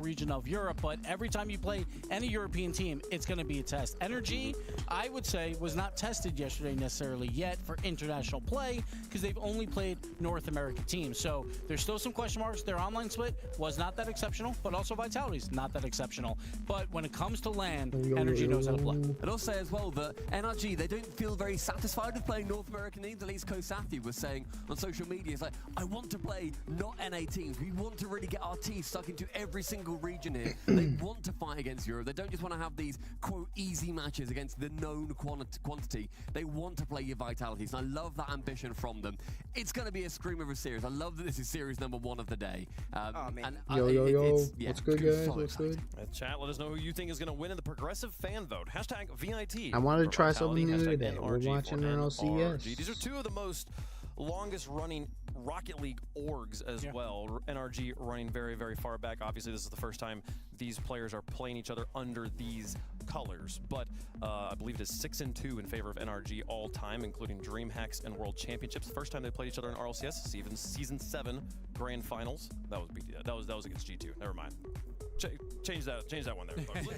region of Europe, but every time you play any European team, it's going to be a test. Energy, I would say, was not tested yesterday necessarily yet for international play because they've only played North American teams. So there's still some question marks. Their online split was not that exceptional, but also Vitality's not that exceptional. But when it comes to land, Energy knows how to play. And I'll say as well that NRG, they don't feel very satisfied with playing North American teams. At least Kosathi was saying on social media, it's like, I want to play not NA teams. We want to really get our teeth stuck into every single region here. They want to fight against Europe. They don't just want to have these, quote, easy matches against the known quantity. They want to play your Vitalities, and I love that ambition from them. It's going to be a scream of a series. I love that this is series number 1 of the day. Yo. What's good, guys? What's good? Chat, let us know who you think is going to win in the progressive fan vote. Hashtag VIT. I wanted to try something new today. We're watching Rlcs. These are two of the most longest running Rocket League orgs as well. NRG running very, very far back. Obviously, this is the first time these players are playing each other under these colors, but I believe it is 6-2 in favor of NRG all time, including DreamHacks and World Championships. The first time they played each other in RLCS, even Season 7 Grand Finals. That was against G2. Never mind. Change that one there, folks.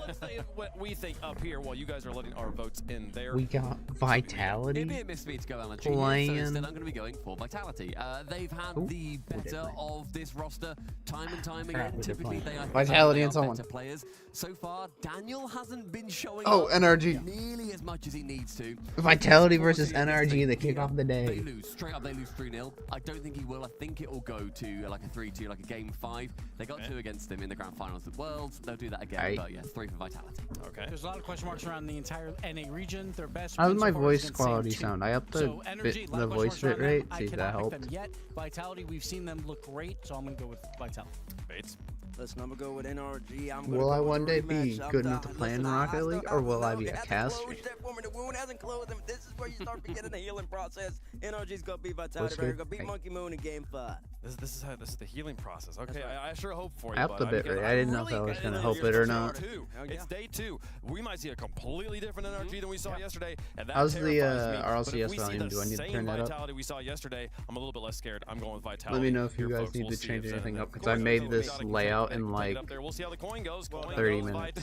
Let's say what we think up here while you guys are letting our votes in there. We got Vitality. It'd be a miss for me to go LNG, so instead I'm going to be going for Vitality. They've had the better of this roster time and time again. Typically, they are Vitality and someone. better players. So far, Daniel hasn't been showing up NRG nearly as much as he needs to. Vitality versus NRG, the kick off the day. They lose. Straight up, they lose 3-0. I don't think he will. I think it will go to like a 3-2, like a game 5. They got 2 against him in the grand finals of the Worlds. They'll do that again, but yeah, 3 for Vitality. Okay. There's a lot of question marks around the entire NA region. Their best. How's my voice quality sound? I upped the voice bit rate. See if that helped. Yet. Vitality, we've seen them look great, so I'm gonna go with Vitality. Bates. Let's number go with NRG. Will I one day be good enough to play in Rocket League, or will I be a caster? The wound hasn't closed him. This is where you start beginning the healing process. NRG's gonna beat Vitality. They're gonna beat Monkey Moon in Game 5. This is the healing process. Okay, right. I sure hope for you. I upped the bit rate. I didn't know if I was gonna hope it or not. It's day 2. We might see a completely different NRG than we saw yesterday. And that how's the terrifies me. RLCS volume? Do I need to turn that up? Vitality we saw yesterday, I'm a little bit less scared. I'm going with Vitality. Let me know if you guys need to change anything up, because I made this layout in like We'll see how the coin goes. 30 minutes.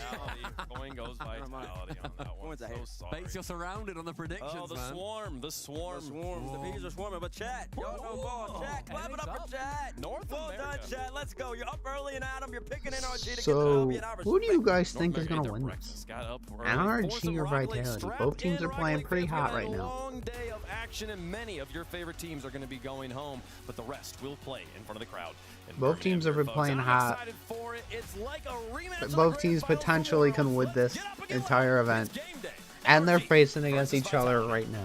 Coin goes Vitality on that one. So sorry. Bates, you're surrounded on the predictions, Oh, the man. swarm. The swarm. The bees are swarming, but chat. Y'all know ball. Chat, clap it up for chat. Well done, chat. Let's go. You're up early in Adam. You're picking NRG to so, get the who do you guys think is going to win this? NRG or Vitality? Both teams are playing pretty hot right now. Long day of action, and many of your favorite teams are going to be going home, but the rest will play in front of the crowd. Both teams have been playing hot. But both teams potentially can win this entire event. And they're facing against each other right now.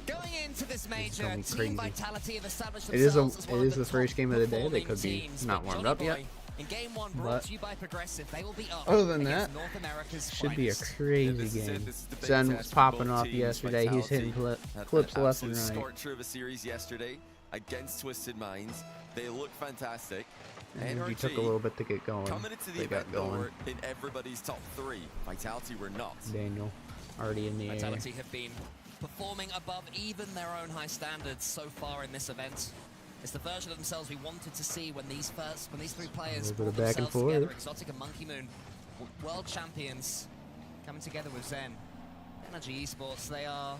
Going into this major, it's gonna be Team crazy. Vitality have established It is themselves the first game of the day. They could be not warmed up yet. In game 1, brought to you by Progressive, they will be up other than that, North America's should be a finest. crazy game. Zen was popping off yesterday. He's hitting clips left and right. Scorcher of a series yesterday against Twisted Minds. They look fantastic. Energy took a little bit to get going. Coming into the They got event, going. in everybody's top 3. Vitality were not. Daniel already in the air. Vitality have been performing above even their own high standards so far in this event. It's the version of themselves we wanted to see when these 3 players brought back and themselves forth. together. Exotic and Monkey Moon, world champions, coming together with Zen. Energy Esports, they are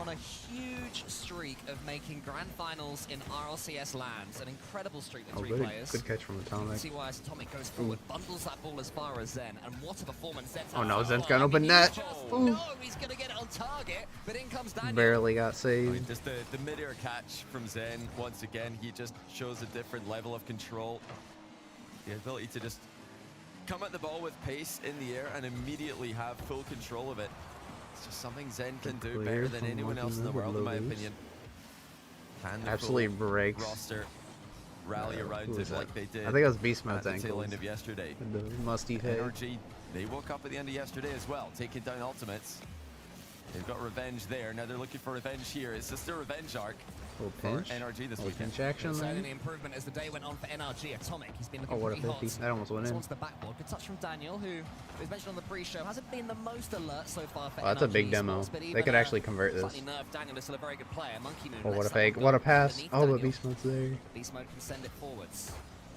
on a huge streak of making grand finals in RLCS lands. An incredible streak with 3 players. Good catch from Atomic. See why as Atomic goes forward, bundles that ball as far as Zen, and what a performance Zen's Oh no, had. Zen's got an open net. No, he's gonna get it on target, but in comes Daniel. Barely got saved. Just the mid-air catch from Zen. Once again, he just shows a different level of control. The ability to just come at the ball with pace in the air and immediately have full control of it. It's just something Zen can do better than anyone else in the world, in my opinion. Absolutely breaks. Roster rally around it like they did. I think it was Beast at Mode's the tail ankles. end of yesterday. The musty head. NRG, they woke up at the end of yesterday as well, taking down ultimates. They've got revenge there. Now they're looking for revenge here. It's just a revenge arc Little for pinch. NRG this Little weekend. pinch action there. Certainly improvement as the day went on for NRG. Atomic, he's been looking Oh, what a pretty 50. hot. That almost went in. Towards the backboard. Good touch from Daniel, who was mentioned on the pre-show, hasn't been the most alert so far for Oh, that's a NRG big demo. Esports, but They even, could actually convert this. slightly nerved Daniel is still a very good player. Monkey Moon Oh, what lets a that fake. one What go a pass. underneath Oh, but Daniel. Beast Mode's there. Beast Mode can send it forwards.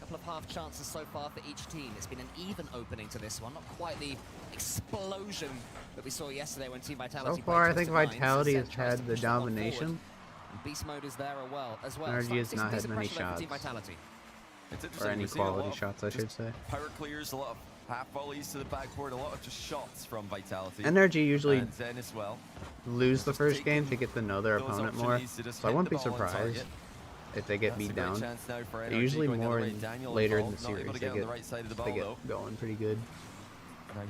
couple of half chances so far for each team. It's been an even opening to this one, not quite the explosion that we saw yesterday when Team Vitality. So far, I think Vitality has had the domination. Beast mode is there as well. Energy has not had many shots. Or any quality shots, I should say. Power clears, a lot of half volleys to the backboard, a lot of just shots from Vitality. Energy usually and Zen as well. lose the first game to get to know their opponent more, so I wouldn't be surprised if they get beat down. They're usually more later in the series. They get going pretty good.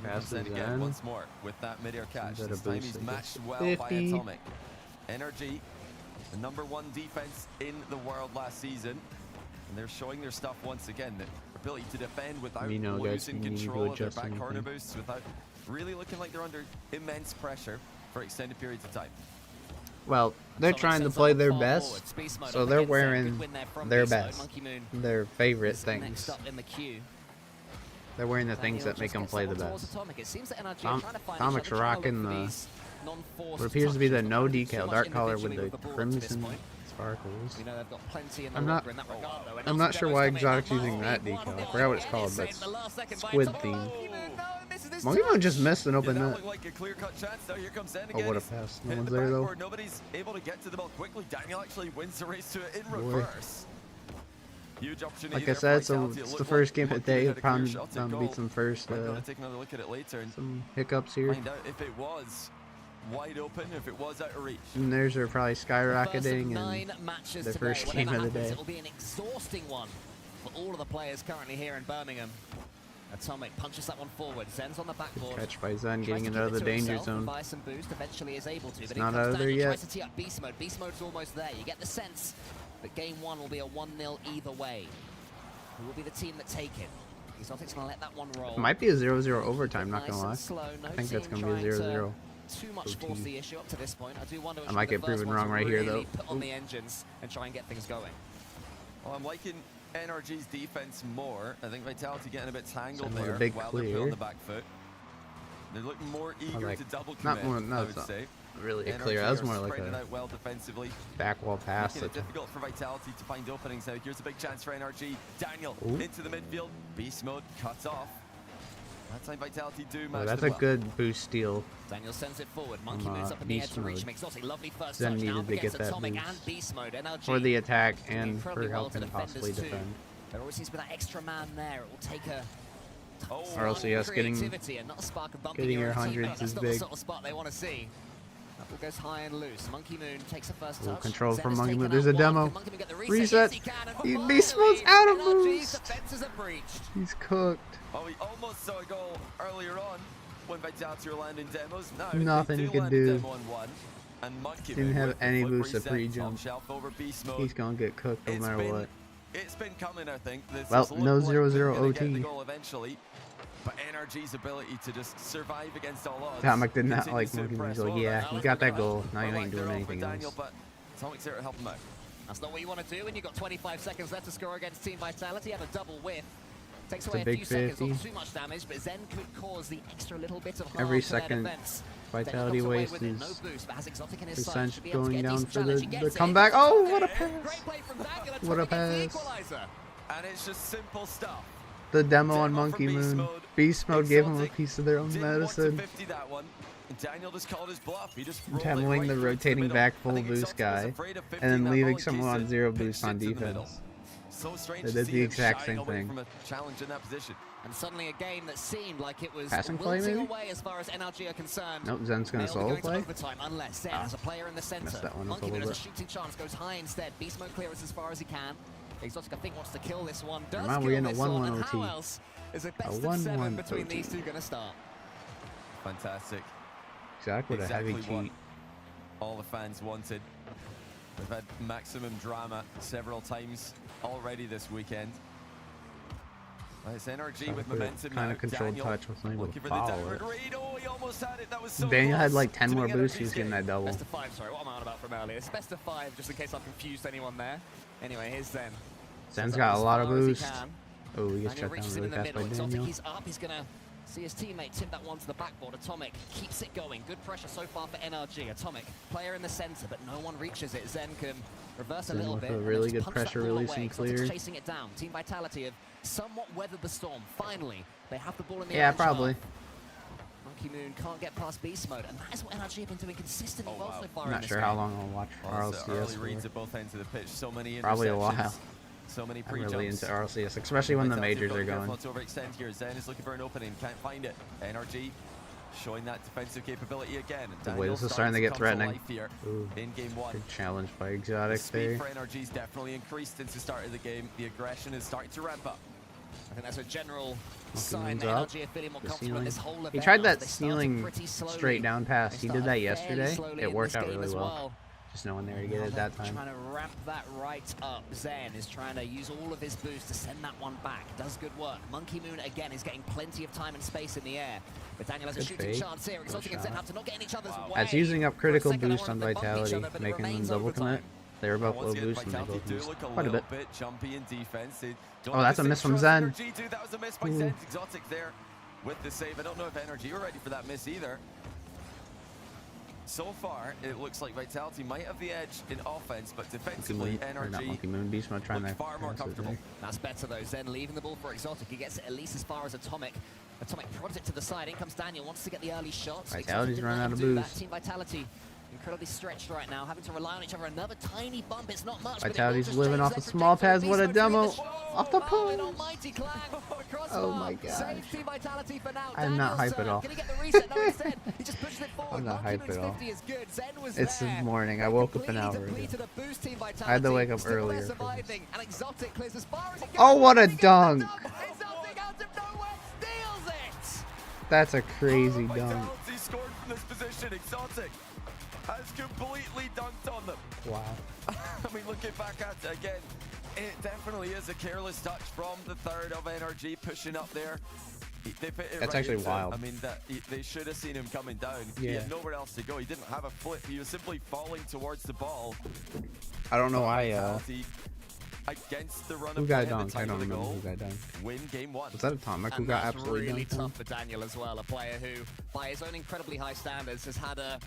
Passes again once more with that mid-air catch. This time he's matched well by 50. Atomic. Energy, the #1 defense in the world last season. And they're showing their stuff once again. The ability to defend without losing control of their back corner boosts, without really looking like they're under immense pressure for extended periods of time. Well, they're trying to play their best, so they're wearing their best, their favorite things. They're wearing the things that make them play the best. Atomic's rocking the what appears to be the no decal dark color with the crimson sparkles. I'm not sure why Exotic's using that decal. I forgot what it's called, but it's squid theme. Monkey Moon just missed an open net. Oh, what a pass. No one's there though. Nobody's able to get to the ball quickly. Daniel actually wins the race to it in reverse. Huge opportunity. Like I said, so it's the first game of the day. Pound beats them first. Take another look at it later and some hiccups here. Find out if it was wide open, if it was out of reach. And theirs are probably skyrocketing, and their first game of the day. It'll be an exhausting one for all of the players currently here in Birmingham. Atomic punches that one forward. Zen's on the backboard. Catch by Zen, getting it out of the danger zone. Buy some boost, eventually is able to, it's but not out of there yet. Tries to tee up beast mode. Beast mode's almost there. You get the sense that game one will be a 1-0 either way. Who will be the team that take it? Exotic's gonna let that one roll. It might be a 0-0 overtime, not gonna lie. I think that's gonna be a 0-0. Too much force the issue up to this point. I do wonder I might get proven wrong right here though. Put on the engines and try and get things going. Well, I'm liking NRG's defense more. I think Vitality getting a bit tangled there big while clear. they're put on the back foot. They're looking more eager to double commit, I would say. Really a clear. That was more like a well defensively. Back wall pass. Making it difficult for Vitality to find openings now. Here's a big chance for NRG. Daniel into the midfield. Beast mode cuts off. That time Vitality do match. That's a good boost steal. Daniel sends it forward. Monkey moves up in the air to reach. Exotic, lovely first touch. Needed to get that boost for the attack and for helping possibly defend. There always seems to be that extra man there. It will take a Rlcs getting your hundreds is big. That's not the sort of spot they want to see. That ball goes high and loose. Monkey Moon takes a first touch. Control from Monkey Moon. There's a demo. Reset. Beast mode's out of boost. He's cooked. Oh, we almost saw a goal earlier on when Vitality were landing demos. No, nothing he could do. And Monkey didn't have any with boost of pre-jump. He's gonna get cooked no matter what. It's been coming, I think. Well, no 0-0 OT. But NRG's ability to just survive against all odds. Atomic did not like Monkey Moon. He's like, yeah, you got that goal. Now you ain't doing anything Daniel, else. But Atomic's there to help him out. That's not what you want to do when you've got 25 seconds left to score against Team Vitality. Have a double whiff. Takes away a few seconds, not too much damage, but Zen could cause the extra little bit of harm. Every second Vitality waste is percent going down for the comeback. Oh, what a pass! What a pass! And it's just simple stuff. The demo on Monkey Moon. Beast mode gave him a piece of their own medicine. Daniel just called his bluff. He just demoing the rotating back full boost guy, and then leaving someone on 0 boost on defense. So strange they did the exact same thing. From a challenge in that position. And suddenly a game that seemed like it was passing play, maybe? away as far as NRG are concerned. Nope, Zen's going to solo play. Unless Zen has a player in the center. Monkey Moon has a shooting chance, goes high instead. Beast mode clears as far as he can. Exotic, I think, wants to kill this one. Does we're in a 1-1 OT. How else is a best of 7 between these two going to start? Fantastic. Exactly what a heavy cheat. All the fans wanted. We've had maximum drama several times already this weekend. It's NRG with momentum kind now. of controlled Daniel touch, wasn't able to follow it. Oh, he almost had it. That was so Daniel had close like 10 more the boosts. He was getting that double. Best of 5, sorry, what am I on about from earlier? It's best of 5, just in case I've confused anyone there. Anyway, here's Zen. Zen's got a lot of boost. Oh, he gets shut down really fast by Daniel. He's up, he's gonna see his teammate tip that one to the backboard. Atomic keeps it going. Good pressure so far for NRG. Atomic, player in the center, but no one reaches it. Zen can reverse a little bit. A really good pressure release and clear. Chasing it down. Team Vitality have somewhat weathered the storm. Finally, they have the ball in the Yeah, probably. Monkey Moon can't get past beast mode, and that is what NRG have been doing consistently well so far I'm in not this sure game. how long I'll watch RLCS Early reads for. at both ends of the pitch. So many Probably a while. interceptions, So many I'm pre-jumps. really into RLCS, especially when the majors are going. Let's overextend here. Zen is looking for an opening, can't find it. NRG showing that defensive capability again. The Wiz is starting to get threatening. Ooh, in game one. Good challenge by Exotic there. Speed for NRG's definitely increased since the start of the game. The aggression is starting to ramp up. I think that's a general Monkey sign Moon's that up. NRG are feeling more The comfortable in ceiling. this whole event. He tried that They started ceiling pretty slowly. straight down pass. They He did started that fairly yesterday. slowly It in worked this out game really as well. Just no one there to get it that time. Trying to ramp that right up. Zen is trying to use all of his boost to send that one back. Does good work. Monkey Moon again is getting plenty of time and space in the air. But Daniel has a Good shooting fake. chance here. Exotic and Zen have to not get in each other's way. That's using up critical For a second, boost I on wanted to bump each Vitality, other, but it making them remains double overtime. commit. They were both Once low again, boost and they Vitality both do missed look quite a bit. little bit jumpy in defense. They don't Oh, have that's the a same miss from trust Zen. NRG do. That was a miss by Ooh. Zen. Exotic there with the save. I don't know if NRG were ready for that miss either. So far, it looks like Vitality might have the edge in offense, but defensively, Not NRG Monkey Moon, Beast Mode trying to far more pass it comfortable. there. That's better though. Zen leaving the ball for Exotic. He gets it at least as far as Atomic. Atomic prods it to the side. In comes Daniel. Wants to get the early shots. Vitality's Exotic running didn't out of let him do boost. that. Team Vitality incredibly stretched right now, having to rely on each other. Another tiny bump. It's not much. Vitality's living off the small pads. What a demo! Off the pool. pool. Oh my gosh. Team Vitality for now. I'm not hype at all. Can he get the reset? No, instead, he just pushes it forward. I'm not hype at all. 50 is good. Zen was It's there. this morning. I woke up an hour ago. I had to wake up earlier for this. And Exotic clears as far as it goes. Oh, what a dunk! Exotic out of nowhere steals it. That's a crazy dunk. Vitality scored from this position. Exotic has completely dunked on them. Wow. I mean, looking back at it again, it definitely is a careless touch from the third of NRG pushing up there. They put it That's right actually into wild. him. I mean, they should have seen him coming down. He Yeah. had nowhere else to go. He didn't have a flip. He was simply falling towards the ball. I don't know why. Vitality against the run Who of got play at the dunked? I time don't of the remember goal, who got dunked. win game one. Was that Atomic who And got that's absolutely really dunked on? tough for Daniel as well, a player who, by his own incredibly high standards, has had a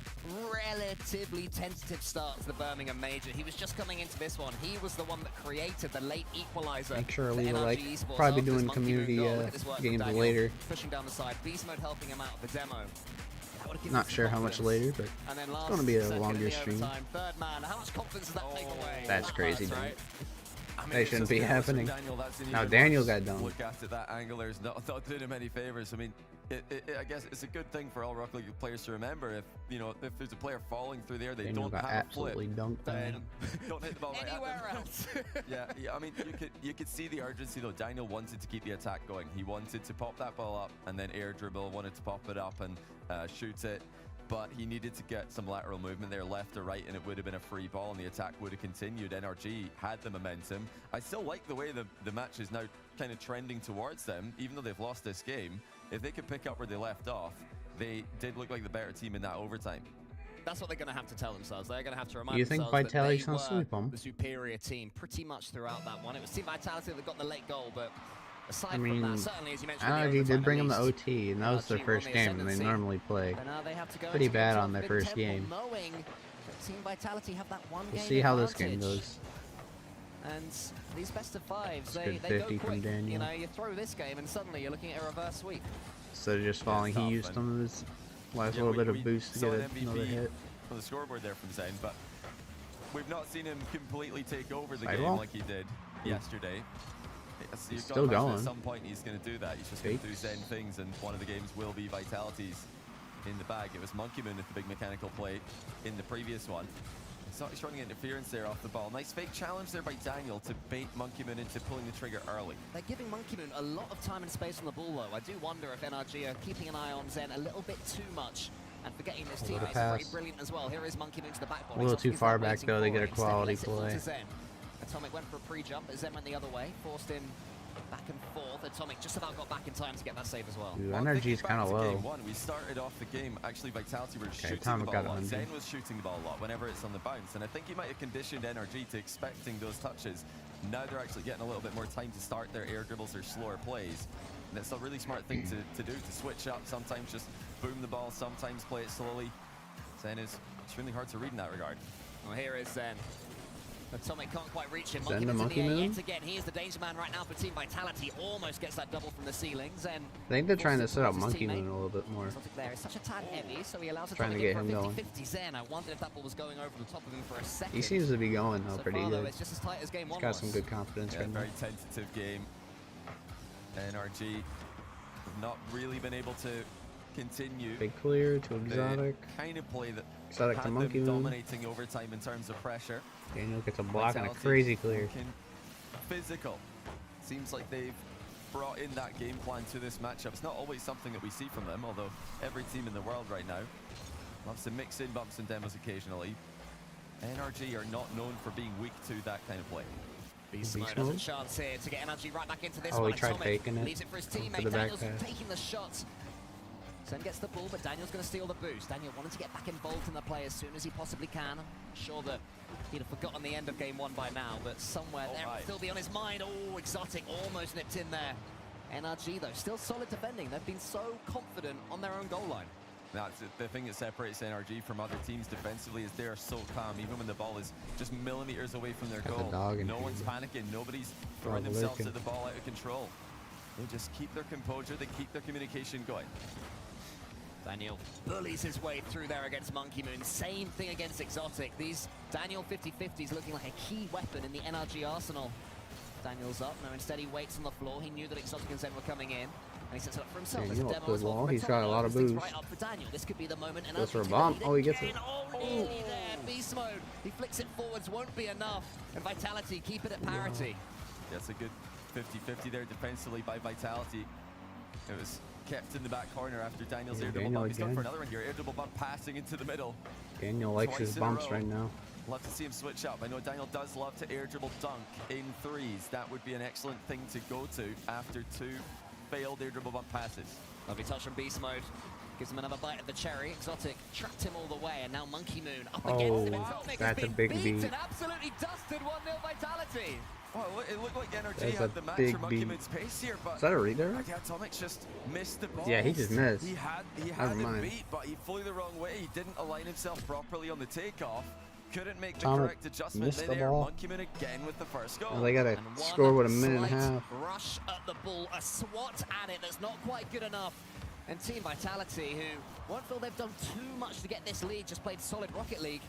relatively tentative start to the Birmingham Major. He was just coming into this one. He was the one that created the late equalizer. Make sure to for leave a NRG like. Esports Probably after doing his Monkey Moon community goal. Look at this work from games Daniel, later. pushing down the side. Beast Mode helping him out with the demo. That would've given Not us sure how much confidence. later, but And then it's last going to be a second in longer the stream. overtime. Third man, how much confidence does that take away? That's crazy, That's dude. right. I mean, They it's shouldn't just be careless from happening. Daniel. That's an Now even Daniel worse got dunked. Look at it, that angler is not doing him any favors. I mean, I guess it's a good thing for all Rocket League players to remember. If if there's a player falling through there, they Daniel don't got have a absolutely flip. dunked on Then him. don't hit the ball right at Anywhere them. else. Yeah. I mean, you could see the urgency though. Daniel wanted to keep the attack going. He wanted to pop that ball up and then air dribble. Wanted to pop it up and shoot it. But he needed to get some lateral movement there, left or right, and it would have been a free ball, and the attack would have continued. NRG had the momentum. I still like the way the match is now kind of trending towards them, even though they've lost this game. If they could pick up where they left off, they did look like the better team in that overtime. That's what they're going to have to tell themselves. They're going to have to remind You think themselves Vitality's that gonna they were sweep them? the superior team pretty much throughout that one. It was Team Vitality that got the late goal, but aside I from mean, that, certainly as you mentioned, NRG did bring them to OT, and that was their NRG first won the game, and they ascendancy. normally play And now they have to go pretty into bad the on their top first mid-tempo, game. knowing that Team Vitality have that one We'll game see how this advantage. game goes. And these best of fives, That's they good go 50 from quick. Daniel. You know, you throw this game and suddenly you're looking at a reverse sweep. Instead of just falling, he tough, used and- some of his last Yeah, little bit we of boost to saw get an another MVP hit. on the scoreboard there from Zen, but we've not seen him completely take over the Sidewall? game like he did yesterday. So He's you've got still to imagine going. At some point he's going to do that. He's just going to do Fakes. Zen things, and one of the games will be Vitality's in the bag. It was Monkey Moon with the big mechanical play in the previous one. So he's trying to get interference there off the ball. Nice fake challenge there by Daniel to bait Monkey Moon into pulling the trigger early. They're giving Monkey Moon a lot of time and space on the ball, though. I do wonder if NRG are keeping an eye on Zen a little bit too much and forgetting his little teammates are pretty pass. brilliant as well. Here is Monkey Moon to the backboard. A little Exotic too is far there back, waiting though, to for get a it. Instead, he quality lets it fall play. to Zen. Atomic went for a pre-jump, but Zen went the other way, forced him back and forth. Atomic just about got back in time to get that save as well. Ooh, Well, NRG's thinking back kind of to low. Game one, we started off the game, actually Vitality were shooting Atomic the got ball a lot. 100. Zen was shooting the ball a lot whenever it's on the bounce, and I think he might have conditioned NRG to expecting those touches. Now they're actually getting a little bit more time to start their air dribbles or slower plays. And that's a really smart thing to do, to switch up, sometimes just boom the ball, sometimes play it slowly. Zen is extremely hard to read in that regard. Well, here is Zen. Atomic can't quite reach him. Zen the Monkey monkey moon? yet again. He is the danger man right now for Team Vitality. Almost gets that double from the ceiling. Zen. I think they're trying to set up Monkey Moon a little bit more. Exotic there is such a tad heavy, so he allows Trying to Atomic get in for him a going. 50-50 Zen. I wondered if that ball was going over the top of him for a second. He seems to be going though pretty good. It's just as tight as game He's one got some was. good confidence right now. Very tentative game. NRG have not really been able to continue Big clear to the Exotic. kind of play that Exotic to had Monkey them Moon. dominating over time in terms of pressure. Daniel gets a block and a Vitality crazy clear. looking physical. Seems like they've brought in that game plan to this matchup. It's not always something that we see from them, although every team in the world right now loves to mix in bumps and demos occasionally. NRG are not known for being weak to that kind of play. Beast Mode has a chance here to get NRG right back into this Oh, one. he tried Atomic faking it leaves it for his for teammate. the back Daniel's pass. taking the shot. Zen gets the ball, but Daniel's going to steal the boost. Daniel wanted to get back involved in the play as soon as he possibly can. I'm sure that he'd have forgotten the end of game one by now, but somewhere there will still be on his mind. Oh, Exotic almost nipped in there. NRG, though, still solid defending. They've been so confident on their own goal line. That's the thing that separates NRG from other teams defensively is they are so calm, even when the ball is just millimeters away from their goal. No one's panicking, nobody's throwing themselves at the ball out of control. They just keep their composure, they keep their communication going. Daniel bullies his way through there against Monkey Moon. Same thing against Exotic. These Daniel 50-50s looking like a key weapon in the NRG arsenal. Daniel's up, no, instead he waits on the floor. He knew that Exotic and Zen were coming in. And he sets it up for himself. Daniel There's a up demo the as well wall. from He's got a lot of boost. right up for Daniel. This could be the moment. And Goes for a bomb. Oh, he gets it. Oh, nearly there. Beast Mode. He flicks it forwards. Won't be enough. And Vitality keep it at parity. That's a good 50-50 there defensively by Vitality. It was kept in the back corner after Daniel's air dribble bump. He's going for another one here. Air dribble bump passing into the middle. Daniel likes his bumps right now. Love to see him switch up. I know Daniel does love to air dribble dunk in threes. That would be an excellent thing to go to after two failed air dribble bump passes. Lovely touch from Beast Mode. Gives him another bite of the cherry. Exotic trapped him all the way, and now Monkey Moon up against him. Atomic that's a big beat. Absolutely dusted 1-0 Vitality. Well, it looked like NRG had the match for Monkey Moon's pace here, but is that a redirect? Atomic just missed the ball. Yeah, he just missed. He had it beat, but he flew the wrong way. He didn't align himself properly on the takeoff. Couldn't make the correct adjustment midair. Monkey Moon again with the first goal. Well, they got to score with a minute and a half. Rush at the ball, a swat at it that's not quite good enough. And Team Vitality, who won't feel they've done too much to get this lead, just played solid Rocket League,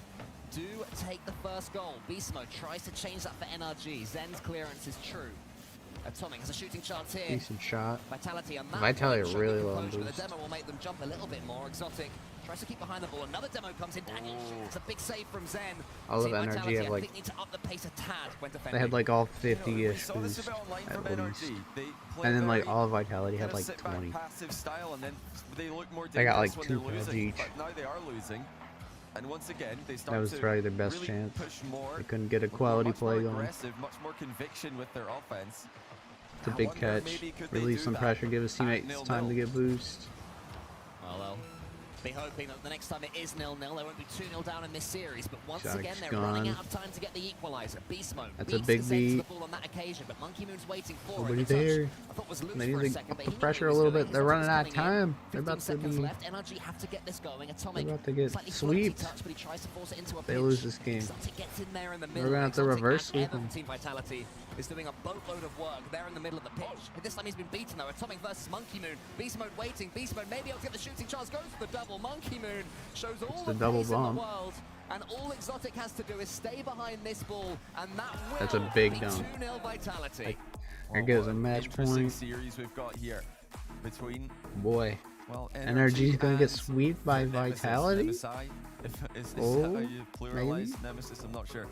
do take the first goal. Beast Mode tries to change that for NRG. Zen's clearance is true. Atomic has a shooting chance here. Decent shot. Vitality on that. Vitality really low on boost. The demo will make them jump a little bit more. Exotic tries to keep behind the ball. Another demo comes in. Daniel shoots. A big save from Zen. I love NRG have like need to up the pace a tad when they had like all 50-ish boost at least. And then like all of Vitality had like 20. They got like 2 kills each. Now they are losing. And once again, they that was probably their best really chance. More, they couldn't get a quality play going. Much more conviction with their offense. It's a big catch. Relieve some pressure, give his teammates time to get boost. Well, they'll be hoping that the next time it is 0-0, they won't be 2-0 down in this series. But once again, they're running out of time to get the equalizer. Beast Mode that's a big beat. The ball on that occasion, but Monkey Moon's waiting for Nobody there. I thought was loose they for need a to second, up the pressure a little bit. They're running out of time. They're 15 about to seconds be. left. NRG have to get this going. Atomic They're about to get swept. Touch, but he tries to force it into a they pitch. lose this game. Exotic gets in there in the middle. We're gonna have to reverse sweep them. them. Team Vitality is doing a boatload of work there in the middle of the pitch. This time he's been beaten though. Atomic versus Monkey Moon. Beast Mode waiting. Beast Mode maybe able to get the shooting chance. Goes for the double. Monkey Moon shows all the double pace in bomb. the world. And all Exotic has to do is stay behind this ball, and that will that's a big be dunk. 2-0 Vitality. There goes a match point. Series we've got here between boy. Well, NRG's gonna get swept by Vitality. Is how you pluralize Nemesis? I'm not sure.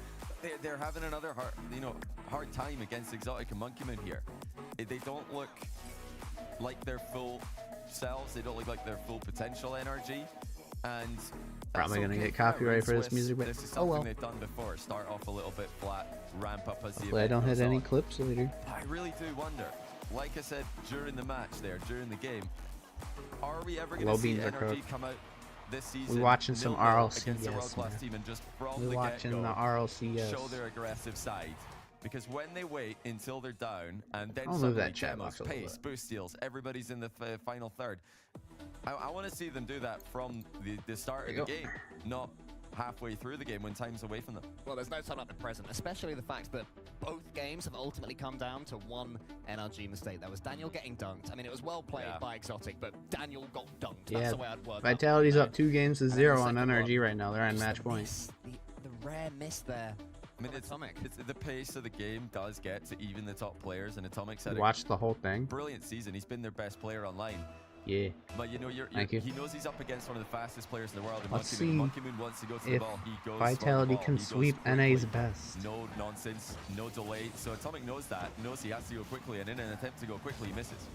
They're having another hard time against Exotic and Monkey Moon here. They don't look like their full selves. They don't look like their full potential NRG. And probably gonna get copyright for this music, but this is oh well. They've done before. Start off a little bit flat, ramp up as the Hopefully I don't hit any clips later. I really do wonder. Like I said during the match there, during the game, are we ever going to see NRG come out this season? We're watching some RLCS. Against a world-class team and just from We're watching the RLCS. Show their aggressive side. Because when they wait until they're down and then I'll move suddenly that chat demos, box a little pace, bit. boost steals, everybody's in the final third. I want to see them do that from the start of the game, not halfway through the game when time's away from them. Well, there's no time like the present, especially the fact that both games have ultimately come down to one NRG mistake. There was Daniel getting dunked. I mean, it was well played by Exotic, but Daniel got dunked. That's the way I'd word Vitality's up 2 games to 0 on NRG right now. They're on match point. The rare miss there. I mean, it's the pace of the game does get to even the top players, and Atomic said watch the whole thing. Brilliant season. He's been their best player online. Yeah. But you know, he knows he's up against one of the fastest players in the world. And Let's see Monkey Moon wants to go to the ball. He goes Vitality for the ball. can He sweep goes NA's quickly. best. No nonsense, no delay. So Atomic knows that. Knows he has to go quickly, and in an attempt to go quickly, he misses.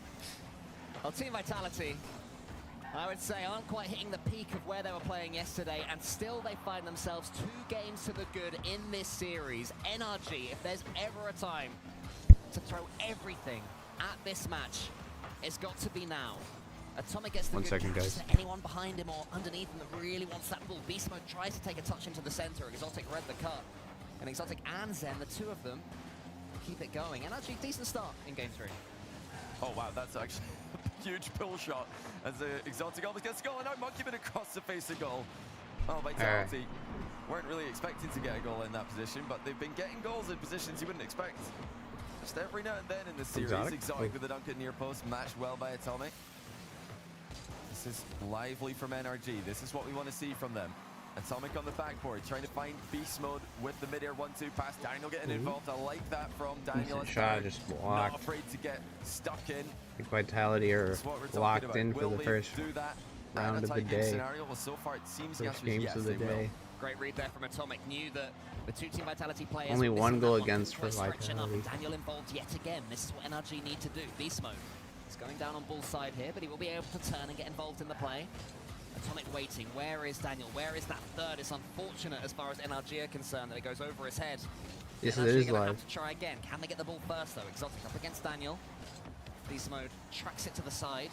Well, Team Vitality, I would say, aren't quite hitting the peak of where they were playing yesterday, and still they find themselves 2 games to the good in this series. NRG, if there's ever a time to throw everything at this match, it's got to be now. Atomic gets the 1 good second, catch guys. to anyone behind him or underneath him that really wants that ball. Beast Mode tries to take a touch into the center. Exotic read the cut. And Exotic and Zen, the 2 of them, keep it going. NRG, decent start in game 3. Oh wow, that's actually a huge pull shot as the Exotic almost gets a goal, and now Monkey Moon across the face of goal. Oh, Vitality weren't really expecting to get a goal in that position, but they've been getting goals in positions you wouldn't expect. Just every now and then in the series, Exotic with the dunk at near post, matched well by Atomic. This is lively from NRG. This is what we want to see from them. Atomic on the backboard, trying to find beast mode with the mid-air 1-2 pass. Daniel getting involved. I like that from Daniel. Shot just blocked. Not afraid to get stuck in. I think Vitality are locked in for the first round of the day. Scenario? Well, so far it seems First games of the day. Great read there from Atomic. Knew that the 2 Team Vitality players. Only 1 goal against for Vitality. Daniel involved yet again. This is what NRG need to do. Beast mode. He's going down on Bull's side here, but he will be able to turn and get involved in the play. Atomic waiting. Where is Daniel? Where is that third? It's unfortunate as far as NRG are concerned that it goes over his head. Yes, it is live. Have to try again. Can they get the ball first though? Exotic up against Daniel. Beast mode tracks it to the side.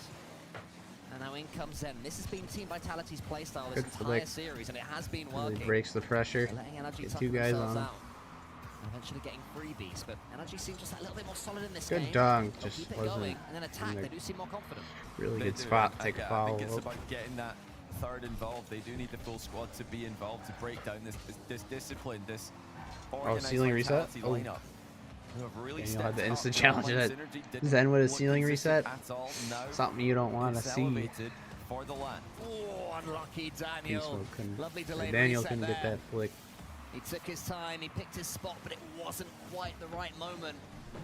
And now in comes Zen. This has been Team Vitality's playstyle this entire series, and it has been working. Really breaks the pressure. Get 2 guys on him. Eventually getting freebies, but NRG seems just a little bit more solid in this game. Good dunk, just keep it wasn't. Going, and then attack. They do seem more confident. Really good spot to take a foul. I think it's about getting that third involved. They do need the full squad to be involved to break down this discipline, this organized ceiling reset. lineup. Really Daniel had the instant challenge that Zen with a ceiling reset. Something you don't want to see. For the line. Oh, unlucky Daniel. Lovely delay. Daniel couldn't get that flick. He took his time, he picked his spot, but it wasn't quite the right moment.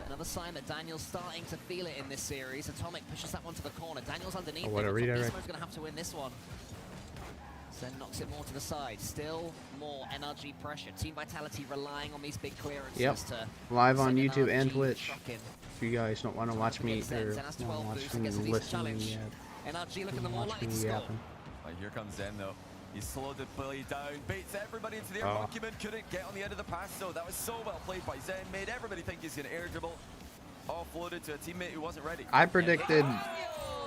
Another sign that Daniel's starting to feel it in this series. Atomic pushes that one to the corner. Daniel's underneath. Oh, what a redirect. Beast going to have to win this one. Zen knocks it more to the side. Still more NRG pressure. Team Vitality relying on these big clearances to live on YouTube and Twitch. If you guys don't want to watch me or watch me listening yet. NRG looking the more likely to score. Right, here comes Zen though. He slowed the play down, baits everybody into the air. Monkey Moon couldn't get on the end of the pass, so that was so well played by Zen. Made everybody think he's going to air dribble. Offloaded to a teammate who wasn't ready. I predicted.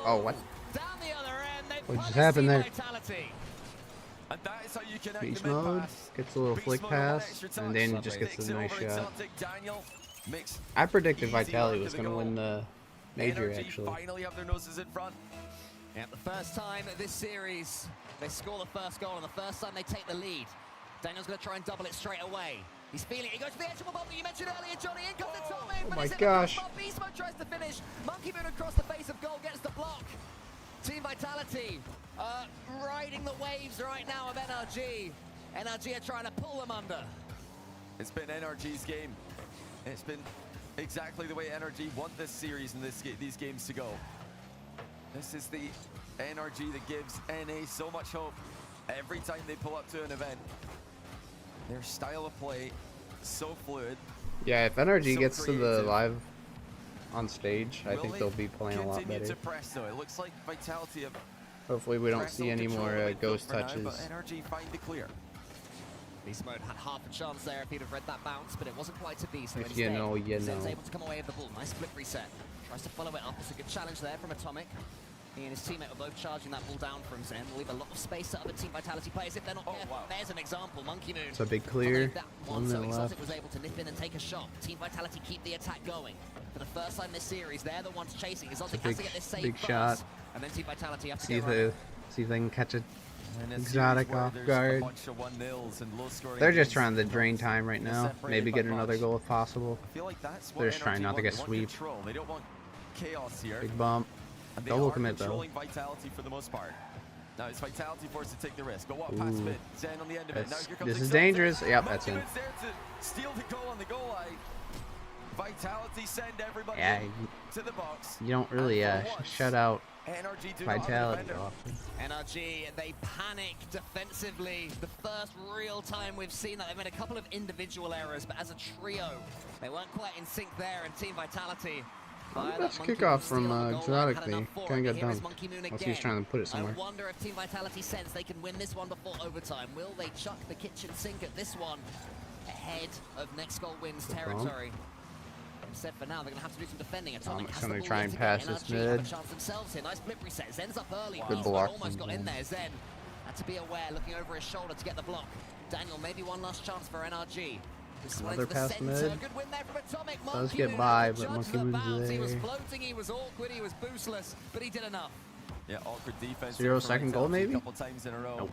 Oh, what? Down the other end, What just happened there? And that is how you connect Beast the mid mode pass. gets a little Beast flick mode pass, and then just gets a nice shot. I predicted Vitality was going to win the major, NRG actually. finally have their noses in front. Yeah, the first time this series, they score the first goal, and the first time they take the lead. Daniel's going to try and double it straight away. He's feeling it. He goes to the edge of the ball that you mentioned earlier, Johnny. In comes the top man, but my it's in gosh. the Beast Mode tries to finish. Monkey Moon across the face of goal gets the block. Team Vitality riding the waves right now of NRG. NRG are trying to pull them under. It's been NRG's game. It's been exactly the way NRG want this series and these games to go. This is the NRG that gives NA so much hope every time they pull up to an event. Their style of play, so fluid. Yeah, if NRG so gets creative. to the live on stage, I think they'll be playing a lot better. To press, though. It looks like Vitality have Hopefully we don't see any more ghost touches. Now, but NRG find the clear. Beast Mode had half a chance there if he'd have read that bounce, but it wasn't quite to be. So If instead, you know, you Zen's know. able to come away with the ball. Nice flip reset. Tries to follow it up. It's a good challenge there from Atomic. He and his teammate are both charging that ball down from Zen. Leave a lot of space to other Team Vitality players if they're not careful. Wow. There's an example. Monkey Moon. It's a big clear. That 1 so minute Exotic left. was able to nip in and take a shot. Team Vitality keep the attack going. For the first time this series, they're the ones chasing. Exotic has to get this save big first, shot. and then Team Vitality have to See get right. if they can catch it. Exotic off guard. They're just trying to drain time right now. Maybe get another goal if possible. They're just trying not to get swept. They don't want chaos here. Big bump. Double commit though. Vitality for the most part. Now it's Vitality forced to take the risk. Go up past mid. Zen on the end of it. Now here comes this is dangerous. Yep, that's in. Steal the goal on the goal line. Vitality send everybody to the box. You don't really shut out Vitality often. NRG, they panic defensively. The first real time we've seen that. They've made a couple of individual errors, but as a trio, they weren't quite in sync there. And Team Vitality. That's kickoff from Exotic. They kind of got dumped. Unless he's trying to put it somewhere. I wonder if Team Vitality sense they can win this one before overtime. Will they chuck the kitchen sink at this one ahead of next goal wins territory? Instead, for now, they're going to have to do some defending. Atomic has going to try and pass this mid. Have a chance themselves here. Nice blip reset. Zen's up early. Good block. Almost got in there. Zen had to be aware, looking over his shoulder to get the block. Daniel, maybe one last chance for NRG. Another pass mid. Good win there from Atomic. Does get by, but Monkey Moon's there. He was floating, he was awkward, he was boostless, but he did enough. Yeah, awkward defense. 0-second goal, maybe? A couple times in a row. Nope.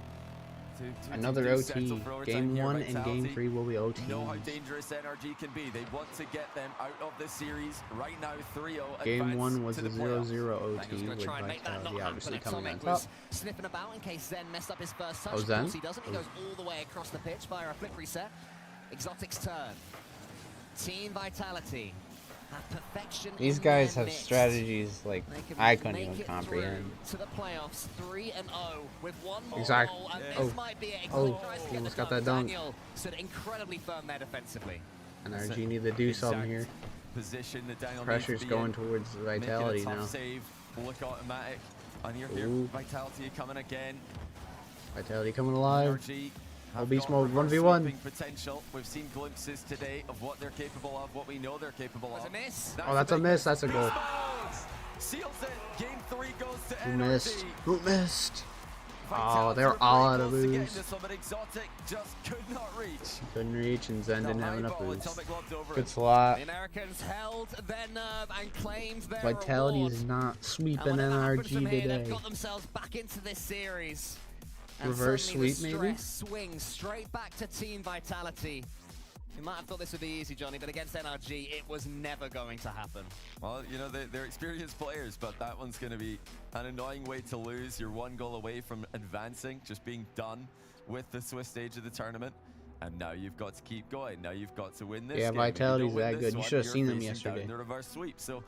Another OT. Game 1 and Game 3 will be OT. Know how dangerous NRG can be. They want to get them out of this series right now. 3-0. Game 1 was a 0-0 OT with Vitality obviously coming on top. Sniffing about in case Zen messed up his first touch. Oh, Zen? He doesn't. He goes all the way across the pitch via a flip reset. Exotic's turn. Team Vitality have perfection. These guys have strategies like I couldn't even comprehend. To the playoffs, 3-0 with one more Exactly. goal, and this might be it. He almost got that dunk. Daniel stood incredibly firm there defensively. NRG need to do something here. Position that Daniel Pressure's going towards Vitality now. Save, look automatic. And here, Vitality coming again. Vitality coming alive. NRG beast mode 1v1. Potential. We've seen glimpses today of what they're capable of, what we know they're capable of. A miss. Oh, that's a miss. That's a goal. Seals it. Game 3 goes to Who NRG. missed? Who missed? Oh, they're all out of boost. Exotic just could not reach. Couldn't reach, and Zen didn't have enough boost. Good slot. The Americans held their nerve and claimed their Vitality is not sweeping NRG today. They've got themselves back into this series. Reverse sweep, maybe? Swings straight back to Team Vitality. You might have thought this would be easy, Johnny, but against NRG, it was never going to happen. Well, you know, they're experienced players, but that one's going to be an annoying way to lose. You're one goal away from advancing, just being done with the Swiss stage of the tournament. And now you've got to keep going. Now you've got to win this game. Vitality's that good. You should have seen them yesterday. The reverse sweep. So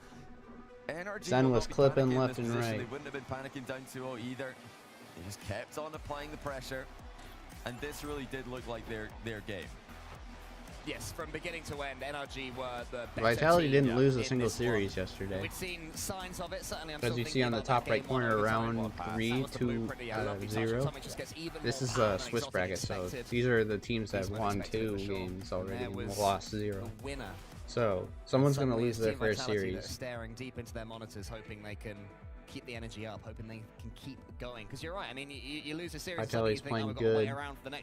NRG Zen was clipping left and right. They wouldn't have been panicking down 2-0 either. They just kept on applying the pressure, and this really did look like their game. Yes, from beginning to end, NRG were the better Vitality team didn't lose a single series yesterday. We've seen signs of it, certainly. As you see on the top right corner, round 3, 2 out of 0. This is a Swiss bracket, so these are the teams that won 2 games already and lost 0. So someone's going to lose their first series. Staring deep into their monitors, hoping they can keep the energy up, hoping they can keep going. Because you're right, I mean, you lose a series, Vitality's playing good.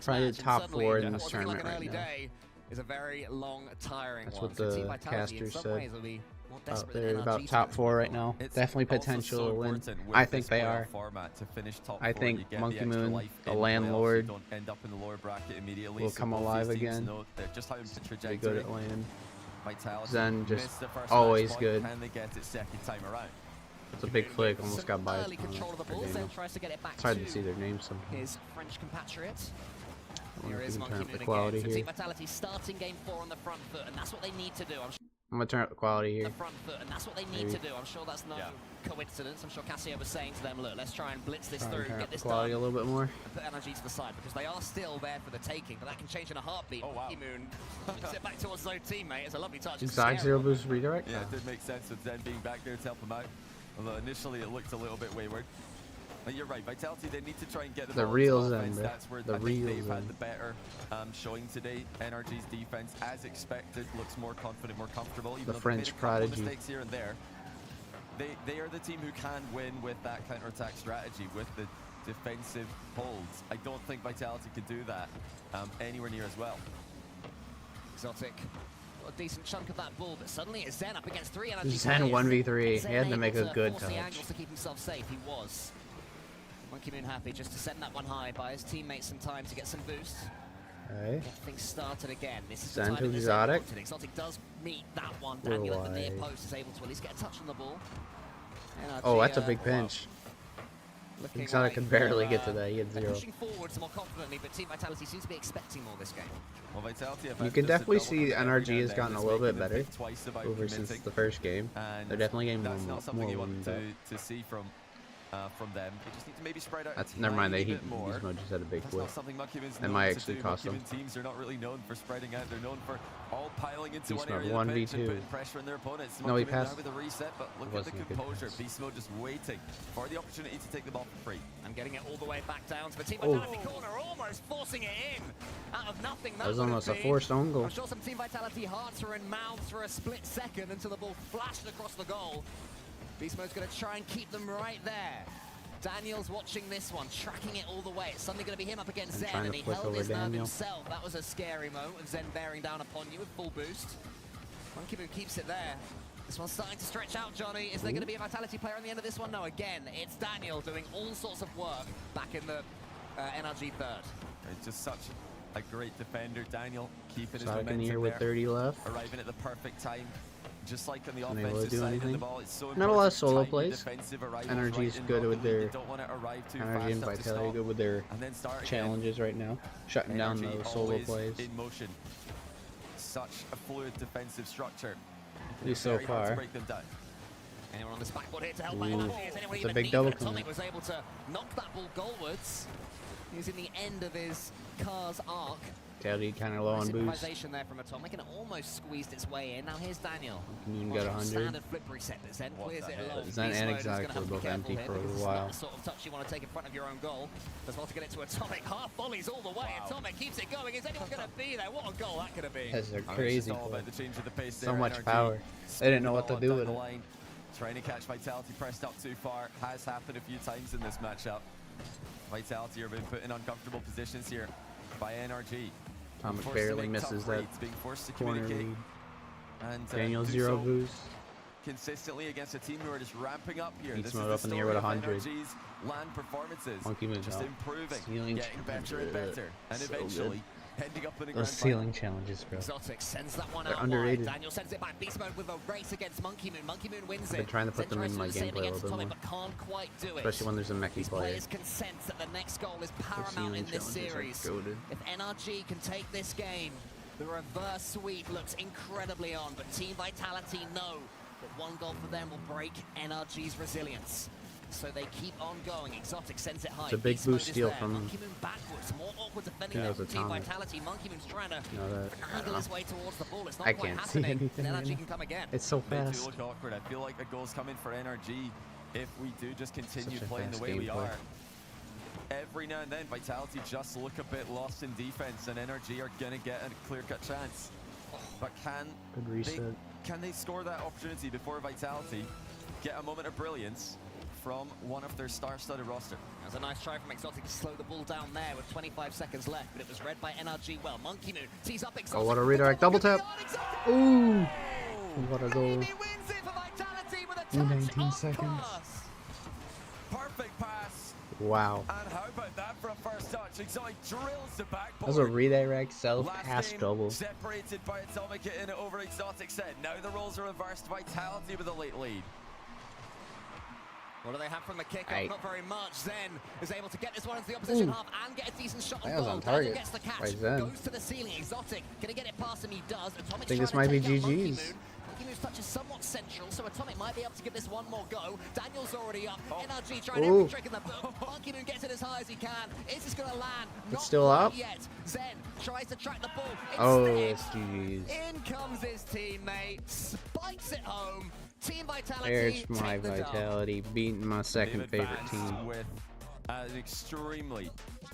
Probably top 4 in this tournament right now. Is a very long, tiring That's one. what the casters said. Oh, they're about top 4 right now. Definitely potential to win. I think they are. I think Monkey Moon, the landlord, will come alive again. Be good at land. Zen just always good. It's a big flick, almost got by. It's hard to see their names sometimes. His French compatriot. Here is Monkey Moon quality here. Vitality starting game 4 on the front foot, and that's what they need to do. I'm gonna turn up the quality here. The front foot, and that's what they need to do. I'm sure that's no coincidence. I'm sure Cassio was saying to them, look, let's try and blitz this through, get this quality done, a little bit more, and put energy to the side, because they are still there for the taking, but that can change in a heartbeat. Oh, wow. Monkey Moon sit back towards his own teammate. It's a lovely touch. Exotic 0 boost redirect. Yeah, it did make sense with Zen being back there to help him out. Although initially it looked a little bit wayward. But you're right, Vitality, they need to try and get the real Zen. Zen. That's where I think they've had the better showing today. NRG's defense, as expected, looks more confident, more comfortable. Even the French prodigy. Mistakes here and there. They are the team who can win with that counterattack strategy, with the defensive holds. I don't think Vitality could do that anywhere near as well. Exotic. A decent chunk of that ball, but suddenly it's Zen up against 3 NRG. Zen 1v3. He had to make a good touch. The angles to keep himself safe. He was. Monkey Moon happy just to send that one high, buy his teammates some time to get some boosts. Alright. Get things started again. This is Send the time to Exotic. Exotic does meet that one. Daniel at the near post is able to at least get a touch on the ball. Oh, that's a big pinch. Exotic could barely get to that. He had 0. Pushing forwards more confidently, but Team Vitality seems to be expecting more this game. Well, Vitality You can definitely see NRG has gotten a little bit better over since the first game. They're definitely getting that's not something more you want warmed to see from them. They just need to maybe spread out. That's never mind. Gizmo just had a big whip. That might actually cost them. Teams are not really known for spreading out. They're known for all piling into one area Gizmo of the pitch and 1v2. putting pressure on their opponents. No, he passed. With a reset, but look at the composure. Beastmo just waiting for the opportunity to take the ball for free. I'm getting it all the way back down to the Team Vitality corner, almost forcing it in. Out of nothing, that was almost a forced own goal. I'm sure some Team Vitality hearts are in mouths for a split second until the ball flashed across the goal. Beastmo's going to try and keep them right there. Daniel's watching this one, tracking it all the way. It's suddenly going to be him up against Zen, and he held his nerve himself. That was a scary moment with Zen bearing down upon you with full boost. Monkey Moon keeps it there. This one's starting to stretch out, Johnny. Is there going to be a Vitality player on the end of this one? No, again, it's Daniel doing all sorts of work back in the NRG third. It's just such a great defender, Daniel, keeping his momentum here with 30 left. Arriving at the perfect time. Just like on the Unable offensive to do side anything. of the ball, it's so Not a lot of solo important. plays. NRG is good with their NRG and Vitality good with their challenges right now, shutting down those solo plays. In motion, such a fluid defensive structure. At least so far. Anyone on this backboard here to help by NRG? Is anyone It's a even big needed? double Atomic commit. was able to knock that ball goalwards, using the end of his car's arc. Vitality kind of low on boost. Improvisation there from Atomic, and it almost squeezed its way in. Now here's Daniel. Moon got 100. Standard flip reset, but Zen clears it alone. Zen and Exotic were both empty for a while. It's not the sort of touch you want to take in front of your own goal. As well to get it to Atomic. Half volleys all the way. Atomic keeps it going. Is anyone going to be there? What a goal that could have been. That's a crazy play. The So much power. They didn't know what to do with it. Trying to catch Vitality pressed up too far has happened a few times in this matchup. Vitality are being put in uncomfortable positions here by NRG. Atomic barely misses that corner lead. And Daniel 0 boost. Consistently against a team who are just ramping up here. Beats mode up in the air with 100. NRG's land performances. Monkey Moon just improving, ceiling getting better and better, and so eventually good. ending up in a Those ceiling challenges, bro. Exotic sends that one They're out underrated. wide. Daniel sends it back. Beast Mode with a race against Monkey Moon. Monkey Moon wins I've been it. trying to put them in my Zen tries to do the same gameplay a against little bit Atomic, more. but can't quite do it. Especially when there's a mechie These player. players can sense that the next goal is paramount ceiling in this challenges are series. goated. If NRG can take this game, the reverse sweep looks incredibly on, but Team Vitality know that one goal for them will break NRG's resilience. So they keep on going. Exotic sends it high. It's a big Beast Mode boost is steal there. from Monkey Moon backwards. More awkward defending Yeah, there it from was Team Atomic. Vitality. Monkey Moon's trying to I don't angle his know. way towards the ball. It's not I quite can't see happening. anything right NRG now. can come again. It's so They do fast. look awkward. I feel like a goal's coming for NRG if we do just continue Such a playing the fast way we gameplay. are. Every now and then, Vitality just look a bit lost in defense, and NRG are going to get a clear-cut chance. But Good reset. can they score that opportunity before Vitality get a moment of brilliance from one of their star-studded roster? That was a nice try from Exotic to slow the ball down there with 25 seconds left, but it was read by NRG well. Monkey Moon tees up Exotic. Oh, what a redirect. Double tap. Ooh. What a goal. He wins it for Vitality with a touch 19 off seconds. pass. Perfect pass. Wow. And how about that for a first touch? Exotic drills the backboard. That was a redirect self Last pass game, double. separated by Atomic in over Exotic set. Now the roles are reversed. Vitality with a late lead. What do they have from the kickoff? Right. Not very much. Zen is able to get this one into the opposition half and get a decent shot on That was goal. on target Daniel gets the catch, by Zen. goes to the ceiling. Exotic, can he get it past him? He does. Atomic's I think this trying might to be take out Monkey GG's. Moon. Monkey Moon's touch is somewhat central, so Atomic might be able to give this one more go. Daniel's already up. NRG trying Ooh. every trick in the book. Monkey Moon gets it as high as he can. Is this going to land? Not still quite up? yet. Zen tries to track the ball. Oh, Instead, it's GG's. in comes his teammate, spikes it home. Team Vitality There's my take the dub. Vitality beating my second They've favorite advanced team. with an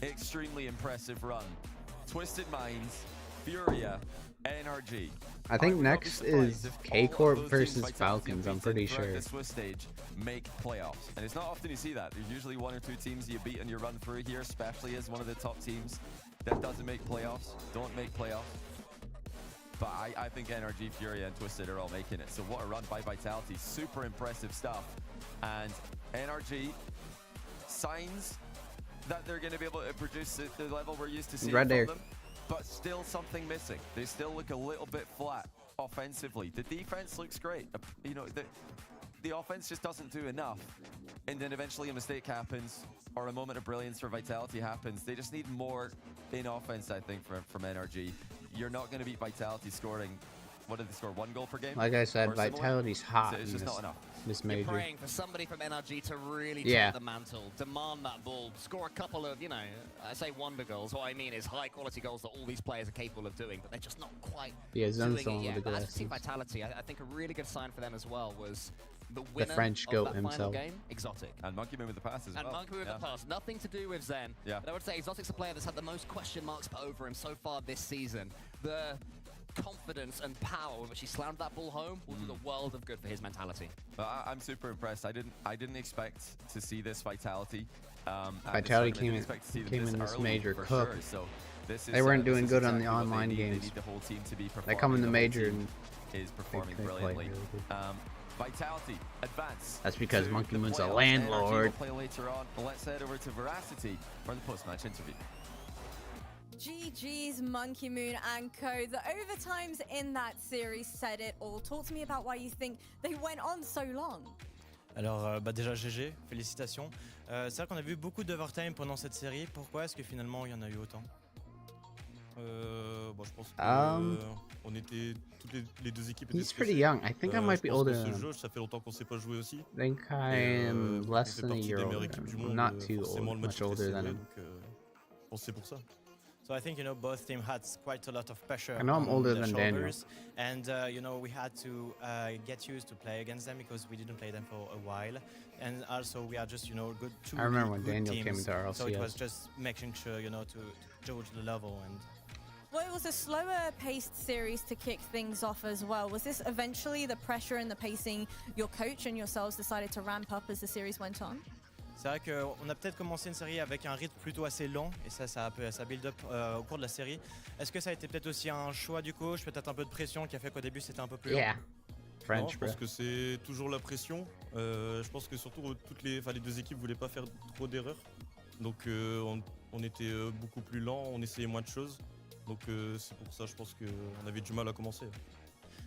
extremely impressive run. Twisted Minds, Furia, NRG. I think would not be next surprised is if K all Corp of those versus teams Vitality Falcons. have I'm beaten pretty throughout sure. the Swiss stage make playoffs, and it's not often you see that. There's usually one or two teams you beat and you run through here, especially as one of the top teams that doesn't make playoffs, don't make playoffs. But I think NRG, Furia, and Twisted are all making it. So what a run by Vitality. Super impressive stuff. And NRG signs that they're going to be able to produce the level we're used to seeing Right from there. them, but still something missing. They still look a little bit flat offensively. The defense looks great. You know, the offense just doesn't do enough, and then eventually a mistake happens or a moment of brilliance for Vitality happens. They just need more in offense, I think, from NRG. You're not going to beat Vitality scoring, what did they score, 1 goal per game? Like I said, Vitality's hot It's in just not enough. this You're major. praying for somebody from NRG to really Yeah. take the mantle, demand that ball, score a couple of, you know, I say wonder goals. What I mean is high quality goals that all these players are capable of doing, but they're just not quite Yeah, doing Zen's the it one yet. with the But as we see glasses. Vitality, I think a really good sign for them as well was the winner French of goat that final himself. game, Exotic. And Monkey Moon with the pass as And well. Monkey with the pass, nothing to do with Zen. Yeah. But I would say Exotic's a player that's had the most question marks put over him so far this season. The confidence and power with which he slammed that ball home will do the world of good for his mentality. I'm super impressed. I didn't expect to see this Vitality. Vitality came in this major cook. Sure. So this is, They weren't this doing is good on the exactly what they online need. games. They need the whole team to be performing. They come in the whole major team and is performing they play brilliantly. really good. Vitality advance. That's because to Monkey the Moon's a playoffs. landlord. NRG will play later on. Let's head over to Veracity for the post-match interview. GG's Monkey Moon and co. The overtimes in that series said it all. Talk to me about why you think they went on so long. Alors déjà GG, félicitations. C'est vrai qu'on a vu beaucoup d'overtime pendant cette série. Pourquoi est-ce que finalement il y en a eu autant? Bon, je pense que on était toutes les deux équipes étaient He's pretty young. I think I might be older than him. Ça fait longtemps qu'on s'est pas joué aussi. I think I'm less than a year older than him. I'm not too old, much older than him. Je pense c'est pour ça. So I think, you know, both teams had quite a lot of pressure. I know I'm older than Daniel. And, you know, we had to get used to play against them because we didn't play them for a while. And also we are just, you know, two I remember when good Daniel teams. came into RLCS. So it was just making sure, you know, to judge the level. And Well, it was a slower paced series to kick things off as well. Was this eventually the pressure and the pacing your coach and yourselves decided to ramp up as the series went on? c'est vrai qu'on a peut-être commencé une série avec un rythme plutôt assez lent et ça build up au cours de la série. Est-ce que ça a été peut-être aussi un choix du coach, peut-être un peu de pression qui a fait qu'au début c'était un peu plus lent? Yeah. French, non, je pense que c'est toujours la pression. Je pense que surtout les deux équipes voulaient pas faire trop d'erreurs. Donc on était beaucoup plus lent, on essayait moins de choses. Donc c'est pour ça je pense qu'on avait du mal à commencer.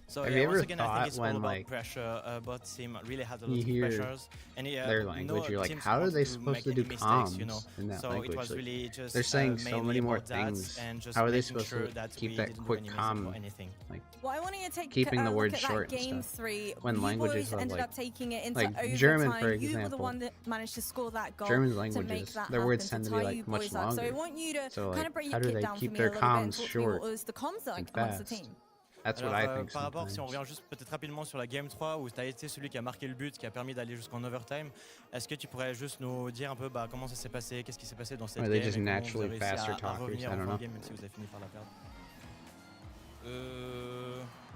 So Have yeah, you once ever again, I think thought it's all when, about like, pressure. Both team really had a lot you of hear pressures, and their language, no you're like, teams how are wanted they to supposed make to any do mistakes, you comms know? in that So language? it was Like, really just they're saying so mainly many more about that things. and just How are they making supposed sure to that keep we that didn't do quick any mistake comm? or anything. Like, Well, I want you to take keeping the a words look at short that and game stuff. 3. When you languages boys are ended like- up taking it into like overtime. German, for You were the example. one that managed to score that goal German to make languages, that their happen, words tend to to be tie like you much boys up. So I longer. want you to So, kind like, of break how your do kit they down for keep me a their little bit and comms talk to me short what was the comms like and amongst the fast? team. That's what Alors, I think par rapport, si on sometimes. revient juste peut-être rapidement sur la Game 3 où tu as été celui qui a marqué le but, qui a permis d'aller jusqu'en overtime, est-ce que tu pourrais juste nous dire un peu comment ça s'est passé, qu'est-ce qui s'est passé dans cette Are game they just et comment vous naturally avez réussi faster à talkers? revenir I en don't fin know. de game même si vous avez fini par la perdre?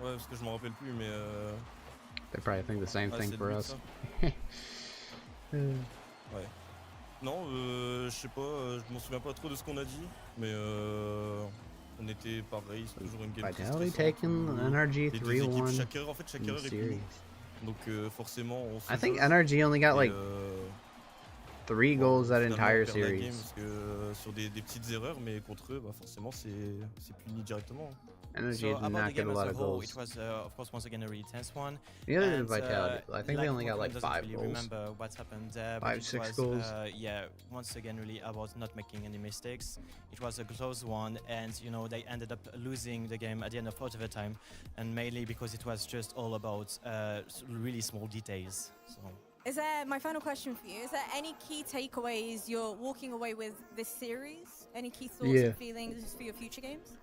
Ouais, parce que je m'en rappelle plus, mais They probably think the same ouais, thing c'est for limite us. ça. Ouais. Non, je sais pas, je m'en souviens pas trop de ce qu'on a dit, mais on était pareil, c'est toujours une game très Vitality stressante. taking NRG Les deux équipes, 3-1 chaque erreur est in the plus series. lourde. Donc forcément, on se I think jauge. NRG only got Et, like 3 goals that finalement, entire on perd la game series. parce que, sur des petites erreurs, mais contre eux, bah, forcément, c'est puni directement. NRG So did about not the get game a as lot a of whole, goals. it was of course once again a really tense one. Neither did And, Vitality. I think they only got like doesn't 5 really goals. remember what happened there, but 5, it 6 was, goals. yeah, once again really about not making any mistakes. It was a close one, and you know they ended up losing the game at the end of overtime, and mainly because it was just all about really small details. So. Is there, my final question for you, is there any key takeaways you're walking away with this series? Any key thoughts Yeah. and feelings for your future games?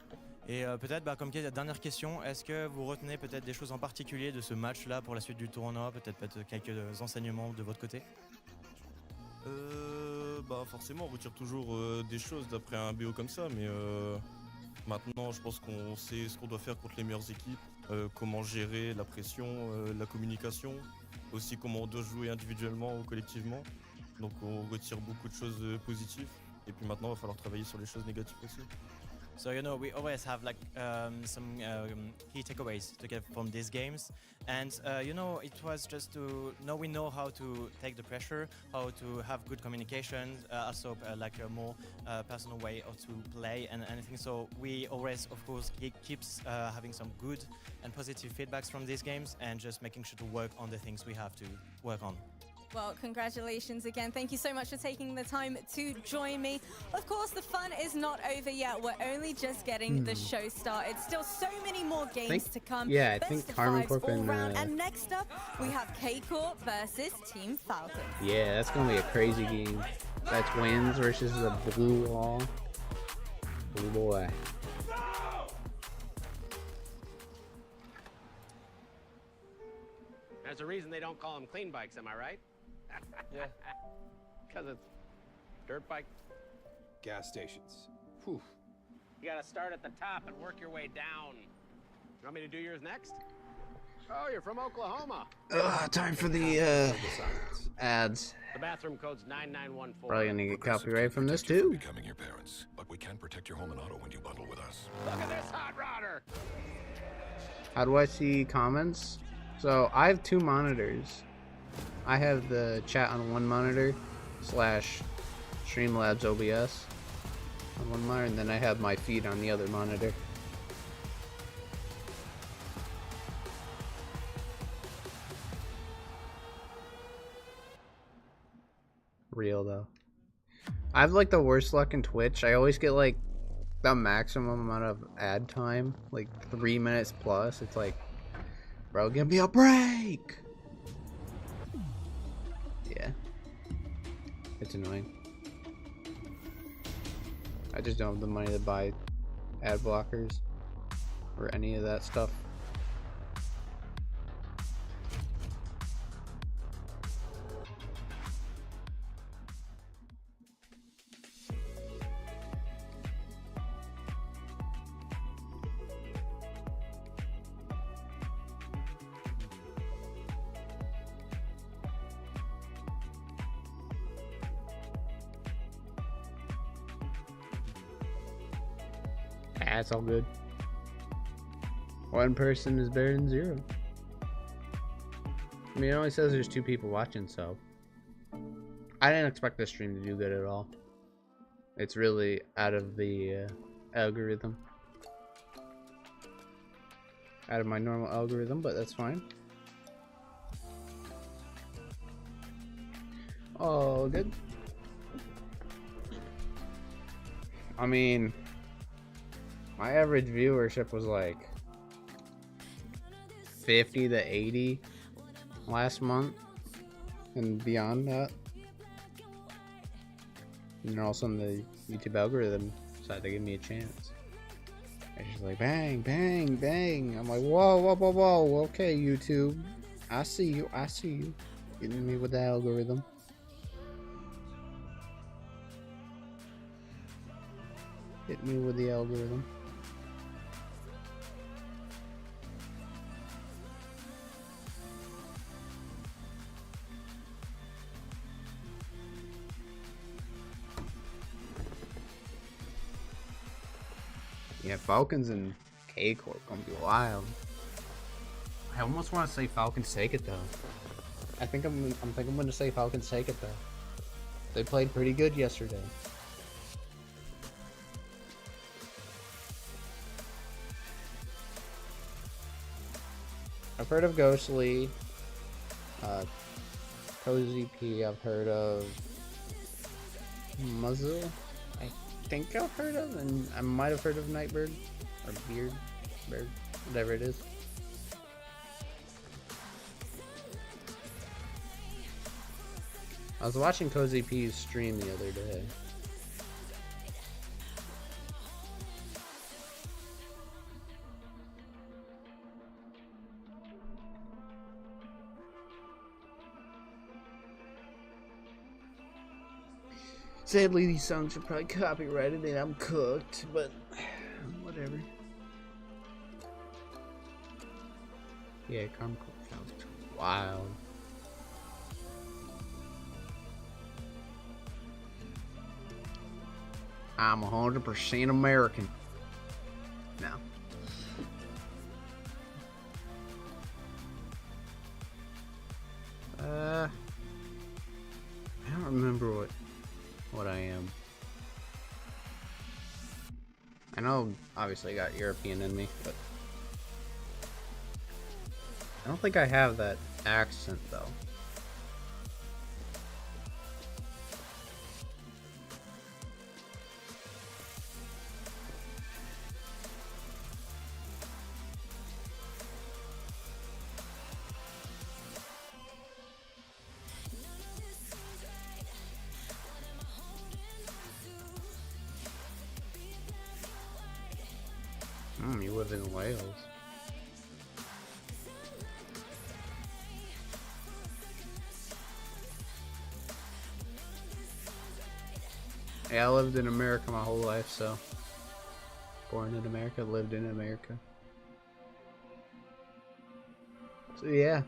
Et peut-être, comme dernière question, est-ce que vous retenez peut-être des choses en particulier de ce match-là pour la suite du tournoi, peut-être quelques enseignements de votre côté? Bah forcément, on retire toujours des choses d'après un BO comme ça, mais maintenant, je pense qu'on sait ce qu'on doit faire contre les meilleures équipes, comment gérer la pression, la communication, aussi comment on doit jouer individuellement ou collectivement. Donc on retire beaucoup de choses positives, et puis maintenant, il va falloir travailler sur les choses négatives aussi. So you know, we always have like some key takeaways to get from these games, and you know, it was just to know we know how to take the pressure, how to have good communication, also like a more personal way of to play and anything. So we always, of course, keeps having some good and positive feedbacks from these games, and just making sure to work on the things we have to work on. Well, congratulations again. Thank you so much for taking the time to join me. Of course, the fun is not over yet. We're only just getting the show started. Still so many more games to come. Yeah, I think Carmine Corp and next up, we have K-Corp versus Team Falcons. Yeah, that's going to be a crazy game. That's wins versus the blue wall. Blue boy. There's a reason they don't call them clean bikes, am I right? Yeah. Because it's dirt bike. Gas stations. Whew. You gotta start at the top and work your way down. You want me to do yours next? Oh, you're from Oklahoma. Time for the ads. The bathroom code's 9914. Probably gonna get copyright from this too. Becoming your parents, but we can protect your home and auto when you bundle with us. Look at this hot rodder. How do I see comments? So I have 2 monitors. I have the chat on one monitor / Streamlabs OBS on one monitor, and then I have my feed on the other monitor. Real though. I have like the worst luck in Twitch. I always get like the maximum amount of ad time, like 3 minutes plus. It's like, bro, give me a break! Yeah. It's annoying. I just don't have the money to buy ad blockers or any of that stuff. It's all good. 1 person is better than 0. I mean, it only says there's 2 people watching, so I didn't expect this stream to do good at all. It's really out of the algorithm, out of my normal algorithm, but that's fine. All good. I mean, my average viewership was like 50 to 80 last month and beyond that. And then all of a sudden the YouTube algorithm decided to give me a chance. It's just like bang, bang, bang. I'm like, whoa, whoa, whoa, whoa. Okay, YouTube. I see you. I see you. Getting me with the algorithm. Hit me with the algorithm. Yeah, Falcons and K-Corp gonna be wild. I almost want to say Falcons take it though. I think I'm gonna say Falcons take it though. They played pretty good yesterday. I've heard of Ghostly, Cozy P. I've heard of Muzzle. I think I've heard of, and I might have heard of Nightbird or Bird, whatever it is. I was watching Cozy P's stream the other day. Sadly, these songs are probably copyrighted and I'm cooked, but whatever. Yeah, Carmine Corp sounds wild. I'm 100% American. what I am. I know, obviously, I got European in me, but I don't think I have that accent, though. You live in Wales. Yeah, I lived in America my whole life, so born in America, lived in America. So yeah.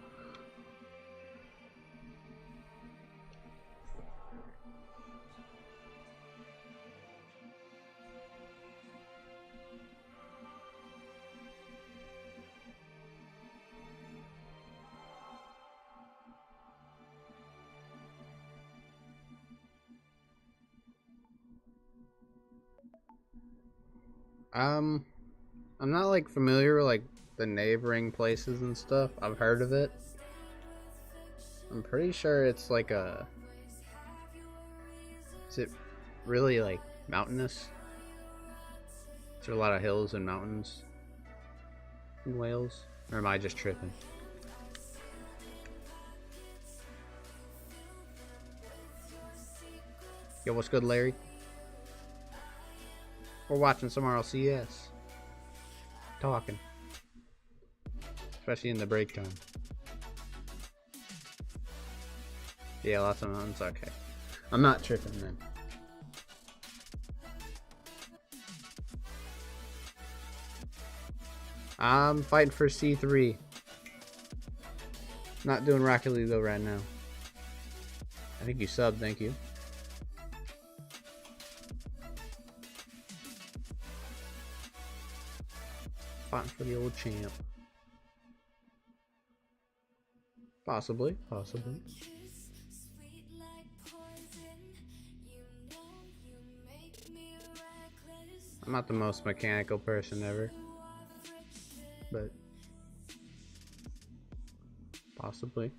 I'm not like familiar with like the neighboring places and stuff. I've heard of it. I'm pretty sure it's like a... Is it really like mountainous? Is there a lot of hills and mountains in Wales? Or am I just tripping? Yo, what's good, Larry? We're watching some Rlcs. Talking. Especially in the break time. Yeah, lots of mountains. Okay. I'm not tripping then. I'm fighting for C3. Not doing Rocket League though right now. I think you subbed, thank you. Fighting for the old champ. Possibly, possibly. I'm not the most mechanical person ever, but possibly.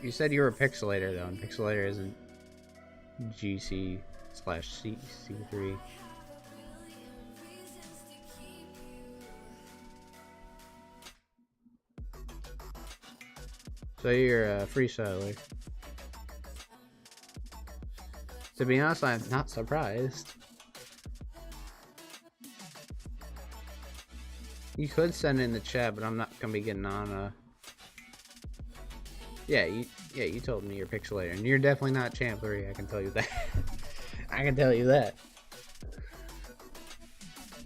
You said you were a pixelator though, and pixelator isn't GC/C3. So you're a freestyler. To be honest, I'm not surprised. You could send it in the chat, but I'm not gonna be getting on. Yeah, you told me you're pixelator, and you're definitely not champ 3. I can tell you that. I can tell you that.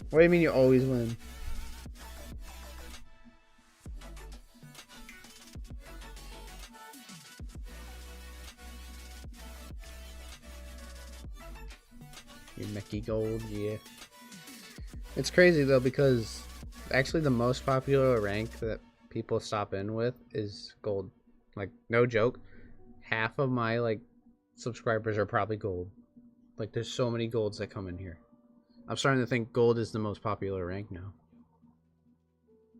What do you mean you always win? Your Mickey Gold, yeah. It's crazy though, because actually the most popular rank that people stop in with is gold. Like, no joke, half of my like subscribers are probably gold. Like, there's so many golds that come in here. I'm starting to think gold is the most popular rank now.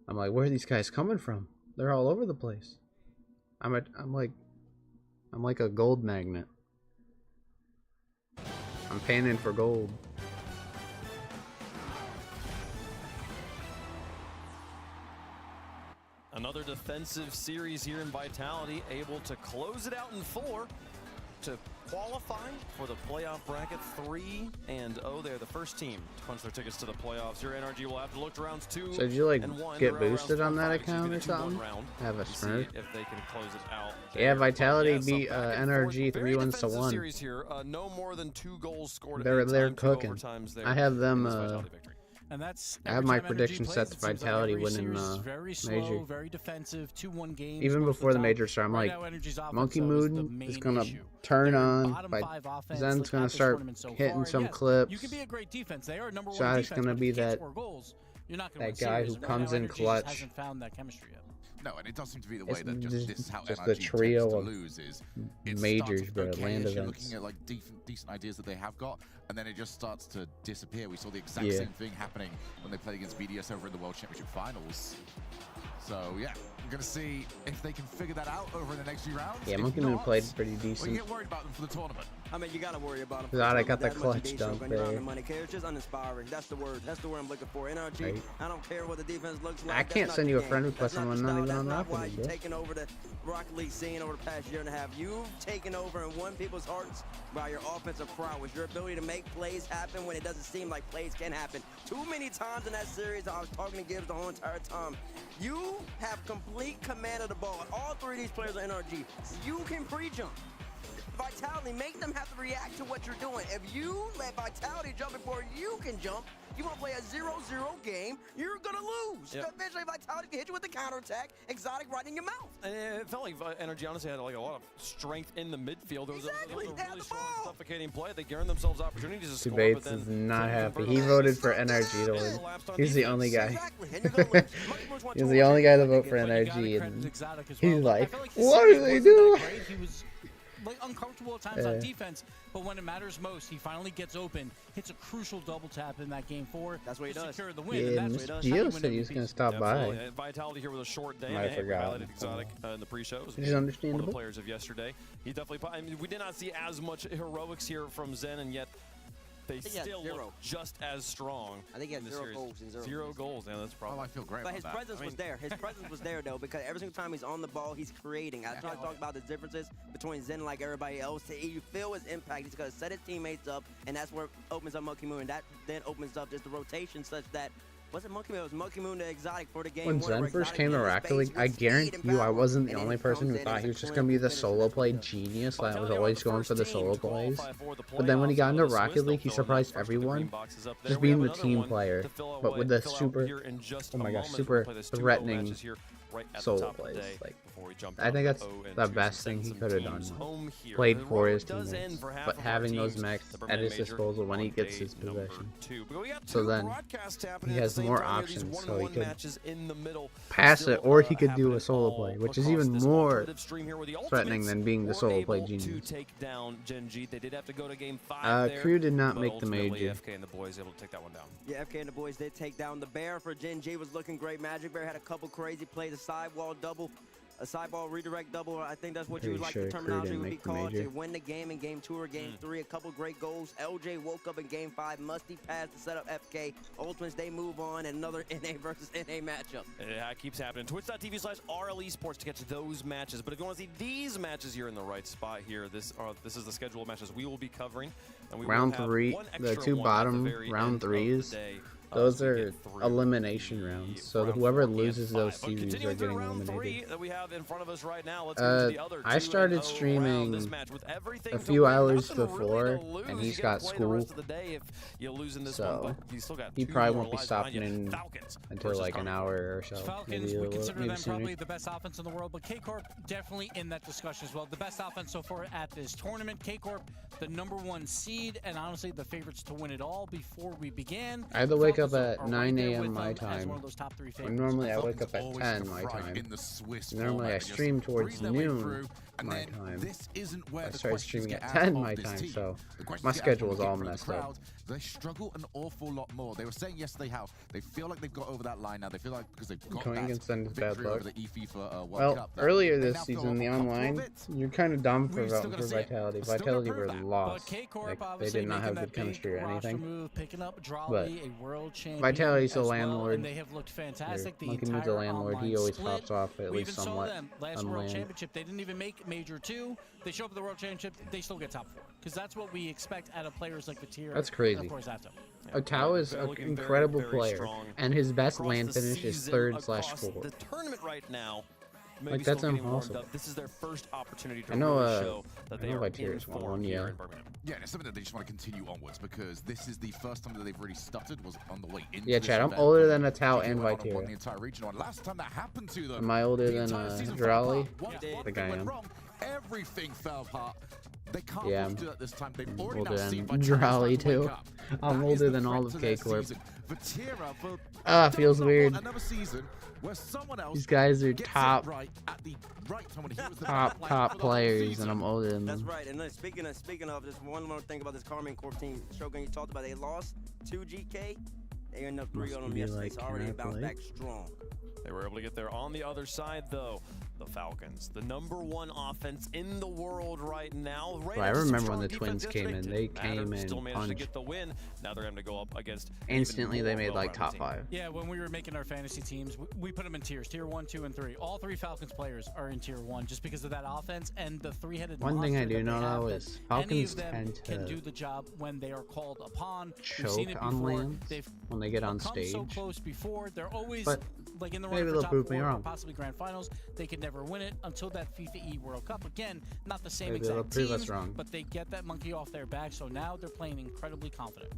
I'm like, where are these guys coming from? They're all over the place. I'm like a gold magnet. I'm panning for gold. Another defensive series here in Vitality, able to close it out in 4. to qualify for the playoff bracket. 3-0. They're the first team to punch their tickets to the playoffs. Your NRG will have to look to rounds 2 So did you like and 1. get boosted on that account or something? Have a smurf? If they can close it out. Yeah, Vitality beat NRG 3-1-1. Series here. No more than 2 goals scored. They're cooking. I have them. And that's I have my prediction set to Vitality winning major. Very defensive, 2-1 games. Even before the major start, I'm like, Monkey Moon is gonna turn on. Zen's gonna start hitting some clips. You can be a great defense. They are number 1 Shot's defense, gonna be that guy who Right comes now, in Energy clutch. Hasn't found that chemistry yet. No, and it does seem to be the way that this is how just NRG the trio tends to of lose. Is majors, bro. Land you're events. looking at like decent ideas that they have got, and then it just starts to disappear. We saw the exact same thing happening when they played against BDS over in the World Championship Finals. So yeah, we're gonna see if they can figure that out over in the next few rounds. Yeah, Monkey Moon played pretty We decent. get worried about them for the tournament. I mean, you gotta worry about them. Glad I got the clutch dunk there. It's just uninspiring. That's the word. That's the word I'm looking for. NRG. Right. I don't care what the defense looks like. I can't send you a friend request when I'm not even on Rocket League, You've bro. taken over the Rocket League scene over the past year and a half. You've taken over and won people's hearts by your offensive prowess, your ability to make plays happen when it doesn't seem like plays can happen. Too many times in that series, I was talking to Gibbs the whole entire time. You have complete command of the ball. All 3 of these players are NRG. You can pre-jump. Vitality, make them have to react to what you're doing. If you let Vitality jump before you can jump, you want to play a 0-0 game, you're going to lose. Yep. Eventually, Vitality can hit you with the counterattack, exotic right in your mouth. And it felt like Energy honestly had like a lot of strength in the midfield. There was a really strong suffocating play. They guaranteed themselves opportunities to score. Bates is not happy. He voted for NRG to win. He's the only guy. He's the only guy to vote for NRG, and he's like, what are they doing? He was like uncomfortable at times on defense, but when it matters most, he finally gets open, hits a crucial double tap in that game 4. That's what he does. Secure the win. Yeah, and Mr. Gio said he was going to stop by. Vitality here with a short day. I forgot. Exotic in the pre-shows. Which is understandable. One of the players of yesterday. He definitely. I mean, we did not see as much heroics here from Zen, and yet they still look just as strong. I think he had 0 goals in 0 goals. Yeah, that's probably. Oh, I feel great But about his that. presence was there. His presence was there, though, because every single time he's on the ball, he's creating. I try to talk about the differences between Zen and like everybody else. You feel his impact. He's going to set his teammates up, and that's where it opens up Monkey Moon. And that then opens up just the rotation such that wasn't Monkey Moon, it was Monkey Moon the exotic for the game. When Zen first came to Rocket League, I guarantee you I wasn't the only person who thought he was just going to be the solo play genius that was always going for the solo plays. But then when he got into Rocket League, he surprised everyone, just being the team player, but with the super, oh my gosh, super threatening solo plays. Like, I think that's the best thing he could have done. Played for his teammates, but having those mechs at his disposal when he gets his possession. So then he has more options, so he could pass it, or he could do a solo play, which is even more threatening than being the solo play genius. Crew did not make the major. FK and the boys able to take that one down. Yeah, FK and the boys did take down the Bear. For Gen G was looking great. Magic Bear had a couple crazy plays, a sidewall double, a sideball redirect double. I think that's what you would like the terminology would be called to win the game in game 2 or game 3. A couple great goals. LJ woke up in game 5. Musty pass to set up FK. Ultimates, they move on, and another NA versus NA matchup. Yeah, it keeps happening. Twitch.tv/Rlcs to get to those matches. But if you want to see these matches, you're in the right spot here. This is the scheduled matches we will be covering. And we round 3, the 2 bottom round 3s. Those are elimination rounds, so whoever loses those series are getting eliminated. I started streaming a few hours before, and he's got school, so he probably won't be stopping in until like an hour or so. Falcons, we consider them probably the best offense in the world, but K-Corp definitely in that discussion as well. The best offense so far at this tournament. K-Corp, the #1 seed, and honestly the favorites to win it all before we began. I had to wake up at 9 a.m. my time. When normally I wake up at 10 my time. Normally I stream towards noon my time. I started streaming at 10 my time, so my schedule is all messed up. They struggle an awful lot more. They were saying yesterday how they feel like they've got over that line now. They feel like because they've got Going against them is bad luck. over the Well, earlier this season, the online, you're kind of dumb for voting for Vitality. Vitality were lost. K-Corp, Like, they did not have good chemistry or anything. Move, picking up But a world champion Vitality's the well, landlord. and they have looked fantastic. The Monkey Moon's the landlord. He always pops off at we least even somewhat. saw them last on World land. Championship. They didn't even make Major 2. They show up at the World Championship. They still get top 4 because that's what we expect out of players like Vitir. That's crazy. And of course, Apto. Otao is an incredible player, and his best land finish is 3rd/4th. The tournament right now. Like, that's impossible. This is their first opportunity to I know, really show that they are Vitir's in won form one, here yeah. in Birmingham. Yeah, and it's something that they just want to continue onwards because this is the first time that they've really stuttered was on the way into Yeah, this Chad, I'm event. older than Otao They and went on and won Vitir. the entire regional, and last time that happened to them, Am I older the than entire season fell Rally? apart. Once I one think thing I went am. wrong, everything fell apart. They can't Yeah, afford to do that this time. They've already older now than seen Vitira Rally start to wake too. up. I'm That is older the than all threat of to their K-Corp. season. Vitira for Feels weird. another season where someone else These guys are gets it top, right at the right time when he was the top back line for the whole players, season. and I'm older than That's them. right. And then speaking of, just one more thing about this Carmine Corp team. Shogun, you talked about they lost 2 GK. They ended up 3 on them be yesterday, like, so can already I bounced play? back strong. They were able to get there. On the other side, though, the Falcons, the #1 offense in the world right now. Well, I remember when the Twins came in. They came in Still managed to punched. get the win. Now they're having to go up against Instantly, even they more made like well-rounded top team. 5. Yeah, when we were making our fantasy teams, we put them in tiers. Tier 1, 2, and 3. All 3 Falcons players are in Tier 1 just because of that offense and the 3-headed One thing I monster do that they know, have though, that is any Falcons of them tend can do to the job when they are called upon. We've seen choke it on before. lands They've when they get on come stage. so close before. They're always But like in the maybe run for they'll top prove me 4 or wrong. possibly grand finals. They could never win it until that FIFA E World Cup. Again, not the same Maybe they'll exact prove us teams, wrong. but they get that monkey off their back. So now they're playing incredibly confident.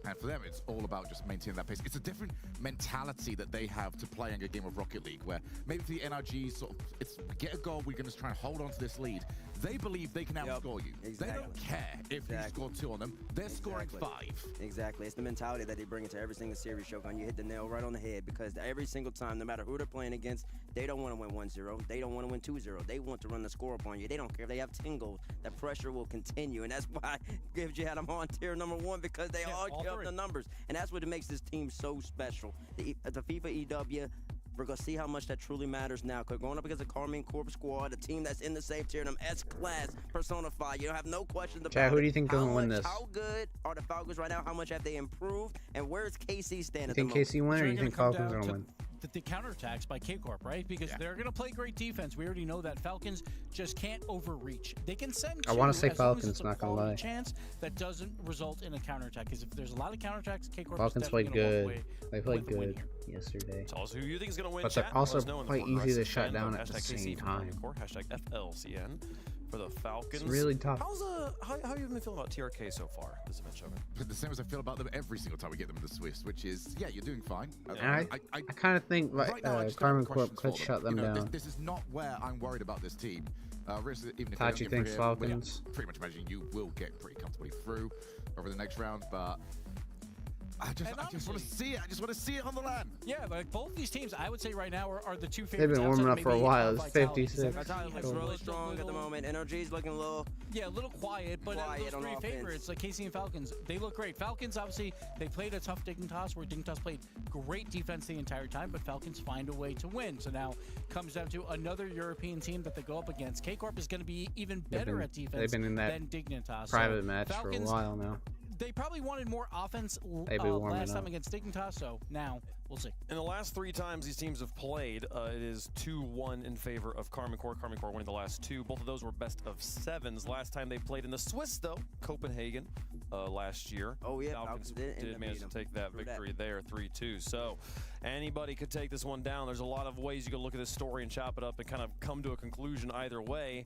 And for them, it's all about just maintaining that pace. It's a different mentality that they have to playing a game of Rocket League, where maybe for the NRG, sort of, it's get a goal, we're going to try and hold on to this lead. They believe they can outscore you. Exactly. They don't care if you score 2 on them. They're scoring 5. Exactly. It's the mentality that they bring into every single series, Shogun. You hit the nail right on the head because every single time, no matter who they're playing against, they don't want to win 1-0. They don't want to win 2-0. They want to run the score up on you. They don't care if they have 10 goals. That pressure will continue, and that's why you had them on tier #1 because they all give up the numbers. And that's what makes this team so special. The FIFA EW, we're going to see how much that truly matters now. Because going up against the Carmine Corp squad, a team that's in the same tier, them S-class personified. You don't have no questions about Chad, who do you it. think gonna win this? How good are the Falcons right now? How much have they improved? And where is KC standing You think KC win, or you think Falcons are gonna win? The counterattacks by K-Corp, right? Because they're going to play great defense. We already know that. Falcons just can't overreach. They can send I want to say as long as Falcons, it's a not gonna quality lie. chance that doesn't result in a counterattack. Because if there's a lot of counterattacks, K-Corp Falcons is played definitely gonna walk good. away They played with the win good here. yesterday. Tell us who you think is going to win. But Chat. they're also Let us know in the quite corner. easy to shut Fan down vote, at the hashtag same KC for time. Core, hashtag FLCN for the Falcons. It's really tough. How you been feeling about TRK so far this event, Shogun? The same as I feel about them every single time we get them in the Swiss, which is, yeah, you're doing fine. And I kind of think Right now, I just Carmine have Corp questions could for shut them You know, down. This is not where I'm worried about this team. Even if Tachi they don't get thinks through Falcons. here, pretty much imagine you will get pretty comfortably through over the next round, but I just want to see it. I just want to see it on the land. Yeah, like both these teams, I would say right now are the 2 favorites. They've been warming outside up for a maybe, while. It's Vitality. 56. Vitality looks really strong at the moment. NRG's looking a little... Yeah, a little quiet, but quiet those on 3 offense. favorites, like KC and Falcons, they look great. Falcons, obviously, they played a tough Dignitas, where Dignitas played great defense the entire time, but Falcons find a way to win. So now comes down to another European team that they go up against. K-Corp is going to be even better at defense They've been in that than Dignitas. private match Falcons, for a while now. They probably wanted more offense warming last time up. against Dignitas, so now we'll see. In the last 3 times these teams have played, it is 2-1 in favor of Carmine Corp. Carmine Corp winning the last 2. Both of those were best of 7s. Last time they played in the Swiss, though, Copenhagen last year. Oh, yeah, Falcons did manage to take that True victory there, 3-2. So anybody could take this one down. There's a lot of ways you can look at this story and chop it up and kind of come to a conclusion either way.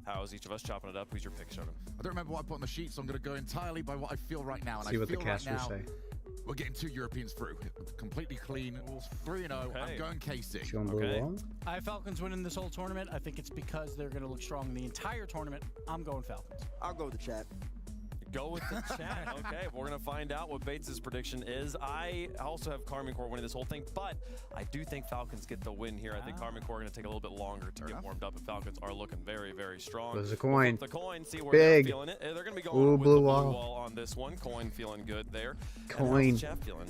How is each of us chopping it up? Who's your pick, Shogun? I don't remember what I put on the sheet, so I'm going to go entirely by what I feel right now. And See I what the feel right casters now, say. we're getting 2 Europeans through. Completely clean. 3-0. I'm going KC. She on blue wall? I have Falcons winning this whole tournament. I think it's because they're going to look strong in the entire tournament. I'm going Falcons. I'll go with the chat. Go with the chat. Okay, we're going to find out what Bates' prediction is. I also have Carmine Corp winning this whole thing, but I do think Falcons get the win here. I think Carmine Corp are going to take a little bit longer to get warmed up, and Falcons are looking very, very strong. There's a coin. The coin, see where Big. they're feeling it. They're going to be going with the blue wall on this one. Coin feeling good there. Coin.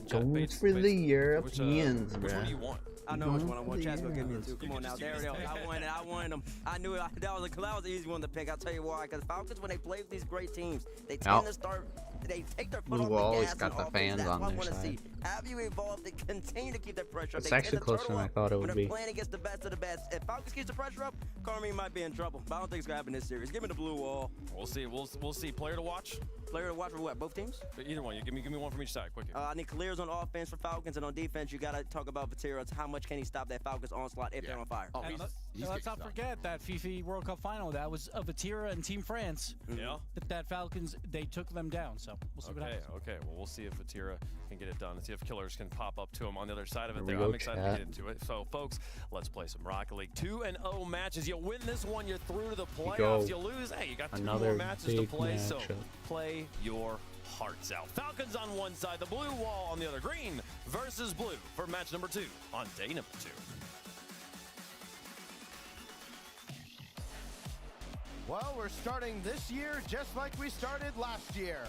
Going Goes for the Europeans, which one do you want? I know which one I want. Chad's gonna give me two. Come on now, there it is. I wanted them. I knew it. That was an easy one to pick. I'll tell you why. Because Falcons, when they play with these great teams, they tend to start. They take their foot off the gas. Always got the fans That's on what I their want to side. see. Have you evolved to continue to keep that pressure up? It's actually closer than I thought it would be. When they're playing against the best of the best, if Falcons keeps the pressure up, Carmine might be in trouble. But I don't think it's gonna happen this series. Give me the blue wall. We'll see. We'll see. Player to watch. Player to watch for what? Both teams? Either one. You give me one from each side. Quick. I need clears on offense for Falcons, and on defense, you got to talk about Vatira. How much can he stop that Falcons onslaught if they're on fire? And let's not forget that FIFA World Cup final. That was Vatira and Team France. Yeah. That Falcons, they took them down. So we'll see what happens. Okay. Well, we'll see if Vatira can get it done and see if killers can pop up to him on the other side of it. There There, we I'm go, excited chat. to get into it. So, folks, let's play some Rocket League. 2-0 matches. You win this one, you're through to the playoffs. You lose, hey, you got two more matches to play. So, play your hearts out. Falcons on one side, the blue wall on the other. Green versus blue for match number 2 on day number 2. Well, we're starting this year just like we started last year.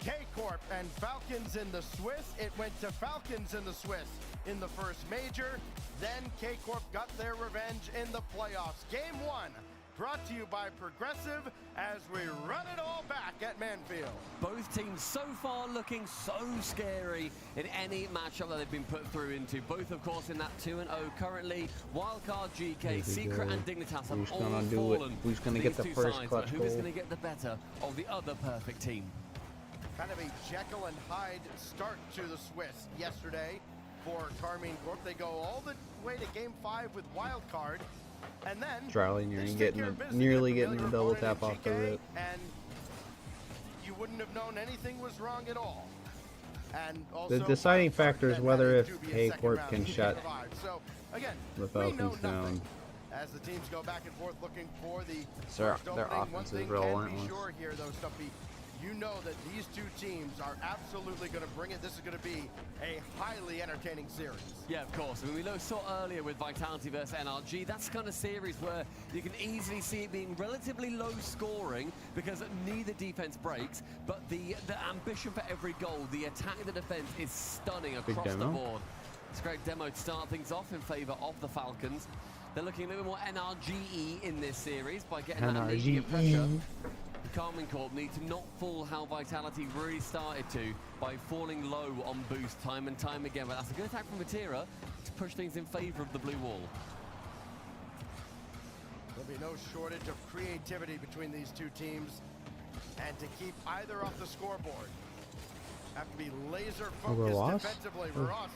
K-Corp and Falcons in the Swiss. It went to Falcons in the Swiss in the first major. Then K-Corp got their revenge in the playoffs. Game 1 brought to you by Progressive as we run it all back at Manfield. Both teams so far looking so scary in any matchup that they've been put through into. Both, of course, in that 2-0 currently. Wildcard GK, Secret and Dignitas have all fallen. Who's going to get the first clutch goal? Who is going to get the better of the other perfect team? Kind of a Jekyll and Hyde start to the Swiss yesterday for Carmine Corp. They go all the way to Game 5 with Wildcard. And then Charlie nearly getting the double tap off the rip. And you wouldn't have known anything was wrong at all. And also The deciding factor is whether if K-Corp can shut so, again, the Falcons down. As the teams go back and forth looking for the Their offense is relentless. sure here, though, Stumpy, you know that these two teams are absolutely going to bring it. This is going to be a highly entertaining series. Yeah, of course. I mean, we saw earlier with Vitality versus NRG, that's the kind of series where you can easily see it being relatively low scoring because neither defense breaks, but the ambition for every goal, the attack and the defense is stunning across the board. It's a great demo to start things off in favor of the Falcons. They're looking a little bit more NRGE in this series by getting that immediate pressure. Carmine Corp need to not fall how Vitality really started to by falling low on boost time and time again. But that's a good attack from Vatira to push things in favor of the blue wall. There'll be no shortage of creativity between these two teams, and to keep either off the scoreboard. Have to be laser focused defensively. Ross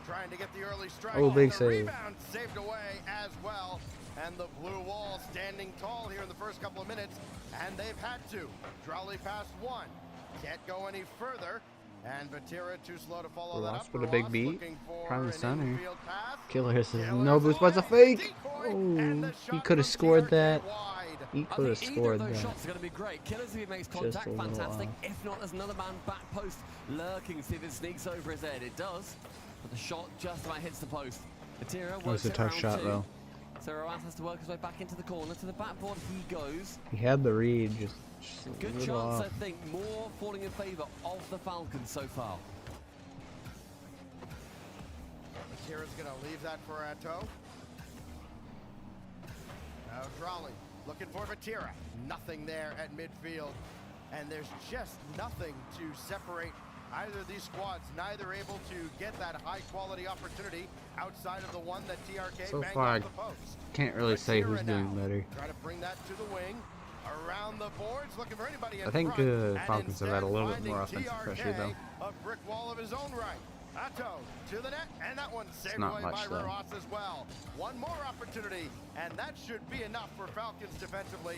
trying to get the early strike. Big the save. Rebound saved away as well. And the blue wall standing tall here in the first couple of minutes. And they've had to. Drowley passed one. Can't go any further. And Vatira too slow to follow that up. With a big beat. Prime the center. Pass. Killer says no boost. What's a fake? Oh, he could have scored that. He could have scored that. Shots are going to be great. Killers, if he makes contact, fantastic. If not, there's another man back post lurking. See if it sneaks over his head. It does. But the shot just about hits the post. Vatira works a tough shot, though. So Roas has to work his way back into the corner. To the backboard he goes. He had the read, just good chance, I think. More falling in favor of the Falcons so far. Vatira's going to leave that for Atto. Now Drowley looking for Vatira. Nothing there at midfield. And there's just nothing to separate either of these squads, neither able to get that high-quality opportunity outside of the one that TRK so banged far, off the post. Can't really say who's doing better. Try to bring that to the wing, around the boards, looking for anybody in I think Falcons have had a little bit more finding offensive pressure, though. A brick wall of his own right. Atto to the net, and that one saved not away much, by though. Ross as well. One more opportunity, and that should be enough for Falcons defensively.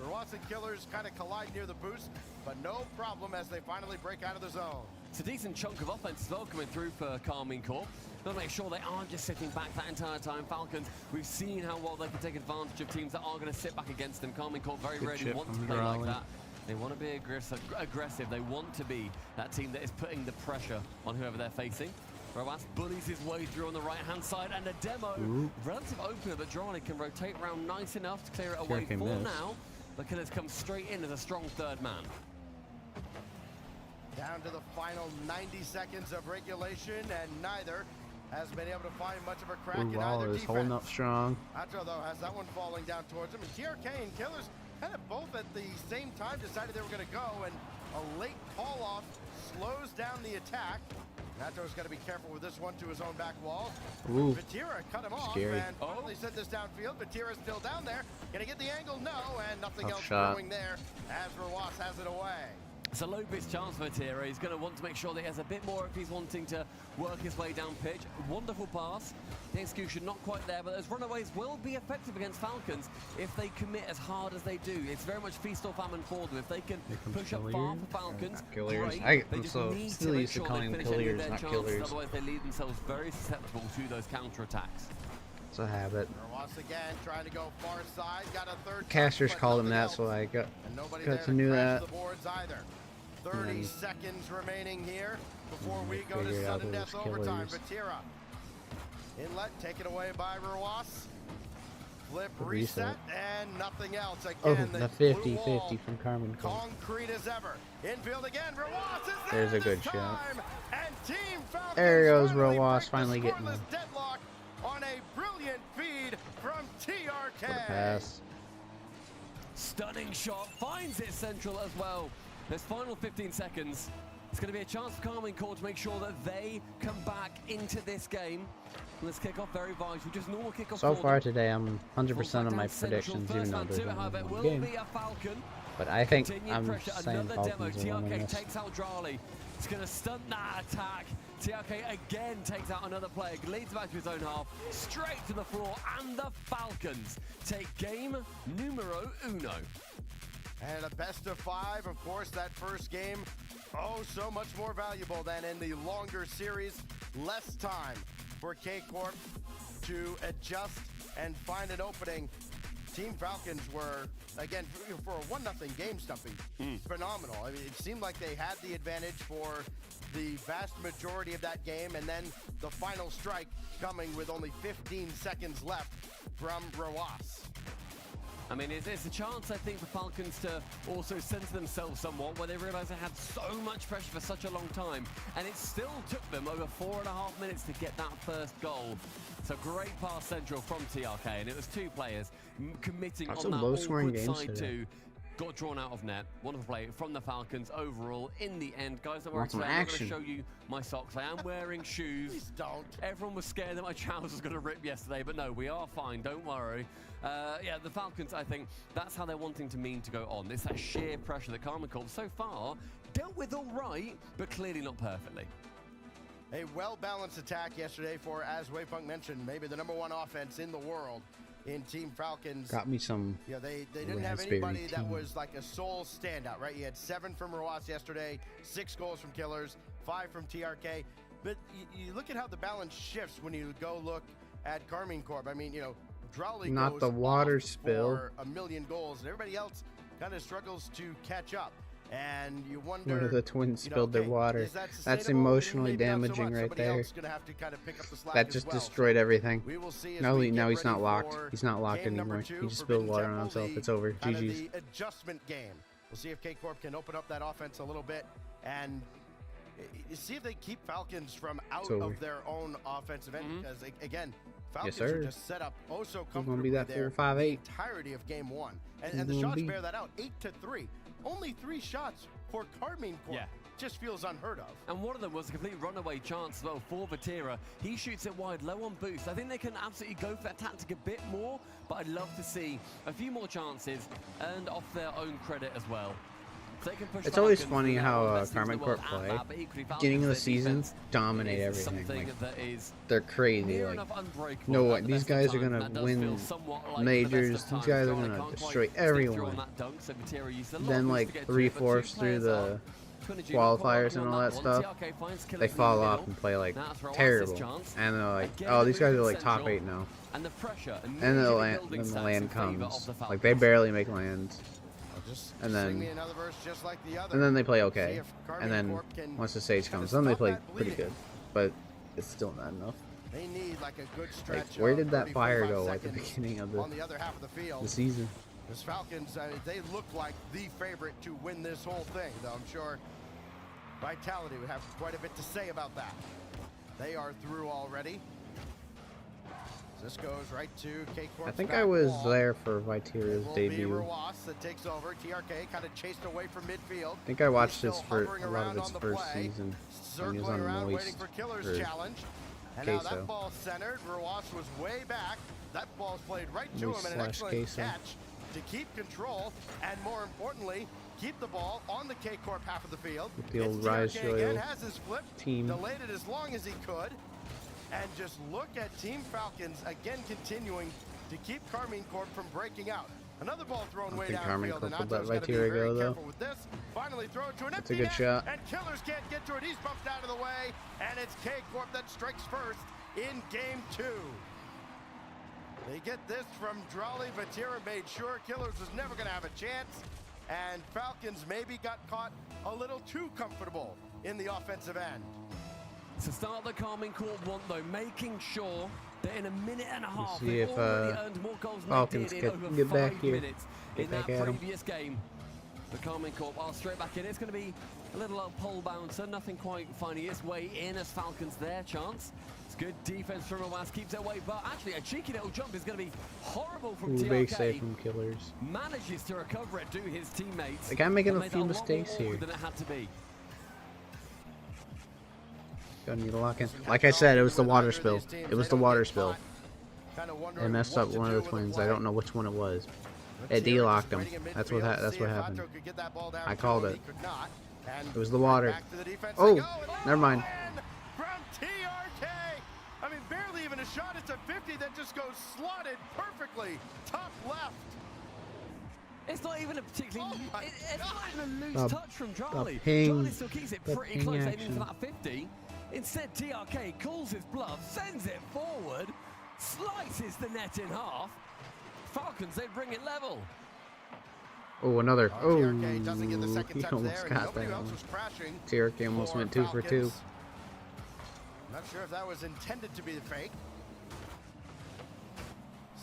Ross and Killers kind of collide near the boost, but no problem as they finally break out of the zone. It's a decent chunk of offense as well coming through for Carmine Corp. They'll make sure they aren't just sitting back that entire time. Falcons, we've seen how well they can take advantage of teams that are going to sit back against them. Carmine Corp very rarely wants to play like that. They want to be aggressive. They want to be that team that is putting the pressure on whoever they're facing. Roas bullies his way through on the right-hand side, and a demo. Relative opener, but Drani can rotate around nice enough to clear it away for now. The Killers come straight in as a strong third man. Down to the final 90 seconds of regulation, and neither has been able to find much of a crack in either defense. Is holding up strong. Atro, though, has that one falling down towards him, and TRK and Killers kind of both at the same time decided they were going to go, and a late call-off slows down the attack. Nacho's got to be careful with this one to his own back wall. Vatira cut him off, and finally sent this downfield. Vatira's still down there. Gonna get the angle? No, and nothing else brewing there as Rawas has it away. It's a low-pitch chance for Vatira. He's going to want to make sure that he has a bit more if he's wanting to work his way down pitch. Wonderful pass. The execution not quite there, but those runaways will be effective against Falcons if they commit as hard as they do. It's very much feast or famine for them. If they can push up far for Falcons, great. I'm still used to calling them killers, not killers. Otherwise, they leave themselves very susceptible to those counterattacks. It's a habit. Again, trying to go far side, got a third casters called him that, so I got to know that. 30 seconds remaining here before we go to sudden death overtime. Vatira inlet taken away by Rawas. Flip reset and nothing else. Again, the 50-50 from Carmine Corp. Concrete as ever. Infield again. Rawas is there. There's a good shot. And Team Falcons there goes Rawas finally getting one. Deadlock on a brilliant feed from TRK. What a pass. Stunning shot, finds it central as well. This final 15 seconds, it's going to be a chance for Carmine Corp to make sure that they come back into this game. Let's kick off very vital, just normal kickoff. So far today, I'm 100% on my predictions, even though there's only one game. But I think I'm saying Falcons will win this. Takes out Drali. It's going to stunt that attack. TRK again takes out another player, leads back to his own half, straight to the floor, and the Falcons take game numero uno. And a best of 5, of course, that first game, so much more valuable than in the longer series. Less time for K-Corp to adjust and find an opening. Team Falcons were, again, for a 1-0 game stumping, phenomenal. I mean, it seemed like they had the advantage for the vast majority of that game, and then the final strike coming with only 15 seconds left from Rawas. I mean, it's a chance, I think, for Falcons to also center themselves somewhat, where they realized they had so much pressure for such a long time, and it still took them over 4.5 minutes to get that first goal. So great pass central from TRK, and it was 2 players committing on that awkward side too. Got drawn out of net. Wonderful play from the Falcons overall. In the end, guys, I'm going to show you my socks. I am wearing shoes. Please don't. Everyone was scared that my trousers were going to rip yesterday, but no, we are fine. Don't worry. Yeah, the Falcons, I think that's how they're wanting to mean to go on. It's that sheer pressure that Carmine Corp so far dealt with all right, but clearly not perfectly. A well-balanced attack yesterday for, as Waypunk mentioned, maybe the #1 offense in the world in Team Falcons. Got me some. Yeah, they didn't have anybody that was like a sole standout, right? You had 7 from Rawas yesterday, 6 goals from Killers, 5 from TRK. But you look at how the balance shifts when you go look at Carmine Corp. I mean, Drali not goes the water off spill for 1,000,000 goals, and everybody else kind of struggles to catch up. And you wonder, one of the twins spilled their water. That's emotionally damaging right there. That just destroyed everything. Now he's not locked. He's not locked anymore. He just spilled water on himself. It's over. GG's. The adjustment game. We'll see if K-Corp can open up that offense a little bit and see if they keep Falcons from out of their own offensive end. Because again, Falcons are just set up so comfortably there the entirety of game 1. And the shots bear that out. 8-3. Only 3 shots for Carmine Corp. Yeah. Just feels unheard of. And one of them was a complete runaway chance as well for Vatira. He shoots it wide, low on boost. I think they can absolutely go for that tactic a bit more, but I'd love to see a few more chances and off their own credit as well. It's always funny how Carmine Corp play. Beginning of the season, dominate everything. Like, they're crazy. Like, no what? These guys are gonna win majors. These guys are gonna destroy everyone. Then like 3/4 through the qualifiers and all that stuff, they fall off and play like terrible. And they're like, oh, these guys are like top 8 now. And then the land comes. Like they barely make lands. and then me another verse just like the other. and then they play See okay, if Carmine and then Corp can once the stage kinda comes, then they stop play that pretty bleeding. good, but it's still not enough. They need like a good Like, stretch. where of did that 30, fire 45 go at the seconds beginning of on the other half of the field? the season? Because Falcons, they look like the favorite to win this whole thing, though I'm sure Vitality would have quite a bit to say about that. They are through already. This goes right to K-Corp's I think back I was wall. there for Vitira's It will be debut. Rlcs that takes over. TRK kind of chased away from midfield. I think I watched He's this still for hovering a lot around of its on the first play, season when he was circling on around, waiting Moist for Killer's or challenge. And now that Queso. ball centered. Rlcs was way back. That ball's played right to Moist him, and an slash excellent Queso. catch to keep control, and more importantly, keep the ball on the K-Corp half of the field. With the old It's Rise TRK again, Royal has his flip, team. delayed it as long as he could, and just look at Team Falcons again continuing to keep Carmine Corp from breaking out. Another ball thrown way think Carmine downfield, Corp and will let Ato's got to be Vitira very go, though. careful with this. Finally throw it to an That's a empty good net, shot. and Killers can't get to it. He's bumped out of the way, and it's K-Corp that strikes first in game 2. They get this from Drolly. Vitira made sure Killers was never going to have a chance, and Falcons maybe got caught a little too comfortable in the offensive end. To start the Carmine Corp want, though, making sure that in a minute and a half see they've if, already earned more goals than Falcons they did in can over get 5 back here. minutes Get in that back at 'em. previous game. The Carmine Corp are straight back in. It's going to be a little pole bouncer, nothing quite finding its way in as Falcons their chance. It's good defense from Rlcs, keeps it away, but actually a cheeky little jump is going to be horrible from Ooh, big save TRK. from Killers. Manages to recover it to his teammates. The guy making and a made few lot mistakes more here. than it had to be. Gonna need to lock in. Like I said, it was the water spill. It was the water spill. It messed up one of the twins. I don't know which one it was. It de-locked him. That's what happened. I called it. It was the water. Oh, never mind. From TRK. I mean, barely even a shot. It's a 50 that just goes slotted perfectly. Top left. It's not even a particularly. It's not even a loose The- touch from Charlie. ping- Charlie still keeps it the pretty ping close, aiming action. for that 50. Instead, TRK calls his bluff, sends it forward, slices the net in half. Falcons, they bring it level. Oh, another. Oh, TRK doesn't get the second he touch almost there, and got nobody that else one. was crashing. TRK almost for went 2 for 2. Falcons. Not sure if that was intended to be the fake.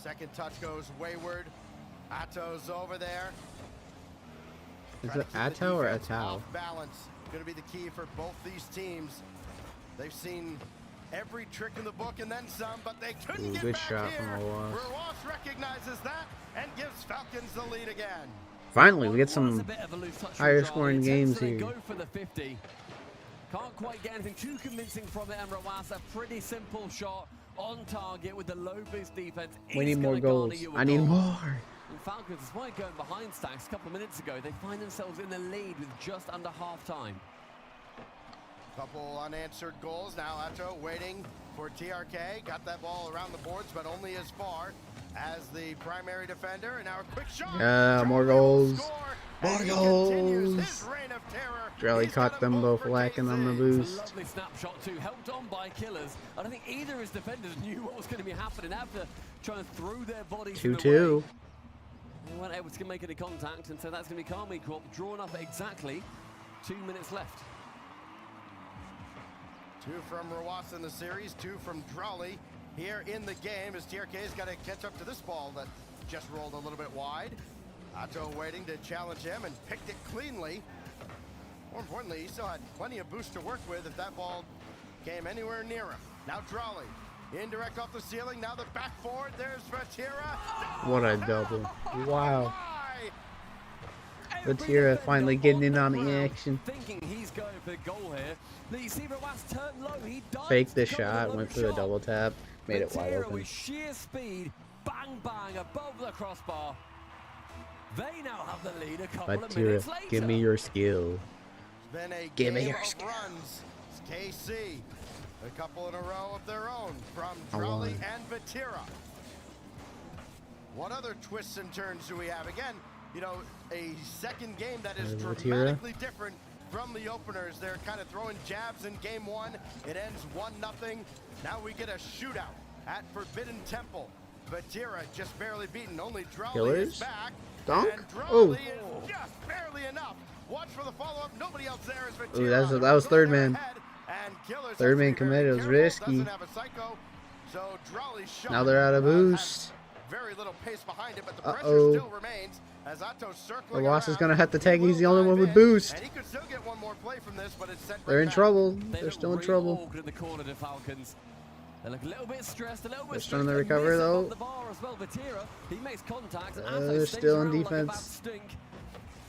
Second touch goes wayward. Ato's over there. Is Trying it to keep the Ato or defense Atao? off balance. Going to be the key for both these teams. They've seen every trick in the book and then some, but they couldn't Ooh, get good back shot here. from Rlcs. Rlcs recognizes that and gives Falcons the lead again. Finally, we get Was some a bit of a loose touch from higher Charlie. scoring Attempts games to here. Go for the 50. Can't quite get anything too convincing from it, and Rlcs a pretty simple shot on target with the low boost defense. We is need more gonna garner goals. you a I need goal. more. And Falcons, despite going behind Stacks a couple of minutes ago, they find themselves in the lead with just under half time. Couple unanswered goals. Now Ato waiting for TRK. Got that ball around the boards, but only as far as the primary defender. And now a quick shot. Yeah, more goals. More And he continues goals. his reign of terror. Drelly He's got caught a them goal both for lacking on the KC. boost. Lovely snapshot too, helped on by Killers. I don't think either of his defenders knew what was going to be happening after trying to throw their bodies in the 2-2. way. They weren't able to make any contact, and so that's going to be Carmine Corp drawn up at exactly 2 minutes left. 2 from Rlcs in the series, 2 from Drolly here in the game as TRK's got to catch up to this ball that just rolled a little bit wide. Ato waiting to challenge him and picked it cleanly. More importantly, he still had plenty of boost to work with if that ball came anywhere near him. Now Drolly, indirect off the ceiling, now the back forward, there's Vitira. What a double. Wow. Vitira finally getting in on the action. Thinking he's going for the goal here. But you see Rlcs turn low, he dives Faked the to cover shot, low went for the shot. double tap, made it wide Vitira open. with sheer speed, bang bang above the crossbar. They now have the lead a couple of minutes Vitira, later. give me your skill. It's been a Give me game your of skill. runs. It's KC, a couple in a row of their own from I Drolly won. and Vitira. What other twists and turns do we have? Again, you know, a second game that is Vitira. dramatically different from the openers. They're kind of throwing jabs in game 1. It ends 1-0. Now we get a shootout at Forbidden Temple. Vitira just barely beaten. Only Drolly is Killers? back. Dunk? Oh. Just barely enough. Watch for the follow-up. Nobody else there is Ooh, that was third man. Third man committed. It was risky. Now they're out of boost. Very little pace behind it, but the pressure still remains. As Atto's circling Ross is gonna have to take. He's the only one with boost. And he could still get one more play from this, but it's set They're in back. trouble. They're still in trouble. In the corner, the Falcons. They look a little bit stressed, a little bit. They're trying to recover though. The bar as well, Vatira, he makes contact. They're still in defense.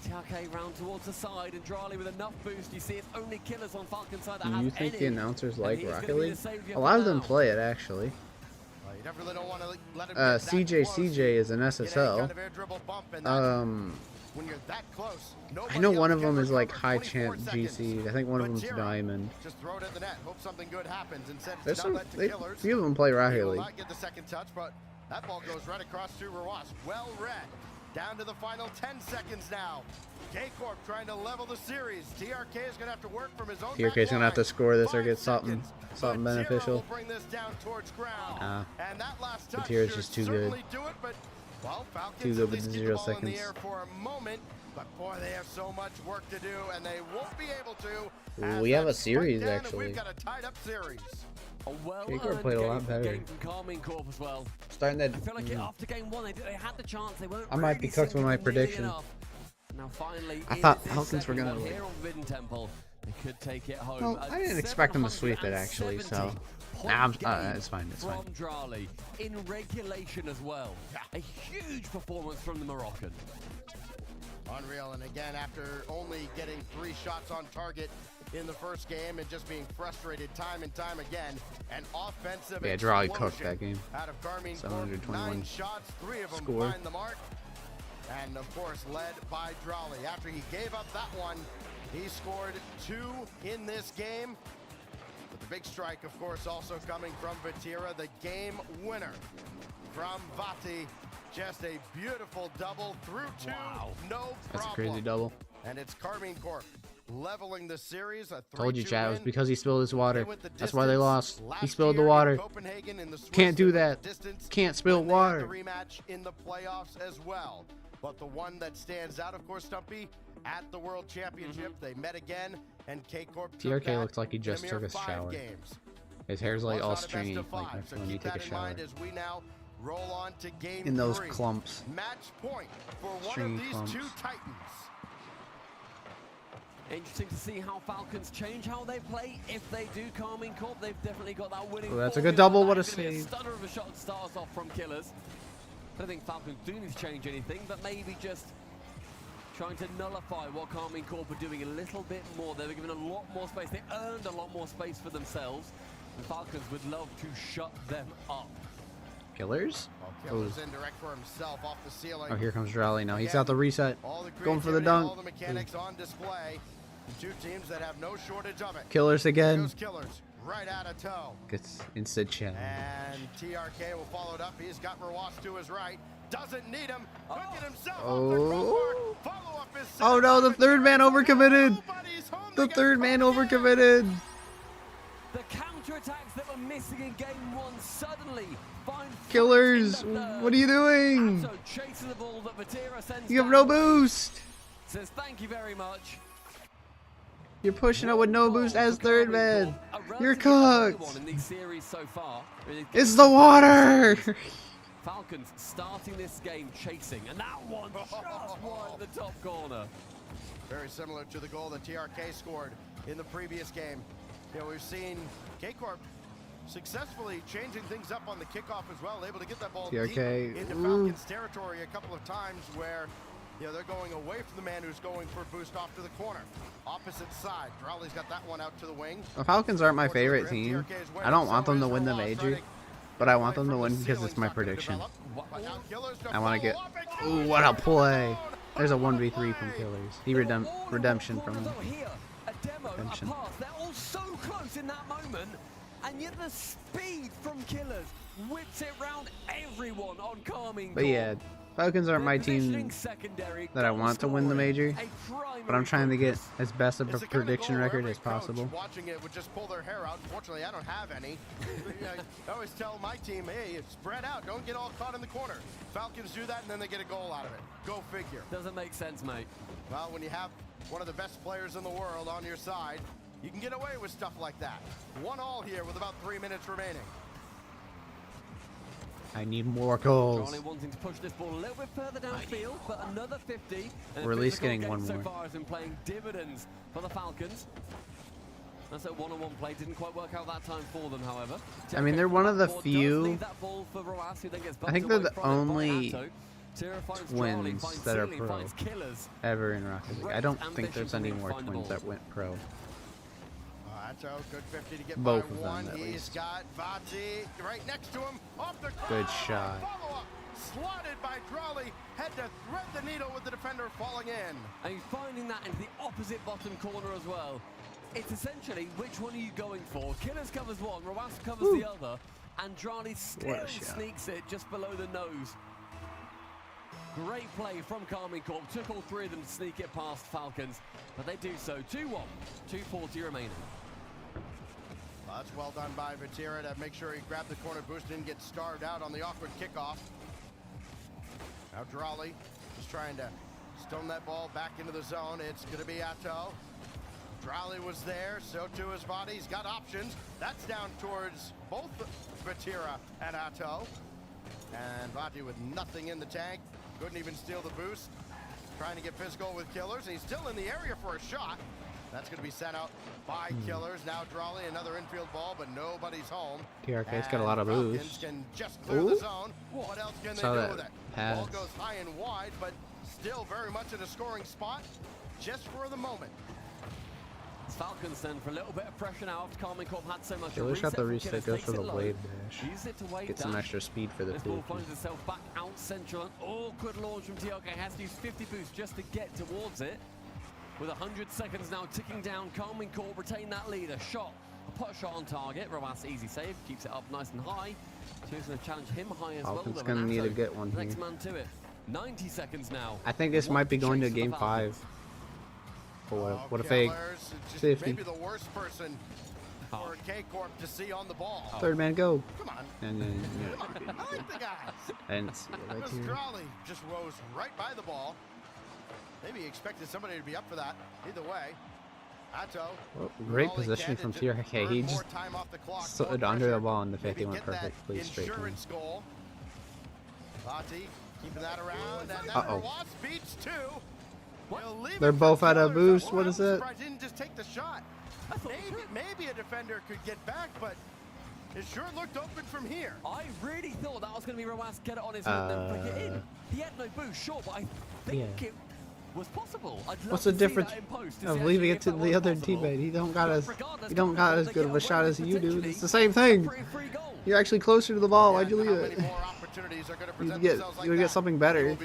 TRK round towards the side, and Drali with enough boost. You see, it's only Killers on Falcon side that Do have you think any. the announcers like he's Rocket gonna be League? the savior A lot for of them now. play it actually. Well, you definitely don't want to let him get that CJ is an SSL. kind of air dribble bump, and when you're that close, I know one of them can is like recover. high 24 champ seconds. GC. I think one of them's Vatira, Diamond. Just throw it at the net. Hope something good happens. Instead, There's not some. let to A Killers. few of them play He Rocket will League. not get the second touch, but that ball goes right across to Rawas. Well read. Down to the final 10 seconds now. K-Corp trying to level the series. TRK is going to have to work from his own TRK is gonna have to score this or get something beneficial. Will bring this down towards ground. And that last touch Vatira's just too good. certainly do it, but well, Falcons Too good at with least the keep 0 the ball in the seconds. air for a moment. But boy, they have so much work to do, and they won't be able to. Ooh, as we have that's a series, spiked down, and actually. We've got a tied-up series. A well K-Corp played a lot better. game from Carmine Corp as well. Starting that. I feel like after game one, they had the chance. They weren't I might be really cooked with my sinking nearly prediction. enough. Now finally, I in thought this Falcons were second gonna one win. here on Forbidden Temple, they could take it home. Well, I didn't expect them to sweep it actually, so nah, it's fine. It's fine. From Drali in regulation as well. A huge performance from the Moroccan. Unreal, and again, after only getting 3 shots on target in the first game and just being frustrated time and time again, an offensive Yeah, Drali explosion cooked that game. out of Carmine Corp. 721 9 shots, 3 of them score. find the mark, and of course led by Drali. After he gave up that one, he scored 2 in this game. But the big strike, of course, also coming from Vatira, the game winner from Vati. Just a beautiful double through 2, no problem. That's a crazy double. And it's Carmine Corp leveling the series. A Told you, 3-2 Chad, it was win. because he spilled his water. They went the That's why they lost. distance He last spilled the year in water. Copenhagen in the Swiss. Can't do They went that. the distance Can't spill when they had water. The rematch in the playoffs as well. But the one that stands out, of course, Stumpy, at the World Championship, they met again, and K-Corp took TRK that looks like he in just mere took a 5 shower. games. His hair's like Was all on a best stringy, of like 5, so when you keep take a that in shower. mind as we now roll on to game In those 3. clumps. Match point for one Stringy of these clumps. 2 titans. Interesting to see how Falcons change how they play. If they do, Carmine Corp, they've definitely got that winning. Oh, that's a formula. good double. What a That is gonna be save. Stunner of a shot stars off from Killers. I don't think Falcons do need to change anything, but maybe just trying to nullify what Carmine Corp are doing a little bit more. They were given a lot more space. They earned a lot more space for themselves. And Falcons would love to shut them up. Killers? Killer's in direct for himself off the ceiling. Oh, here comes Drali now. He's Again, got the reset. all the Going for the creativity, dunk. all the mechanics on display. The 2 teams that have no shortage of it. Killers again. Goes Killers right out of toe. Gets instant challenge. And TRK will follow it up. He's got Rawas to his right. Doesn't need him. Took it himself off the Oh. crossbar. Follow up is Oh no, the third man overcommitted. The third man overcommitted. The counterattacks that were missing in game 1 suddenly find Killers, what are you doing? So chasing the ball that Vatira sends You have no down. boost. Says thank you very much. You're pushing up with no boost as third man. You're One cooked. in these series so far. It's the water. Falcons starting this game chasing, and that one just wide in the top corner. Very similar to the goal that TRK scored in the previous game. You know, we've seen K-Corp successfully changing things up on the kickoff as well, able to get that ball TRK, deep into ooh. Falcons territory a couple of times where, you know, they're going away from the man who's going for a boost off to the corner. Opposite side, Drali's got that one out to the wing. The Falcons aren't my favorite team. I don't want them to win the major, but I want them to win because it's my prediction. I want to get. Ooh, what a play! There's a 1v3 from Killers. He redemption from him. Redemption. They're all so close in that moment, and yet the speed from Killers whips it round everyone on Carmine. But yeah, Falcons aren't my team that I want to win the major, but I'm trying to get as best of a prediction record as possible. Watching it would just pull their hair out. Unfortunately, I don't have any. I always tell my team, hey, spread out. Don't get all caught in the corner. Falcons do that, and then they get a goal out of it. Go figure. Doesn't make sense, mate. Well, when you have one of the best players in the world on your side, you can get away with stuff like that. 1-1 here with about 3 minutes remaining. I need more goals. Charlie wanting to push this ball a little bit further downfield, but another 50. We're at least getting one so more. far has been playing dividends for the Falcons. That's a one-on-one play. Didn't quite work out that time for them, however. I mean, they're one of the few. I think they're the only twins that are pro ever in Rocket League. I don't think there's any more twins that went pro. Good 50 to get Both by of them, one. at He's least. got Vati right next to him. Off the Good shot. Follow-up. Slotted by Drolly. Had to thread the needle with the defender falling in. And he's finding that into the opposite bottom corner as well. It's essentially, which one are you going for? Killers covers one, Rawas covers the other, and Drolly still sneaks it just below the nose. Great play from Carmine Corp. Took all three of them to sneak it past Falcons, but they do so. 2-1, 2:40 remaining. Well, that's well done by Vatira to make sure he grabbed the corner boost, didn't get starved out on the awkward kickoff. Now Drolly just trying to stone that ball back into the zone. It's going to be Atto. Drolly was there, so too his body. He's got options. That's down towards both Vatira and Atto. And Vati with nothing in the tank. Couldn't even steal the boost. Trying to get physical with Killers. And he's still in the area for a shot. That's going to be sent out by Killers. Now Drolly, another infield ball, but nobody's home. TRK's got a lot of boost. Can just clear the zone. What else can they do with it? Pass. Ball goes high and wide, but still very much in a scoring spot just for the moment. Falcons then for a little bit of pressure now after Carmine Corp had so much. Killer shot the reset, goes for the blade dash. Use it to weigh Get some extra speed for the This ball 50. finds itself back out central. An awkward launch from TRK. Has to use 50 boost just to get towards it. With 100 seconds now ticking down, Carmine Corp retain that lead. A shot, a pot shot on target. Rawas easy save, keeps it up nice and high. So he's going to challenge him high as Falcons well. gonna need to get one Next here. man to it. 90 seconds now. I think this might be going to game 5. Oh, what a fake. 50. Maybe the worst person for K-Corp to see on the ball. Third man go. Come on. And then, I like the guys. and see it right here. Drolly just rose right by the ball. Maybe he expected somebody to be up for that. Either way, Atto. Well, great position from TRK. He just stood under the ball in the 50 went perfectly straight to him. Goal. Vati keeping that around. And Uh-oh. beats two. They're both out of boost. What is it? Didn't just take the shot. Maybe a defender could get back, but it sure looked open from here. I really thought that was going to be Rawas get it on his own and then flick it in. He had no boost, sure, but I think it was possible. What's the difference of leaving it to the other teammate? He don't got as good of a shot as you do. It's the same thing. You're actually closer to the ball. Why'd you leave it? You get something better.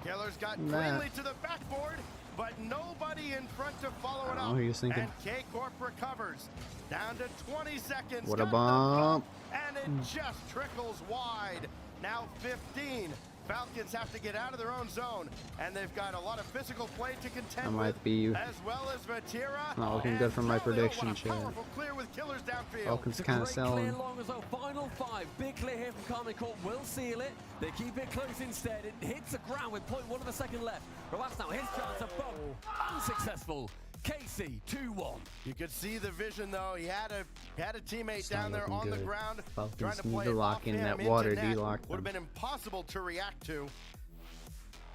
Killers got cleanly to the backboard, but nobody in front to follow it up. He was thinking. And K-Corp recovers. Down to 20 seconds. What a bump. And it just trickles wide. Now 15. Falcons have to get out of their own zone, and they've got a lot of physical play to contend I might be with, as well as Vatira. not looking good for my prediction, Chad. Clear with Killers downfield. Falcons kind of selling. Clear long as well. Final 5. Big clear here from Carmine Corp. Will seal it. They keep it close instead. It hits the ground with 0.1 of a second left. Rawas now his chance of bomb. Unsuccessful. Casey 2-1. You could see the vision though. He had a teammate down there on the ground Falcons trying to need play to it lock off in him that into water, net. D-lock Would have them. been impossible to react to.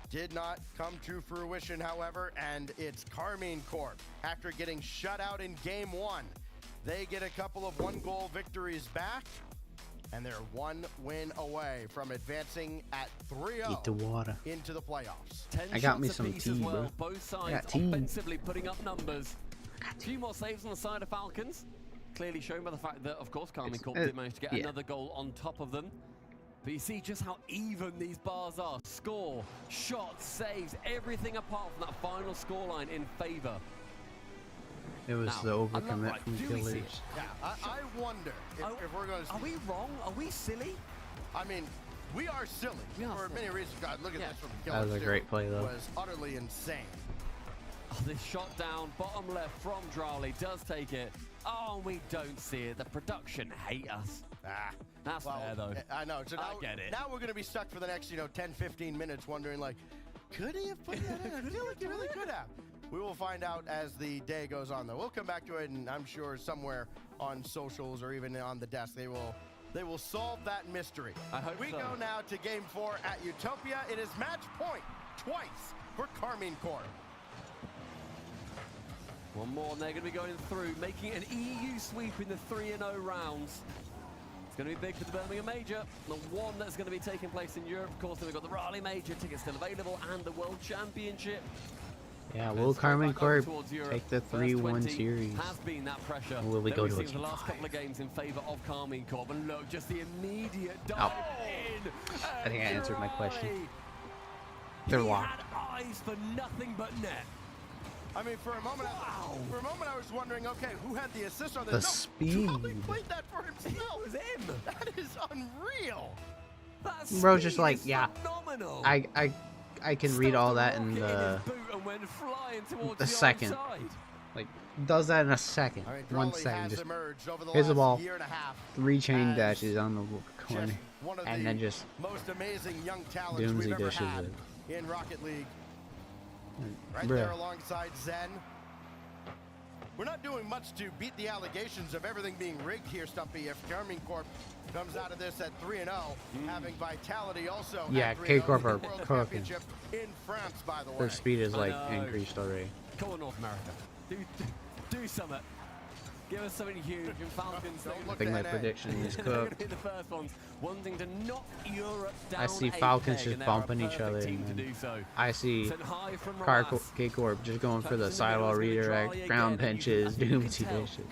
Did not come to fruition, however, and it's Carmine Corp. After getting shut out in game 1, they get a couple of 1-goal victories back, and they're 1 win away from advancing at 3-0 Eat the water. into the playoffs. I got me some tea, well. bro. Both sides offensively putting up numbers. A few more saves on the side of Falcons. Clearly shown by the fact that, of course, Carmine Corp did manage to get another goal on top of them. But you see just how even these bars are. Score, shots, saves, everything apart from that final scoreline in favor. It was now, the overcommit from Killers. Yeah, I wonder if we're going to... Are we wrong? Are we silly? I mean, We are silly for many reasons. God, look at this from Killers. That was a great play, though. Was utterly insane. Oh, this shot down, bottom left from Drali does take it. Oh, we don't see it. The production hate us. That's fair, though. I know. So now, I get it. Now we're going to be stuck for the next, 10, 15 minutes wondering, like, could he have put that in? I feel like he really could have. We will find out as the day goes on, though. We'll come back to it, and I'm sure somewhere on socials or even on the desk, they will solve that mystery. I hope we so. go now to Game 4 at Utopia. It is match point twice for Carmine Corp. One more, and they're going to be going through, making an EU sweep in the 3-0 rounds. It's going to be big for the Birmingham Major, the one that's going to be taking place in Europe. Of course, then we've got the Raleigh Major, tickets still available, and the World Championship. Yeah, will Carmine Corp take the 3-1 series? Has been that pressure. Or will we go to a the last couple of games in favor of Carmine Corp, and look, just the immediate dive in. I think I answered my question. They're locked. Had eyes for nothing but net. I mean, for a moment, I was wondering, okay, who had the assist on The this? speed. He played that for himself. It was him. That is unreal. Bro, just like, yeah, phenomenal. I can read all that in the second. Like, does that in a second. 1 second. Just here's the ball. 3 chain dashes on the corner. And then just most amazing young talents we've ever had in Rocket League. Right there alongside Zen. We're not doing much to beat the allegations of everything being rigged here, Stumpy. If Carmine Corp comes out of this at 3-0, having Vitality also at 3-0, K-Corp are cooking. In France, by the way. Their speed is like increased already. Come on, North America. Do something. Give us something huge in Falcons. I think my prediction is cooked. The first ones, wanting to knock Europe down. I see Falcons just bumping each other. I see K-Corp just going for the sidewall redirect, ground pinches, Doomsy dishes.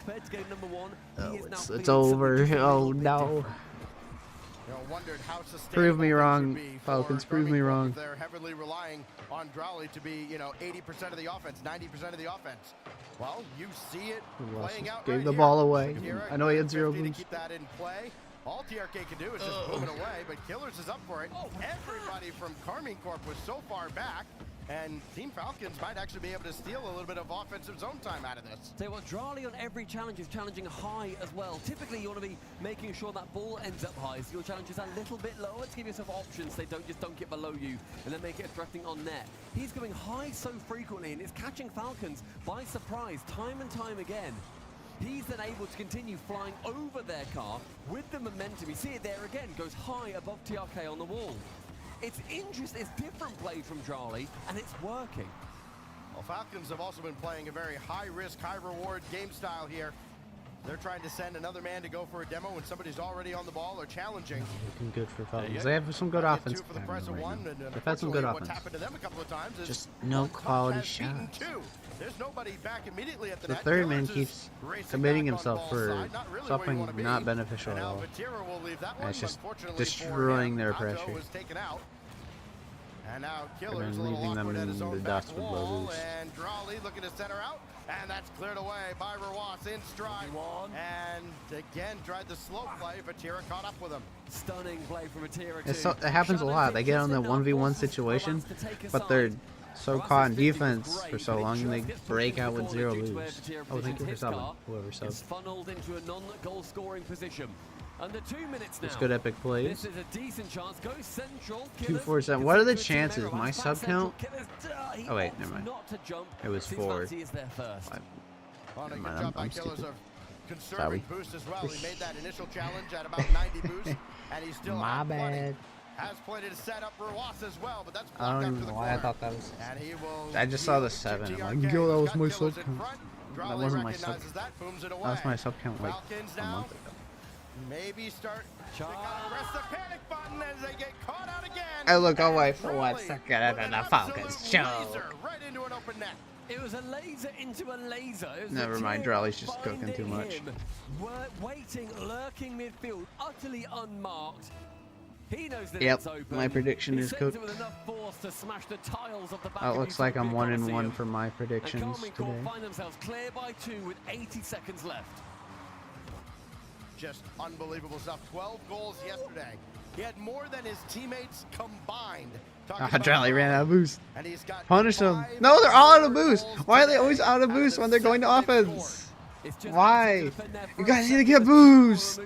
Oh, it's over. Oh no. Prove me wrong, Falcons. Prove me wrong. They're heavily relying on Drali to be, 80% of the offense, 90% of the offense. Well, you see it playing out. Gave the ball away. I know he had 0 boost. Keep that in play. All TRK can do is just move it away, but Killers is up for it. Everybody from Carmine Corp was so far back, and Team Falcons might actually be able to steal a little bit of offensive zone time out of this. So what, Drali on every challenge is challenging high as well. Typically, you want to be making sure that ball ends up high, so your challenge is a little bit lower to give yourself options. They don't just dunk it below you and then make it threatening on net. He's going high so frequently, and it's catching Falcons by surprise time and time again. He's then able to continue flying over their car with the momentum. You see it there again, goes high above TRK on the wall. It's interesting, it's different play from Drali, and it's working. Well, Falcons have also been playing a very high-risk, high-reward game style here. They're trying to send another man to go for a demo when somebody's already on the ball or challenging. Looking good for Falcons. They have some good offense. They've had some good offense. Just no quality shots. There's nobody back immediately at the third man keeps committing himself for something not beneficial at all. And it's just destroying their pressure. And now and Killers then leaving them in the dust with low boost. And Drali looking to center out, and that's cleared away by Rawas in stride. And again, tried the slow play, Vatira caught up with him. Stunning play from Vatira. It happens a lot. They get on the 1v1 situation, but they're so caught in defense for so long, and they break out with 0 boost. Oh, thank you for subbing, whoever subbed. Funneled into a non-goal scoring position. Under 2 minutes now. Just good epic plays. This is a decent chance. Go central. 247. What are the chances? My sub count? Oh wait, never mind. It was 4. Never mind, I'm stupid. Conserving boost as well. He made that initial challenge at about 90 boost, and he's still my bad. Has plenty to set up Rawas as well, but that's I don't even know why I thought that was. I just saw the 7. I'm like, yo, that was my sub count. That wasn't my sub count. That was my sub count like a month ago. Maybe start to kind of press the panic button as they get caught out again. I look away for 1 second and then the Falcons show. Right into an open net. It was a laser into a laser. Never mind, Drali's just cooking too much. Waiting, lurking midfield, utterly unmarked. He knows that yep, it's open. my prediction is cooked. It looks like I'm 1-1 for my predictions today. Find themselves clear by 2 with 80 seconds left. Just unbelievable stuff. 12 goals yesterday He had more than his teammates combined. Drally ran out of boost. And he's got Punish them. No, they're all out of boost. Why are they always out of boost when they're going to offense? Why? You guys need to get boost.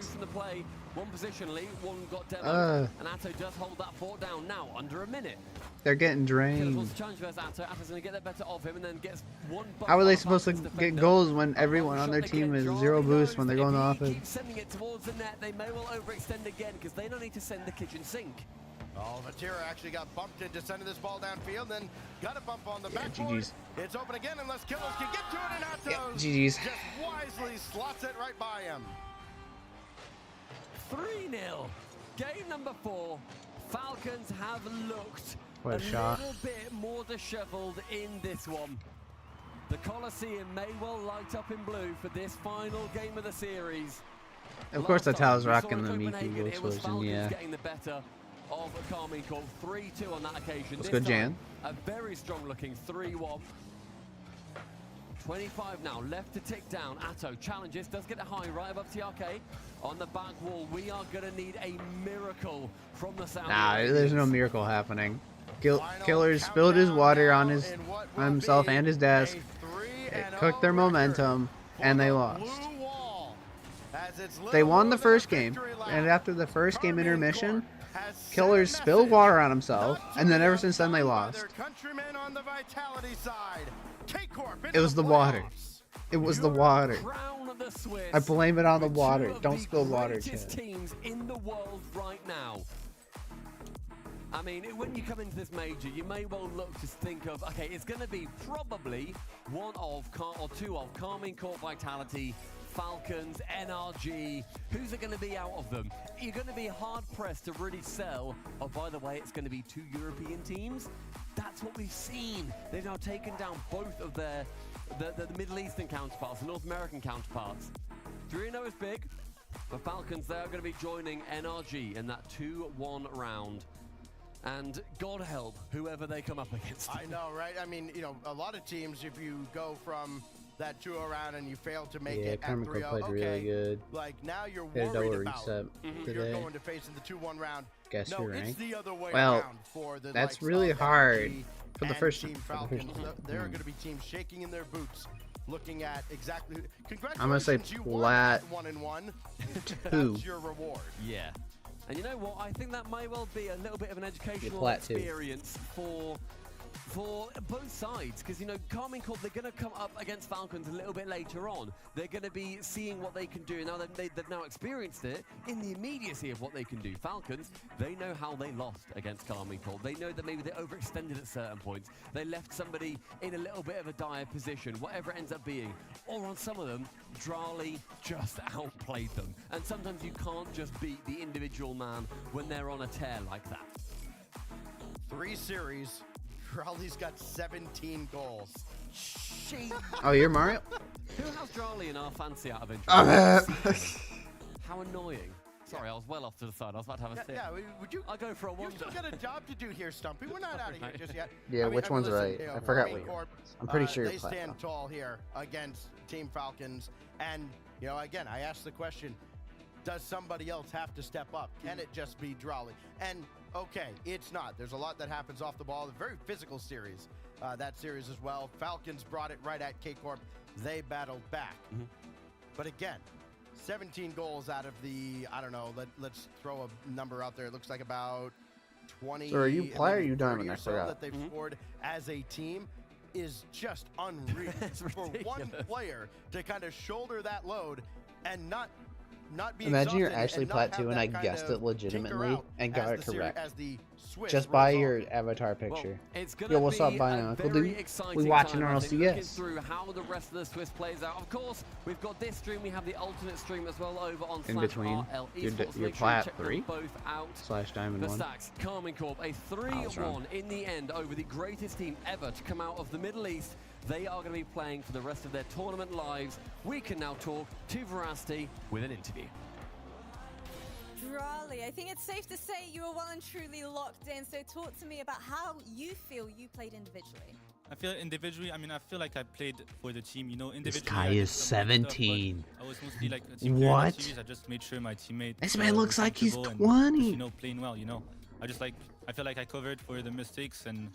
One positionally, one got demoed, and Atto does hold that fort down now, under a minute. They're getting drained. Atto's gonna get the better of him and then gets one. How are they supposed to get goals when everyone on their team is 0 boost when they're going to offense? Keep sending it towards the net, they may well overextend again because they don't need to send the kitchen sink. Oh, Vatira actually got bumped into sending this ball downfield, then got a bump on the backboard. GG's. It's open again unless Killers can get to it, and Atto GG's. just wisely slots it right by him. 3-0. Game number 4. Falcons have looked What a shot. little bit more disheveled in this one. The Coliseum may well light up in blue for this final game of the series. Of course, that's how I was Last rocking the time we saw Mickey Copenhagen, it was solution, Falcons yeah. getting the better of Carmine Corp. 3-2 on that occasion. Let's This go, Jan. time, a very strong looking 3-1. 25 now, left to tick down. Atto challenges, does get a high right above TRK. On the back wall, we are going to need a miracle from the Saudi Nah, Arabians. there's no miracle happening. Killer spilled his water on himself and his desk. It cooked their momentum, and they lost. They won the first game, and after the first game intermission, Killers spilled water on himself, and then ever since then they lost. It was the water. It was the water. I blame it on the water. Don't spill water, kid. Teams in the world right now. I mean, when you come into this major, you may well look to think of, okay, it's going to be probably one of or two of Carmine Corp Vitality, Falcons, NRG. Who's it going to be out of them? You're going to be hard pressed to really sell. Oh, by the way, it's going to be 2 European teams. That's what we've seen. They've now taken down both of the Middle Eastern counterparts, the North American counterparts. 3-0 is big. The Falcons, they are going to be joining NRG in that 2-1 round. And God help whoever they come up against. I know, right? I mean, you know, a lot of teams, if you go from that 2-0 round and you fail to make it at 3-0, played really good. Like now you're Hit a double worried about reset you're today. going to face in the 2-1 round. Guess no, you're it's right. the other way Well, around for the that's likes really of hard NRG for the and first Team time. Falcons. There are going to be teams shaking in their boots, looking at exactly. Congratulations, I'm gonna say you flat won at 1-1. 2. That's your reward. Yeah. And you know what? I think that may well be a little bit of an educational flat 2. experience for both sides, because you know Carmine Corp, they're going to come up against Falcons a little bit later on. They're going to be seeing what they can do. Now they've now experienced it in the immediacy of what they can do. Falcons, they know how they lost against Carmine Corp. They know that maybe they overextended at certain points. They left somebody in a little bit of a dire position, whatever it ends up being. Or on some of them, Drali just outplayed them. And sometimes you can't just beat the individual man when they're on a tear like that. 3 series. Rally's got 17 goals. Oh, you're Mario? Who has Drali in our fancy out of interest? How annoying. Sorry, I was well off to the side. I was about to have a sip. Yeah, would you? I'll go for a wonder. You still got a job to do here, Stumpy. We're not out of here just yet. Yeah, which one's listen, right? You know, I forgot Carmine what Corp, I'm pretty sure they you're stand Platinum. tall here against Team Falcons. And, you know, again, I asked the question, does somebody else have to step up? Can it just be Drali? And, okay, it's not. There's a lot that happens off the ball. A very physical series, that series as well. Falcons brought it right at K-Corp. They battled back. But again, 17 goals out of the, I don't know, let's throw a number out there. It looks like about 20. So are you play or are you diamond? I so forgot. that they've scored as a team is just unreal for one player to kind of shoulder that load and not be Imagine you're exhausted actually and not plat have 2 and that I kind guessed of it legitimately tinker and out got as it the Swiss correct. Just by rolls your on. avatar picture. It's Yo, what's up, Bino? Uncle Dude? We watching Looking RLCS. through how the rest of the Swiss plays out. Of course, we've got this stream. We have the alternate stream as well over on In between, Rlcs. you're Make sure plat you check them 3 both out. / diamond The 1. stacks, Carmine Corp, a 3-1 in the end over the greatest team ever to come out of the Middle East. They are going to be playing for the rest of their tournament lives. We can now talk to Veracity with an interview. Drali, I think it's safe to say you were well and truly locked in, so talk to me about how you feel you played individually. I feel individually, I mean, I feel like I played for the team, you know, individually. This guy is 17. I was mostly like a team player in that series. I just made sure my teammate. This man looks like he's 20. And just, you know, playing well, you know. I feel like I covered for the mistakes, and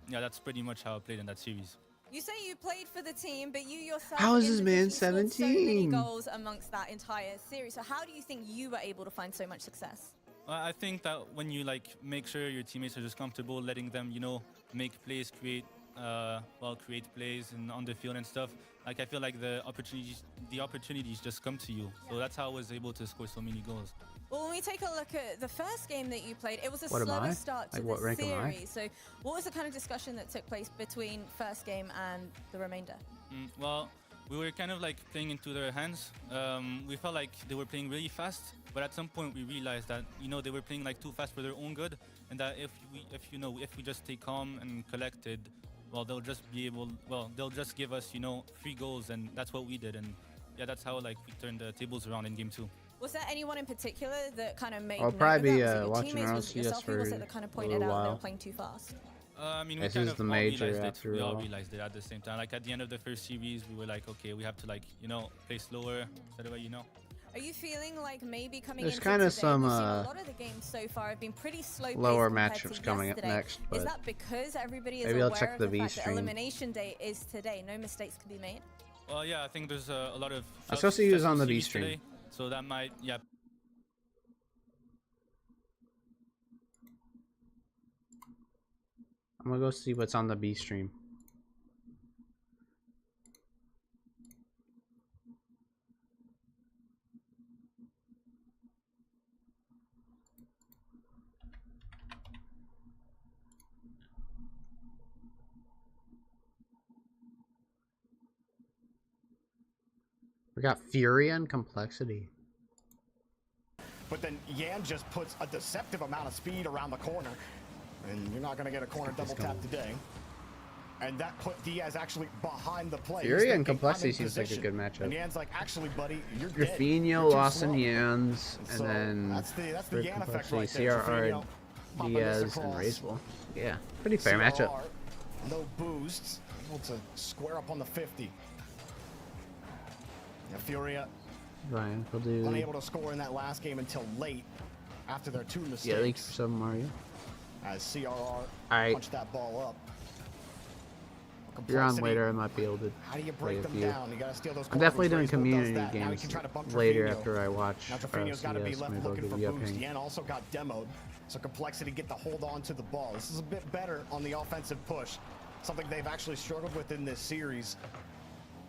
yeah, that's pretty much how I played in that series. You say you played for the team, but you yourself. How is this man scored so many 17? goals amongst that entire series. So how do you think you were able to find so much success? I think that when you like make sure your teammates are just comfortable, letting them, you know, make plays, create plays and on the field and stuff. Like I feel like the opportunities just come to you. So that's how I was able to score so many goals. Well, when we take a look at the first game that you played, it was a What am slower I? start to Like, what the rank am I? series. So what was the kind of discussion that took place between first game and the remainder? Well, we were kind of like playing into their hands. We felt like they were playing really fast, but at some point we realized that, you know, they were playing like too fast for their own good, and that if we just stay calm and collected, well, they'll just give us, you know, 3 goals, and that's what we did. And yeah, that's how like we turned the tables around in game 2. Was there anyone in particular that kind of made I'll note probably of that? be Was it your watching teammates? Was it RLCS yourself? Who was for it that kind of a pointed little out they while. were playing too fast? I mean, This we kind is of the all major realized after we all all. realized it at the same time. Like at the end of the first series, we were like, okay, we have to like, you know, play slower, etc. You know. Are you feeling like maybe coming There's into kind of today, some we've seen a lot of the games so far have been pretty slow lower compared matchups to coming up yesterday. next, Is but that because everybody is maybe I'll aware check of the the V fact that stream. elimination day is today? No mistakes can be made. Well, yeah, I think there's a lot of. I supposed to use on the V series stream. today, so that might, yeah. I'm gonna go see what's on the B stream. We got Fury and Complexity. But then Yan just puts a deceptive amount of speed around the corner. And you're not going to get a corner double tap today. And that put Diaz actually behind the play. Fury and Complexity seems like a good matchup. And Yan's like, actually, buddy, you're dead. Rafinha, Lawson, Yans, and So then that's the Yan effect Complexity, right there. CRR, Rafinha popping Diaz, this and across. Racewell. Yeah, pretty fair CRR, matchup. No boosts. Able to square up on the 50. Yeah, Furia Ryan, we'll do. unable to score in that last game until late after their 2 mistakes. Yeah, thanks for some Mario. As CRR Alright. punched that ball up. If you're on later, I might be able to How do you play break a them few. down? You gotta steal those I'm definitely doing corners. Racewell does community that. Now he games can try to bump later Trevino. after I watch Now Trevino's got to be RLCS. left Maybe I'll looking for give you a boost. ping. Yan also got demoed, so Complexity get to hold on to the ball. This is a bit better on the offensive push, something they've actually struggled with in this series.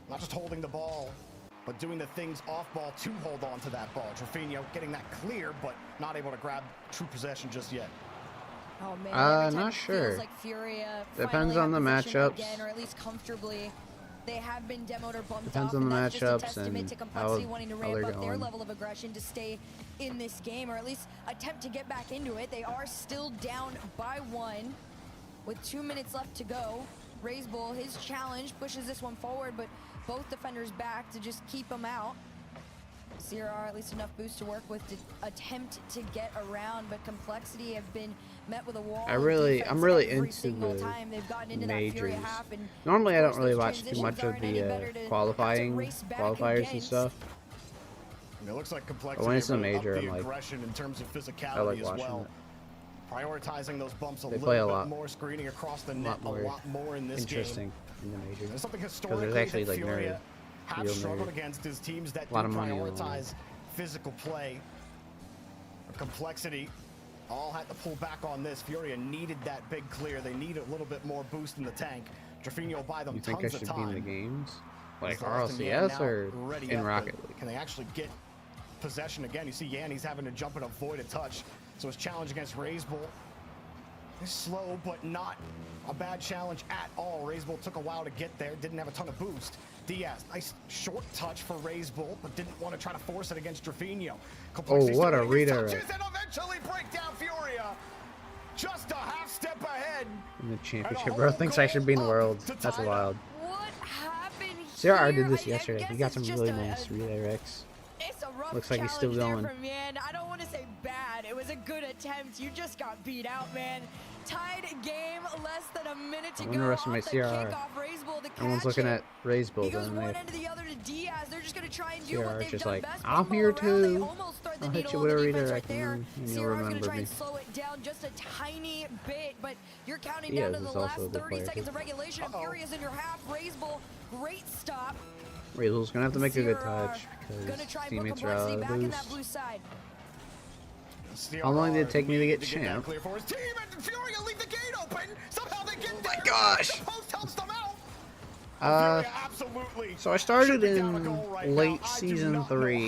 Not just holding the ball, but doing the things off ball to hold on to that ball. Trevino getting that clear, but not able to grab true possession just yet. Oh man, every time not it sure. feels like Furia Depends finally on the have possession matchups. again, or at least comfortably. They have been demoed or bumped Depends off, on and the that's just a matchups testament and to how Complexity wanting to ramp they're up their going. level of aggression to stay in this game, or at least attempt to get back into it. They are still down by 1 with 2 minutes left to go. Raise Bull, his challenge pushes this one forward, but both defenders back to just keep him out. CRR at least enough boost to work with to attempt to get around, but Complexity have been met with a wall. I'm really every into single the time they've gotten into that Fury majors. half, and Normally, I of don't course, really those watch too much transitions of aren't any the better to qualifying race back qualifiers and against. stuff. And it looks like But Complexity when it's a have really major, upped the I'm like, aggression in terms of I physicality like as watching well. it. Prioritizing those bumps a They little play bit a lot, more, screening across the net a lot more in this interesting game. in the majors. There's something Because historically there's actually that like Furia nerd, have real struggled nerd. against is teams that A lot do of money on the line. prioritize physical play. Complexity all had to pull back on this. Furia needed that big clear. They need a little bit more boost in the tank. Trevino will buy them You think I tons of should be in the time. games? Like As Austin Yan RLCS now or ready in up, Rocket but League? Can they actually get possession again? You see Yan, he's having to jump and avoid a touch. So his challenge against Razebull is slow, but not a bad challenge at all. Razebull took a while to get there, didn't have a ton of boost. Diaz, nice short touch for Razebull, but didn't want to try to force it against Trevino. Oh, what a redirect. And eventually break down Furia. Just a half step ahead. In the championship, bro thinks I should be in the world. That's wild. What happened CRR here? did this I yesterday. guess He got it's some just really a nice redirects. It's a rough Looks like he's still challenge going. there from Yan. I don't want to say bad. It was a good attempt. You just got beat out, man. Tied game, less than a minute to I go. wonder rest of my Off the CR. kickoff, Razebull to Everyone's catch looking it. at Razebull, He goes and one they end to the other to Diaz. They're just going to try and do what CR they've just done like, best. I'm Fumble here around. They too. almost thread the I'll hit needle you on with a the defense redirect, right there. and you'll CR's going to remember try me. and slow it down just a tiny bit, but you're counting Diaz down to is the also last a good 30 player, seconds too. of regulation. Furious in your half. Razebull, great stop. Razel's gonna have to make a good touch Gonna because try and put teammates are complexity out of back in that boost. blue side. How long did it take me to get champ? Clear for his team, and Fury will leave the gate open. Somehow they get there. gosh. The post helps them out. So I started in late season 3,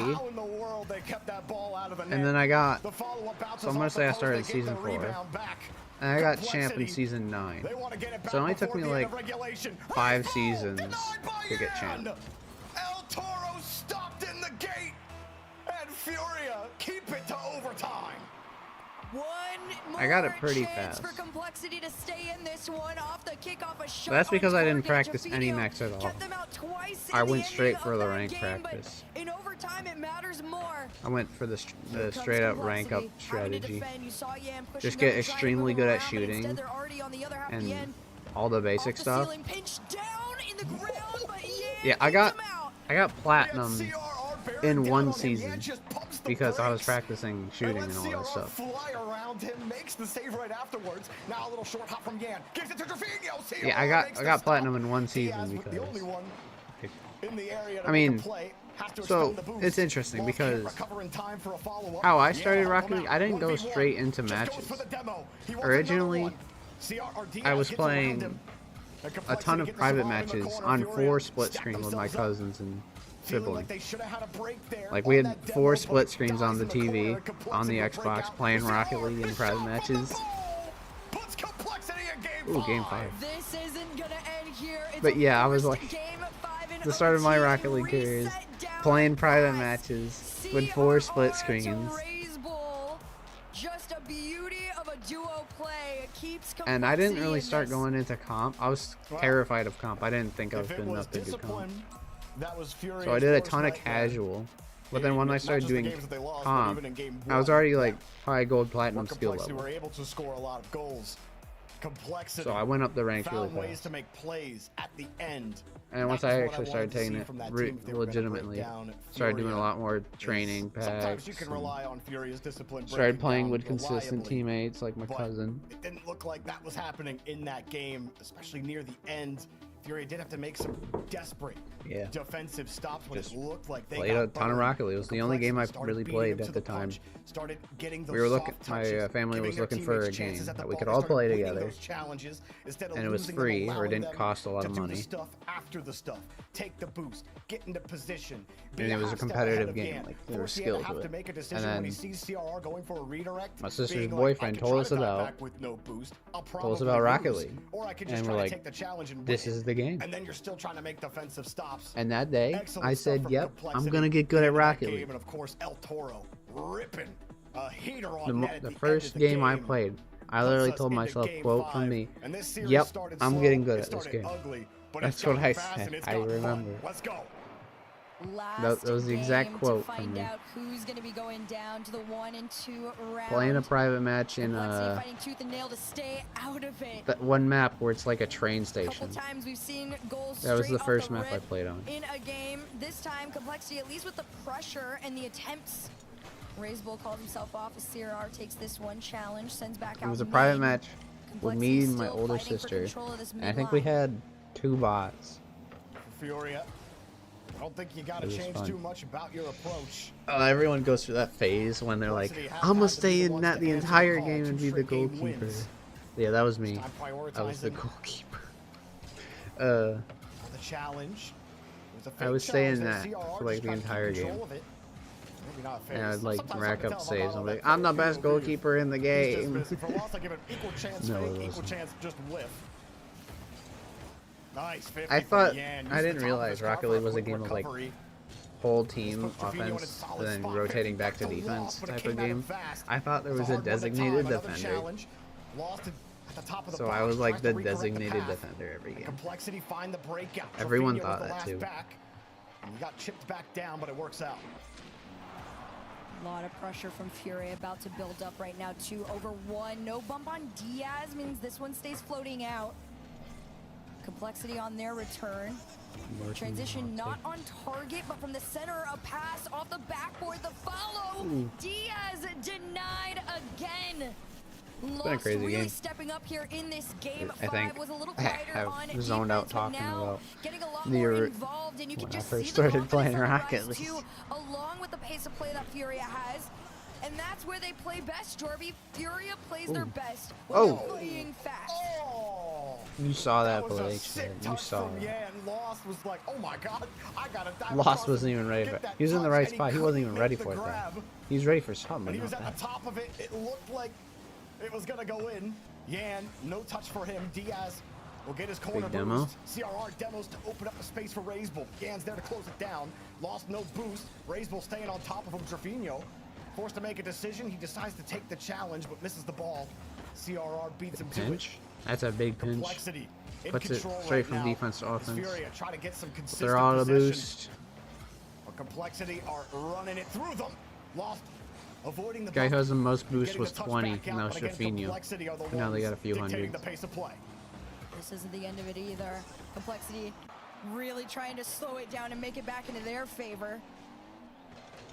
and then I got, so I'm gonna say I started in season 4, and I got champ in season 9. So it only took me like 5 seasons to get champ. El Toro stopped in the gate, and Furia keep it to overtime. I got it pretty fast. For complexity to stay in this one off the kickoff, a shot But that's because on I didn't target. practice Trevino any max at all. kept them out twice I in the went straight ending for of the that rank game, but practice. in overtime, it matters more. I went for the Here straight up comes rank up complexity. Having to strategy. defend. You saw Yan pushing Just them get and trying to extremely move good at around, but shooting instead they're already on the other half of the and end. all the basic Off the stuff. ceiling, pinched down in the ground, but Yan Yeah, I got platinum in one season because I was practicing shooting and all that stuff. Fly around him, makes the save right afterwards. Now a little short hop from Yan. Gives it to Trevino. Yeah, I got platinum in one season because I mean, so it's interesting because how I started Rocket League, I didn't go straight into matches. Originally, I was playing a ton of private matches on 4 split screen with my cousins and siblings. Like we had 4 split screens on the TV, on the Xbox, playing Rocket League in private matches. Ooh, game 5. This isn't gonna end here. It's But yeah, I was a like, game 5 in the start of my OT, Rocket League career is reset down playing to private five. matches with 4 split CRR screens. to Razebull. Just a beauty of a duo play. It keeps And I didn't complexity really in start this. going into comp. I was terrified of comp. I didn't think I was good enough to do comp. So I did a ton of casual. But then when I started doing comp, I was already like high gold platinum skill Complexity level. were able to score a lot of goals. Complexity So I went up the ranks really found ways fast. to make plays at the end. And once That I is what actually wanted started to taking see it from that team if they were gonna break legitimately, down started doing a Furia. lot more training Sometimes packs. you can and rely on Furia's discipline. started breaking playing down with consistent reliably, teammates like my but cousin. It didn't look like that was happening in that game, especially near the end. Furia did have to make some desperate defensive stops when Just it looked like they Played got a ton of burned. Rocket League. It was the only game I Started really beating played them at to the time. punch, started getting those We were looking. soft My touches, family was giving their looking for a teammates game chances at the that we ball. could They all started play winning together, those challenges instead of and it was losing them, free or it allowing didn't them cost a lot to of do money. the stuff after the stuff, take the boost, get into position, be And it was a half step competitive ahead of game, Yan. like, there was Force Yan skill to have to to it. make a And decision when he then sees CRR going for a redirect. my sister's being like, boyfriend I could told try us to dive about back with no boost. I'll told us probably about Rocket lose, League, or I could just and try we're to like, take the challenge and this win. is the game. And then you're still trying to make defensive stops. And that day, Excellent I stuff said, from "Yep, I'm Complexity gonna get good at in that Rocket game, League." And of course, El Toro ripping a heater on net at The end first of the game I played, I literally told myself, quote from me, "Yep, I'm getting good at this game." That's what I said. I remember. Let's go. That was the exact game quote to from find me. out who's going to be going down to the 1 and 2 round. Playing a private match in Complexity fighting tooth and nail to stay out of it. that one map where it's like a train Couple station. times we've seen goals That was straight the off first map I rip played on. in a game. This time, Complexity, at least with the pressure and the attempts. Razebull calls himself off as CRR takes this one challenge, sends back out. It was a private mid. match with me and my older sister, and I think we had 2 bots. Furia, I don't think you got to It was change fun. too much about your approach. Everyone goes through that phase when they're like, "I'm gonna stay in that the entire game and be the goalkeeper." Yeah, that was me. I was the goalkeeper. The challenge. It was a I fake was saying challenge that CRR for like just the trying to keep entire game. control of it. Maybe not a And I'd phase. like Sometimes rack I can up tell saves. how I'm that like, "I'm the player best will view. goalkeeper in the He's game." just missing. For loss, I give it equal chance No, it fake, equal wasn't. chance just whiff. Nice 50 I from thought Yan. I Used didn't the top of realize his Rocket cover League was a quick game of like recovery. whole team Put Trevino in a offense, solid and then spot, rotating back to back to defense loss, but it type came of at him game. fast. I thought there It's was a a hard one to designated time. Another defender. challenge. Lost it at the top of the So box. I was like Tries the to recorrect designated path. defender every game. Complexity find the breakout. Everyone Trevino thought was the that last too. Back. And you got chipped back down, but it works out. A lot of pressure from Fury about to build up right now. 2 over 1. No bump on Diaz means this one stays floating out. Complexity on their return. Transition not on target, but from the center, a pass off the backboard. The follow. Ooh. Diaz denied again. It's been a crazy really game. stepping up here in this game. I think 5 was a little I quieter have on zoned out defense, but talking now about getting a lot more the involved, and you can when I just first see the started confidence playing on Rocket Rise League. too, along with the pace of play that Furia has. And that's where they play best, Jorby. Furia plays their best when they're playing fast. You saw that was a play, sick you touch saw from it. Yan. Lost was like, oh my god, I gotta dive Lost across wasn't and even ready get for it. that He was in the touch, right and spot. He wasn't couldn't even ready make for the it though. grab. He was ready for something. And he was not at that. the top of it. It looked like it was gonna go in. Yan, no touch for him. Diaz will get his corner Big demo. boost. CRR demos to open up the space for Razebull. Yan's there to close it down. Lost no boost. Razebull staying on top of him. Trevino forced to make a decision. He decides to take the challenge, but misses the ball. CRR beats him to it. Pinch. That's a big pinch. Complexity in Puts it control straight right from now. defense to As offense. Furia try to get some consistent They're auto possession. boost. But Complexity are running it through them. Lost, avoiding the Guy who bump, has the most and boost getting was the touch 20, back and out, that was but again, Trevino. Complexity are the Now they got a ones few dictating hundred. the pace of play. This isn't the end of it either. Complexity really trying to slow it down and make it back into their favor.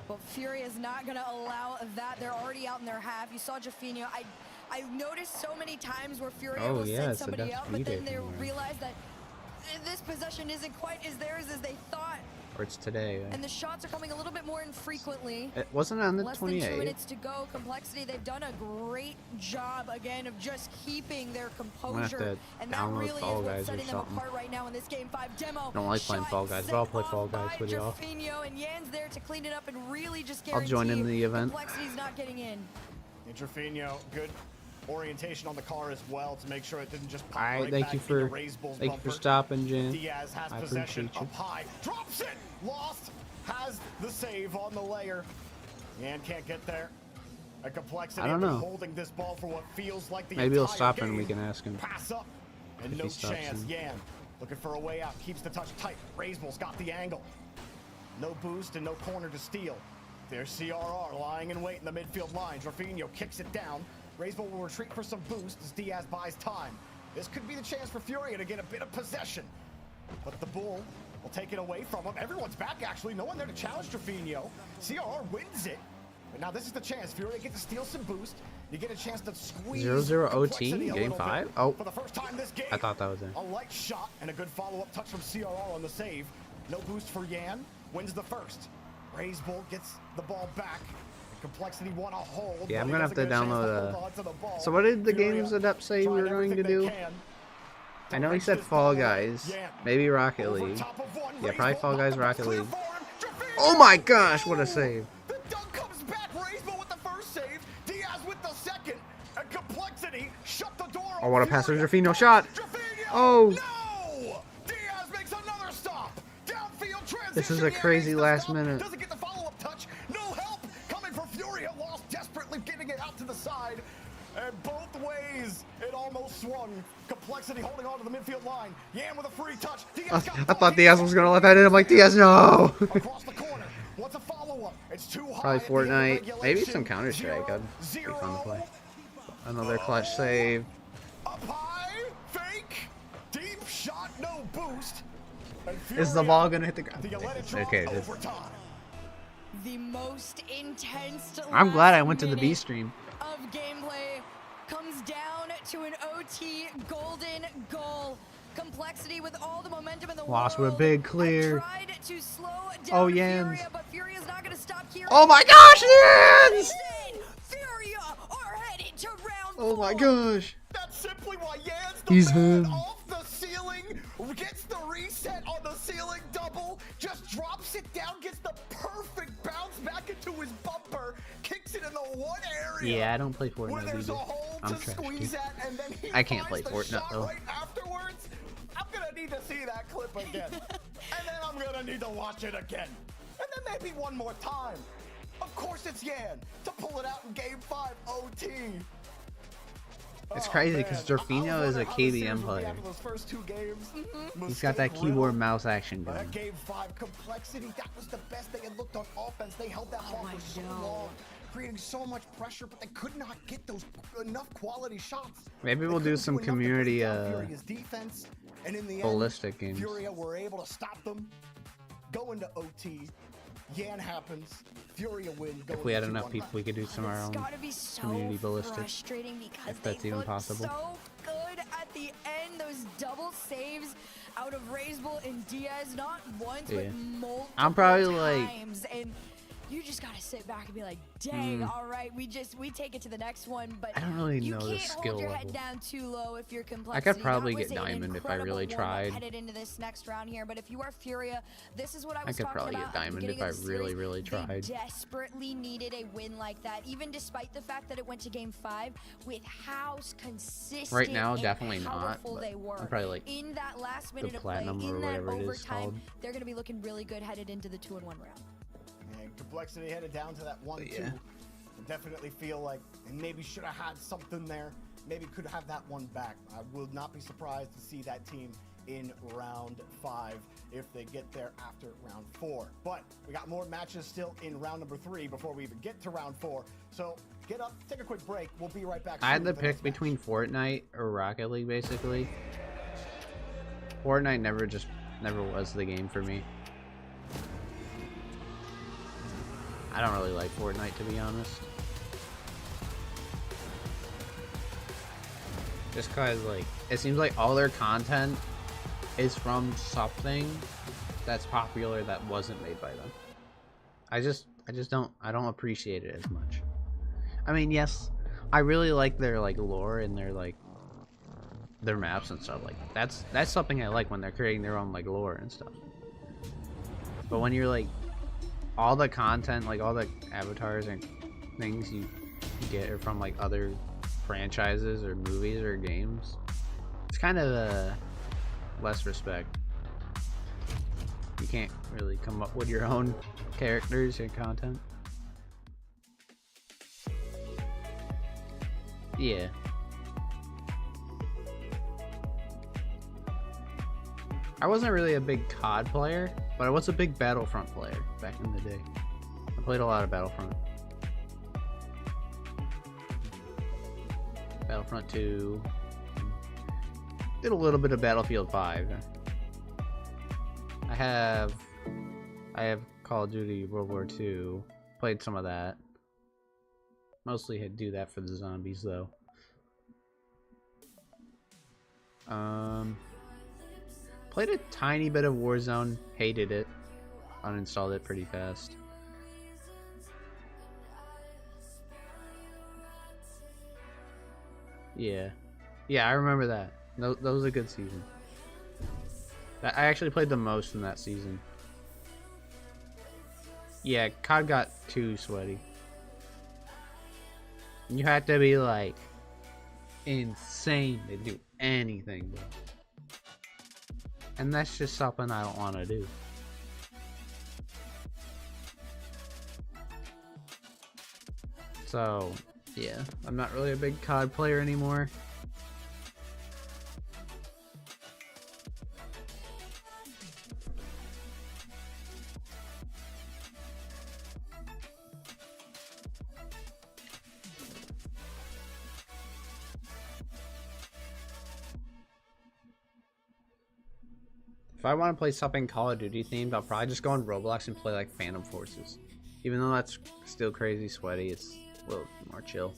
But Fury is not going to allow that. They're already out in their half. You saw Jaffinho. I've noticed so many times where Fury will yeah, send it's the somebody best out, but then speed they everywhere. realize that this possession isn't quite as theirs as they thought. Or it's today. Right? And the shots are coming a little bit more infrequently. It wasn't on the Less than 2 28. minutes to go. Complexity, they've done a great job again of just keeping their composure. to And that download really Fall is Guys what's or setting them something. apart right now in this game 5 demo. Don't like playing Shot Fall Guys, but set I'll play off Fall Guys by with y'all. Jaffinho, and Yan's there to clean it up and really just I'll join in guarantee the event. Complexity's not getting in. Trevino, good orientation on the car as well to make sure it didn't just pop All right, right thank back you into for Razebull's thank you for bumper. stopping, Jen. Diaz has I possession appreciate you. up high, drops it, lost, has the save on the layer. Yan can't get there. A Complexity I don't been know. holding this ball for what feels like the Maybe he'll entire stop game. and we can ask him. Pass up, and if no he stops chance. him. Yan looking for a way out, keeps the touch tight. Razebull's got the angle. No boost and no corner to steal. There's CRR lying in wait in the midfield line. Trevino kicks it down. Razebull will retreat for some boost as Diaz buys time. This could be the chance for Furia to get a bit of possession. But the Bull will take it away from him. Everyone's back, actually. No one there to challenge Trevino. CRR wins it. But now this is the chance. Furia gets to steal some boost. You get a chance to squeeze 0-0 OT, Complexity a game little 5? bit. Oh. For the first time this game, I thought that was it. a light shot and a good follow-up touch from CRR on the save. No boost for Yan. Wins the first. Razebull gets the ball back. Complexity won a hold. Yeah, I'm but gonna he have to doesn't get a chance download hold on to the ball. So what did the Furia games Adept say we trying were going to everything do? they can. I know he said Fall Guys, maybe Rocket League. Yeah, probably Fall Guys, Rocket League. Oh my gosh, what a save! The dunk comes back. Razebull with the first save. Diaz with the second. And Complexity shut the door. Oh, what a pass from Jaffinho shot! Oh! No! Diaz makes another stop. Downfield transition. This is a crazy last minute. Doesn't get the follow-up touch. No help coming for Furia. Lost desperately getting it out to the side. And both ways, it almost swung. Complexity holding on to the midfield line. Yan with a free touch. Diaz got I thought Diaz was gonna let that in. I'm like, Diaz, no! across the corner. What's a follow-up? It's too high. Probably at the end of Fortnite, maybe regulation. some Counter Strike. That'd be 0-0. fun to play. Another clutch save. Up high, fake, deep shot, no boost. And Is the Furia, ball gonna hit the ground? do you let it drop? Okay, it is. Overtime. The most intense I'm glad I went last to the B minute stream. of gameplay comes down to an OT golden goal. Complexity with all the momentum in the Lost world. with a big clear. Tried to slow down Oh, Furia, Jans. but Furia's not going to stop here. Oh my gosh, Jans! Furia are headed to round Oh my gosh. That's simply why Yan's He's the man him. off the ceiling, gets the reset on the ceiling double, just drops it down, gets the perfect bounce back into his bumper, kicks it in the one area. Yeah, I don't play where Fortnite there's a either. hole I'm to trash, squeeze dude. at, and then he I can't play finds the Fortnite shot though. right afterwards. I'm gonna need to see that clip again, and then I'm gonna need to watch it again, and then maybe one more time. Of course it's Yan to pull it out in Game 5 OT. It's crazy because Jorfinho is a KBM player. He's got that keyboard mouse action going. Game 5 complexity, that was the best they had looked on offense. They held that ball for so long, creating so much pressure, but they could not get those enough quality shots. Maybe we'll do some community defense, and in the ballistic games. Furia were able to stop them, go into OT. Yan happens. Furia win. If we had enough people, we could do some of our own community ballistic. If that's even possible. So good at the end, those double saves out of Razebull and Diaz, not once but multiple I'm probably times. And you just gotta sit back and be like, dang, all right, we take it to the next one. But I don't really know the you skill can't hold your level. head down too low if you're complexity. I could probably That was get an diamond if I really incredible warm-up tried. headed into this next round here, but if you are Furia, this is what I was could talking probably about get at the diamond if beginning I of the really, series. really tried. They desperately needed a win like that, even despite the fact that it went to game 5 with how consistent Right now, and definitely not. powerful But they were. I'm probably like in that last the minute of play, platinum or in that whatever it is overtime, called. they're going to be looking really good headed into the 2-1 round. And complexity headed down to that 1-2. Yeah. Definitely feel like they maybe should have had something there. Maybe could have that one back. I will not be surprised to see that team in round 5 if they get there after round 4. But we got more matches still in round number 3 before we even get to round 4. So get up, take a quick break. We'll be right back. I had to pick between Fortnite or Rocket League, basically. Fortnite never was the game for me. I don't really like Fortnite, to be honest. Just cause like it seems like all their content is from something that's popular that wasn't made by them. I don't appreciate it as much. I mean, yes, I really like their like lore and their maps and stuff like that. That's something I like when they're creating their own like lore and stuff. But when you're like all the content, like all the avatars and things you get are from like other franchises or movies or games, it's kind of less respect. You can't really come up with your own characters and content. Yeah. I wasn't really a big COD player, but I was a big Battlefront player back in the day. I played a lot of Battlefront. Battlefront 2. Did a little bit of Battlefield 5. I have Call of Duty World War 2. Played some of that. Mostly had to do that for the zombies though. Played a tiny bit of Warzone, hated it, uninstalled it pretty fast. Yeah, I remember that. That was a good season. I actually played the most in that season. Yeah, COD got too sweaty. You had to be like insane to do anything, bro. And that's just something I don't want to do. So, yeah, I'm not really a big COD player anymore. If I want to play something Call of Duty themed, I'll probably just go on Roblox and play like Phantom Forces. Even though that's still crazy sweaty, it's a little more chill.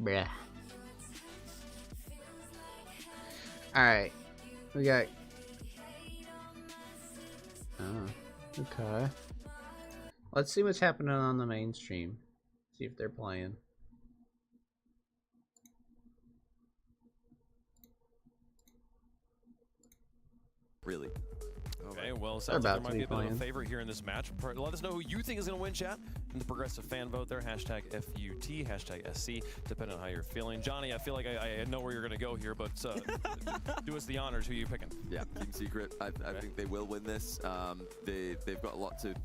Bruh. Alright. We got... Oh, okay. Let's see what's happening on the mainstream. See if they're playing. Really. Okay, well, Well, it sounds like there might be a bit of a favorite here in this match. Let us know who you think is going to win, chat, in the progressive fan vote there. Hashtag FUT, hashtag SC, depending on how you're feeling. Johnny, I feel like I know where you're going to go here, but do us the honors. Who are you picking? Yeah, Team Secret. I think they will win this. They've got a lot to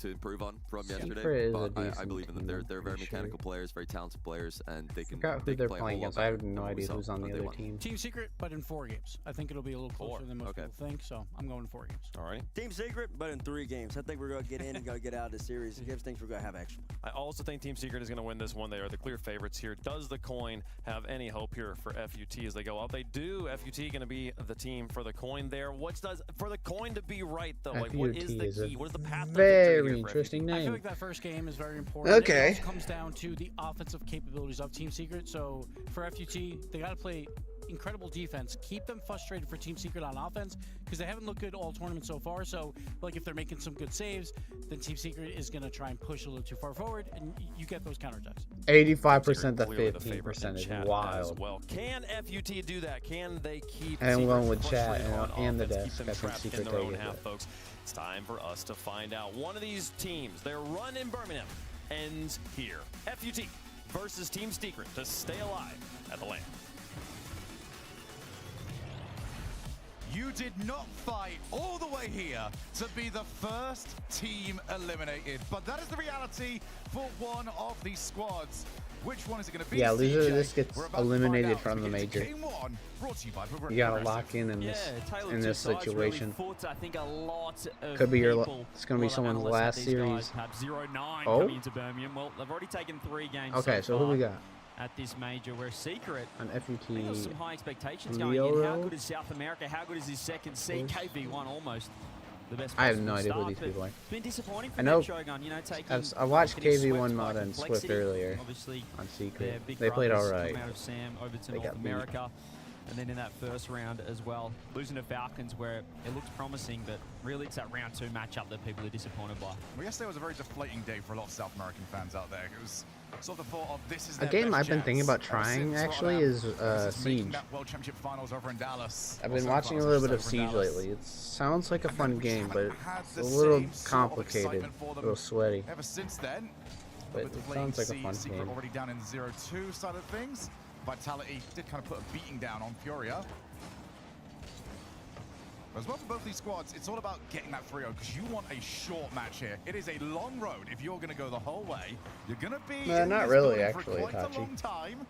improve on from yesterday, but I believe in them. They're very mechanical players, very talented players, and they can. I forgot who they're playing against. I have no idea who's on the other team. Team Secret, but in 4 games. I think it'll be a little closer than most people think, so I'm going 4 games. All right. Team Secret, but in 3 games. I think we're going to get in and going to get out of the series. Gibbs thinks we're going to have extra. I also think Team Secret is going to win this one. They are the clear favorites here. Does the coin have any hope here for FUT as they go out? They do. FUT going to be the team for the coin there. What does for the coin to be right though? Like, what is the key? What is the path? Very interesting name. I feel like that first game is very important. Okay. It comes down to the offensive capabilities of Team Secret. So for FUT, they got to play incredible defense, keep them frustrated for Team Secret on offense because they haven't looked good all tournament so far. So like if they're making some good saves, then Team Secret is going to try and push a little too far forward, and you get those counterattacks. 85% to 15% is wild. Well, can FUT do that? Can they keep? And one with chat and the desk. I think Secret in their own half, folks. It's time for us to find out. One of these teams, their run in Birmingham ends here. FUT versus Team Secret to stay alive at the LAN. You did not fight all the way here to be the first team eliminated, but that is the reality for one of these squads. Which one is it going to be? Yeah, loser this gets eliminated from the major. Game 1, brought to you by You gotta lock in this situation. Could be it's gonna be someone's last series. Oh. Well, they've already taken 3 games. Okay, so who we got? At this major, where Secret on FUT. There's some high expectations going in. How good is South America? How good is his second seed? KV1 almost the best. I have no idea who these people are. It's been disappointing for I know. Shogun, you know, I watched KV1 mod and Swift earlier on Secret. They played all right. Out of Sam over to North America. And then in that first round as well, losing to Falcons, where it looks promising, but really it's that round 2 matchup that people are disappointed by. Well, yesterday was a very deflating day for a lot of South American fans out there. It was sort of the thought of this is a game I've been thinking about trying actually is Siege. World Championship finals over in Dallas. I've been watching a little bit of Siege lately. It sounds like a fun game, but it's a little complicated, a little sweaty. Ever since then, but it sounds like a fun game. Already down in the 0-2 side of things. Vitality did kind of put a beating down on Furia. As well for both these squads, it's all about getting that 3-0 because you want a short match here. It is a long road. If you're going to go the whole way, you're going to be not really, actually, for quite a long time.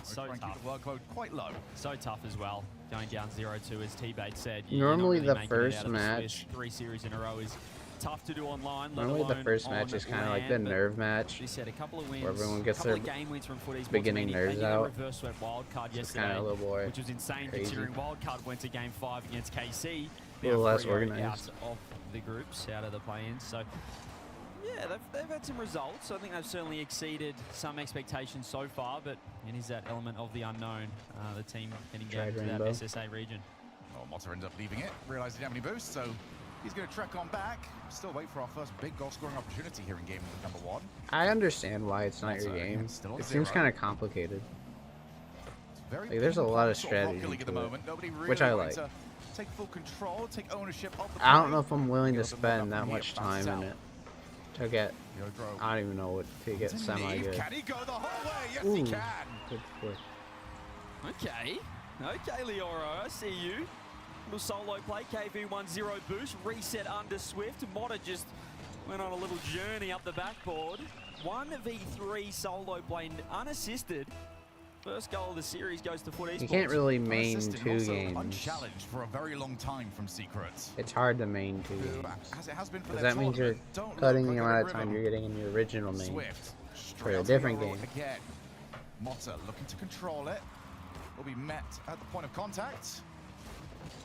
So tough. Keep the workload quite low. So tough as well. Going down 0-2, as T-Bait said. Normally really the first match, 3 series in a row is tough to do online. Normally the first match is kind of like the nerve match, a couple of wins, where everyone gets their game wins from beginning nerves out. Reverse swept wildcard yesterday, kind of a little boy, which was insane considering wildcard went to game 5 against KC. A little less organized. Out of the groups, out of the play-ins. So yeah, they've had some results. I think they've certainly exceeded some expectations so far, but it is that element of the unknown. The team getting down to that SSA region. Well, Motta ends up leaving it, realized he didn't have any boosts, so he's going to trek on back. Still wait for our first big goal-scoring opportunity here in game number 1. I understand why it's not your game. It seems kind of complicated. Like, there's a lot of strategy to it, which I like. Take full control, take ownership of the I don't know if I'm willing to spend that much time in it to get. I don't even know what to get semi good. Can he go the whole way? Yes, Ooh, he can. Good flick. Okay, Leoro, I see you. Little solo play, KV1-0 boost, reset under Swift. Motta just went on a little journey up the backboard. 1v3 solo play, unassisted. First goal of the series goes to Foot Esports. You can't really main 2 games. Unchallenged for a very long time from Secrets. It's hard to main 2 games. As it has been for because that means you're cutting the amount of time you're getting in your original main for a different game. Again, Motta looking to control it. Will be met at the point of contact.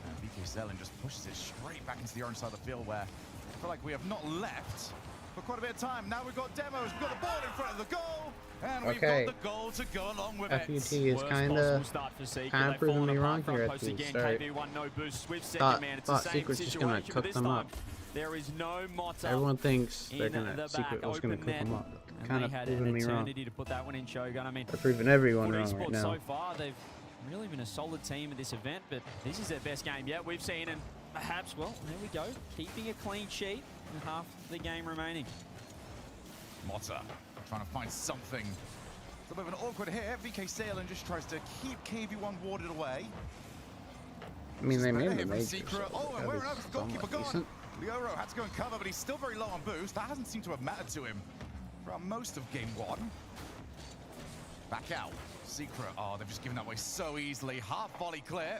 And BK Zelen just pushes it straight back into the orange side of the field where I feel like we have not left for quite a bit of time. Now we've got demos, we've got the ball in front of the goal, and we've got the goal to go along with FUT it. is kind of proving me wrong here at the start. Thought Secret's just going to cook them up. There is no Motta. Everyone thinks they're Secret was going to cook them up. Kind of proving me wrong. To put that one in, Shogun. I mean, they're proving everyone wrong right now. So far, they've really been a solid team at this event, but this is their best game yet we've seen, and perhaps, well, there we go. Keeping a clean sheet with half the game remaining. Motta trying to find something. It's a bit of an awkward hit. VK Salen just tries to keep KV1 warded away. I mean, they made the Hit from major. Secret. So Oh, and where else is the goalkeeper gone? decent. Leoro had to go and cover, but he's still very low on boost. That hasn't seemed to have mattered to him throughout most of game one. Back out. Secret. Oh, they've just given that away so easily. Half volley clear.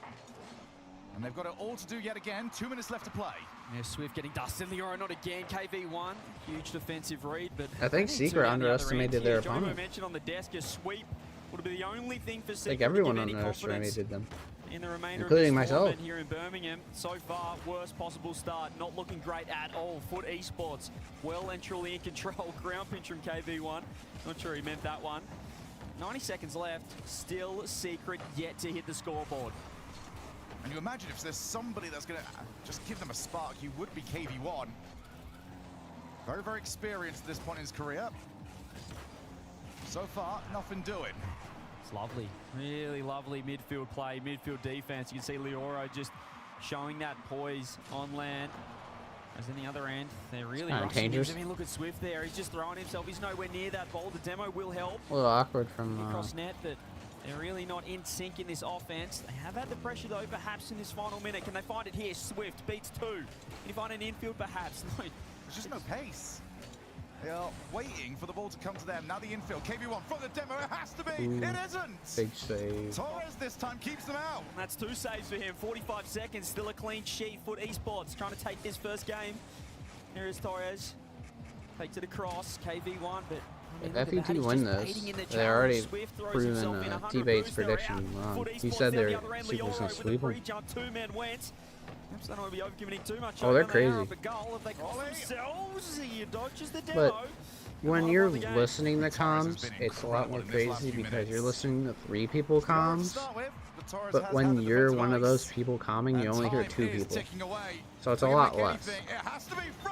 And they've got it all to do yet again. 2 minutes left to play. Yeah, Swift getting dusted. Leoro not again. KV1. Huge defensive read, but I think Secret underestimated their opponent. mentioned on the desk, a sweep would be the only thing for I Secret. think everyone underestimated them, In the remainder including of this myself. tournament here in Birmingham. So far, worst possible start. Not looking great at all. Foot Esports well and truly in control. Ground pinch from KV1. Not sure he meant that one. 90 seconds left. Still Secret yet to hit the scoreboard. And you imagine if there's somebody that's going to just give them a spark, he would be KV1. Very, very experienced at this point in his career. So far, nothing doing. It's lovely. Really lovely midfield play, midfield defense. You can see Leoro just showing that poise on land. As in the other end, they're really rushing him. I mean, look at Swift there. He's just throwing himself. He's nowhere near that ball. The demo will help. A little awkward from cross net, but they're really not in sync in this offense. They have had the pressure though, perhaps in this final minute. Can they find it here? Swift beats 2. Can you find an infield perhaps? No. There's just no pace. They are waiting for the ball to come to them. Now the infield. KV1 from the demo. It has to be. Ooh, it isn't. big save. Torres this time keeps them out. That's 2 saves for him. 45 seconds. Still a clean sheet. Foot Esports trying to take this first game. Here is Torres. Takes it across. KV1, but if FET win this, they already proven T-Bait's prediction wrong. He said they're Super's gonna sweep them. Oh, they're crazy. But when you're listening to comms, it's a lot more crazy because you're listening to 3 people comms. But when you're one of those people calming, you only hear 2 people. So it's a lot less.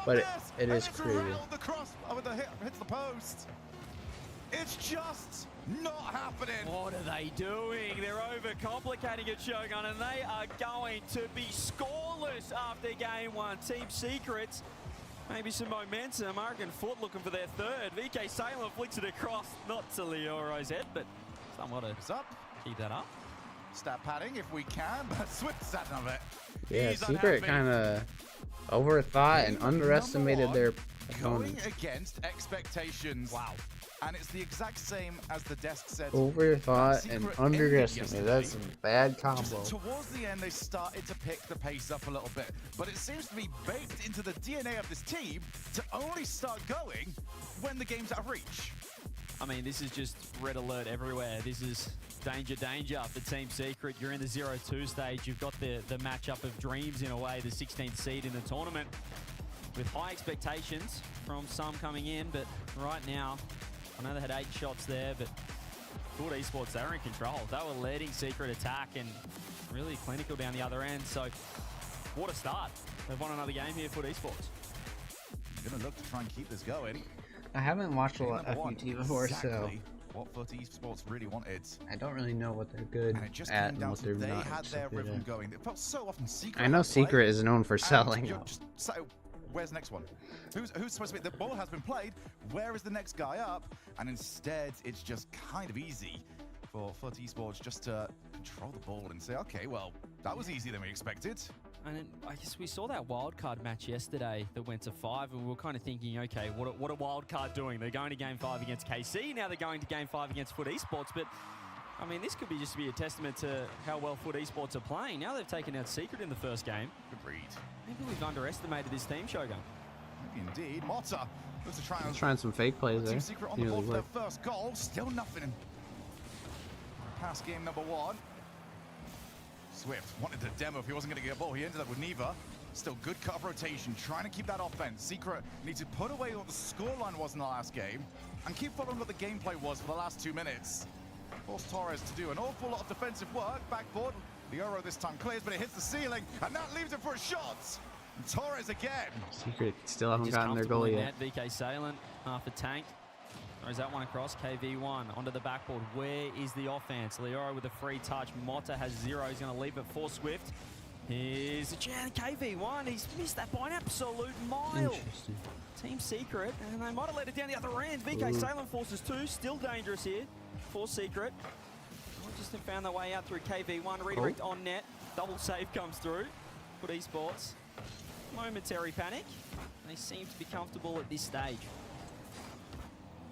But it is crazy. It's just not happening. What are they doing? They're overcomplicating it, Shogun, and they are going to be scoreless after game 1. Team Secrets, maybe some momentum. American Foot looking for their 3rd. VK Salem flicks it across, not to Leoro's head, but somewhat to keep that up. Stat padding if we can, but Swift's out of it. Yeah, Secret kind of overthought and underestimated their Going opponent. against expectations. Wow. And it's the exact same as the desk said. Overthought and underestimated. That's a bad combo. Just towards the end, they started to pick the pace up a little bit. But it seems to be baked into the DNA of this team to only start going when the game's out of reach. I mean, this is just red alert everywhere. This is danger, danger for Team Secret. You're in the 0-2 stage. You've got the matchup of dreams in a way, the 16th seed in the tournament. With high expectations from some coming in, but right now, I know they had 8 shots there, but Foot Esports, they were in control. They were leading Secret attack and really clinical down the other end. So, what a start. They've won another game here, Foot Esports. Going to look to try and keep this going. I haven't watched a lot of FUT before, so what Foot Esports really wanted. I don't really know what they're good at and what they're not. They had their rhythm going. It felt so often Secret. I know Secret is known for selling. Where's the next one? Who's supposed to be? The ball has been played. Where is the next guy up? And instead, it's just kind of easy for Foot Esports just to control the ball and say, okay, well, that was easier than we expected. And I guess we saw that wildcard match yesterday that went to 5, and we were kind of thinking, okay, what a wildcard doing? They're going to Game 5 against KC, now they're going to Game 5 against Foot Esports, but I mean, this could be just be a testament to how well Foot Esports are playing. Now they've taken out Secret in the first game. Good read. Maybe we've underestimated this team, Shogun. Maybe indeed. Motta looks to try and trying some fake plays there. Team Secret on the ball for their first goal. Still nothing. Past game number 1. Swift wanted the demo if he wasn't going to get a ball. He ended up with Neva. Still good cut of rotation, trying to keep that offense. Secret needs to put away what the scoreline was in the last game and keep following what the gameplay was for the last 2 minutes. Force Torres to do an awful lot of defensive work. Backboard. Leoro this time clears, but it hits the ceiling, and that leaves it for a shot. And Torres again. Secret still haven't gotten their goal yet. VK Salem half a tank. Throws that one across. KV1 onto the backboard. Where is the offense? Leoro with a free touch. Motta has 0. He's going to leave it for Swift. Here's a chance. KV1, he's missed that by an absolute mile. Interesting. Team Secret, and they might have let it down the other end. VK Salem forces 2, still dangerous here for Secret. Just found their way out through KV1, redirect on net, double save comes through. Good Esports. Momentary panic. They seem to be comfortable at this stage.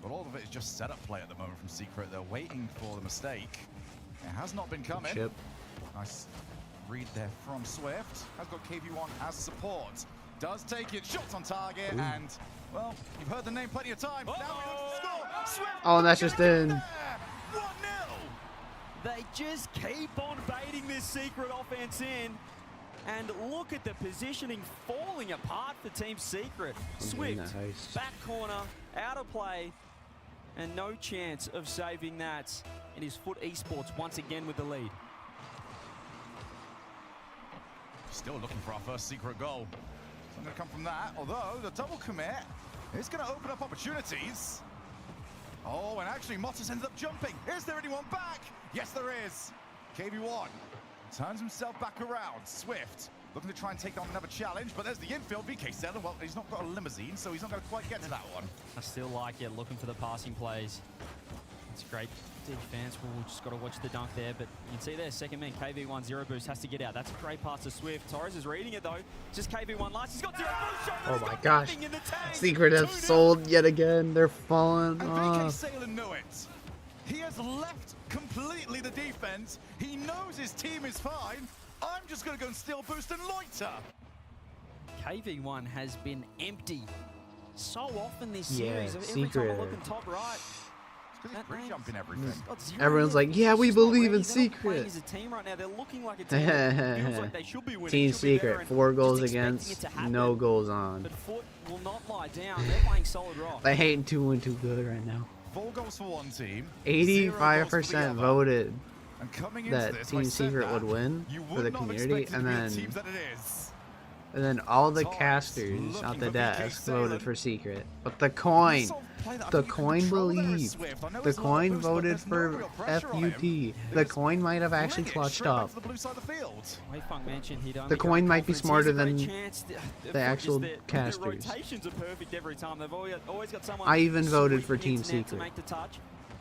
But all of it is just setup play at the moment from Secret. They're waiting for the mistake. It has not been coming. Chip. Nice read there from Swift. Has got KV1 as support. Does take it, shots on target, and, well, you've heard the name plenty of times. Now he looks to score. Swift. Oh, and that's just in. 1-0. They just keep on baiting this Secret offense in. And look at the positioning falling apart for Team Secret. Swift, back corner, out of play, and no chance of saving that. It is Foot Esports once again with the lead. Still looking for our first Secret goal. It's not going to come from that, although the double commit is going to open up opportunities. Oh, and actually Mottas ended up jumping. Is there anyone back? Yes, there is. KV1 turns himself back around. Swift looking to try and take on another challenge, but there's the infield. VK Seller, well, he's not got a limousine, so he's not going to quite get to that one. I still like it, looking for the passing plays. It's great. Defense, we've just got to watch the dunk there, but you can see there, second man, KV1, 0 boost, has to get out. That's a great pass to Swift. Torres is reading it though. Just KV1 last, he's got 0 boost. Oh my gosh. Secret have sold yet again. They're falling and off. VK Sailor knew it. He has left completely the defense. He knows his team is fine. I'm just going to go and steal boost and loiter. KV1 has been empty so often this Yeah, series. Every Secret. time I look in top right. Because he's pre-jumping everything. Everyone's like, yeah, we believe in They're not playing Secret. as a team right now. They're looking like a team that feels like they should be winning. Team should be there, Secret, and 4 goals just expecting against, it to happen. no goals on. But Foot will not lie down. They're playing solid rock. They hate 2-1-2 good right now. 4 goals for one team. 85% voted And coming into that this, Team I said Secret that, would win you for the would not community, expect it to and be the then teams that it is. all the Torres casters looking out the for VK desk voted Salem. for Secret. But the coin, Sort of play that I the think you can coin control there is believed. Swift. I know The it's a lot of coin boost, but voted there's no for real pressure on FUT. him. The coin might have actually Fling it clutched straight back up. to the blue side of the field. Wayfunk mentioned he'd only The got coin might be confidence. smarter Here's a great than chance. the actual Their casters. rotations are perfect every time. They've always got someone. I even voted for sweeping Team into net to Secret. make the touch.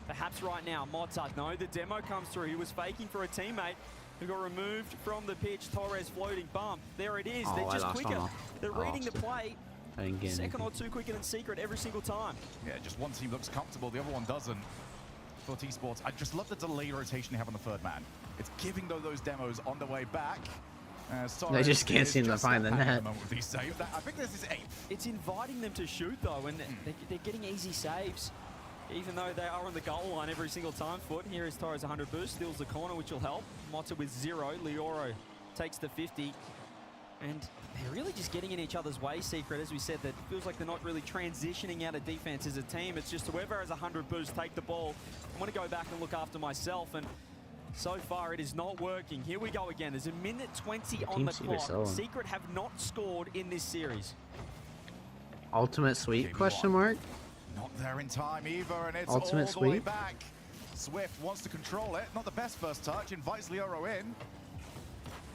Perhaps right now, Modsat. No, the demo comes through. He was faking for a teammate who got removed from the pitch. Torres floating bump. There it is. Oh, They're I just lost quicker. on They're I reading the lost it. play. I didn't get Second anything. or 2 quicker than Secret every single time. Yeah, just one team looks comfortable, the other one doesn't. For Esports, I just love the delay rotation they have on the third man. It's giving those demos on the way back. They just can't is seem to just find the not having net. a moment with these saves. I think this is 8th. It's inviting them to shoot though, and they're getting easy saves. Even though they are on the goal line every single time. Foot, here is Torres 100 boost, steals the corner, which will help. Motta with 0, Lioro takes the 50. And they're really just getting in each other's way, Secret. As we said, that feels like they're not really transitioning out of defense as a team. It's just whoever has 100 boost, take the ball. I want to go back and look after myself, and so far it is not working. Here we go again. There's a minute 20 on the clock. Secret have not scored in this series. Ultimate sweep? Question mark. Not there in time either, and it's Ultimate all the way sweep? back. Swift wants to control it. Not the best first touch. Invites Lioro in.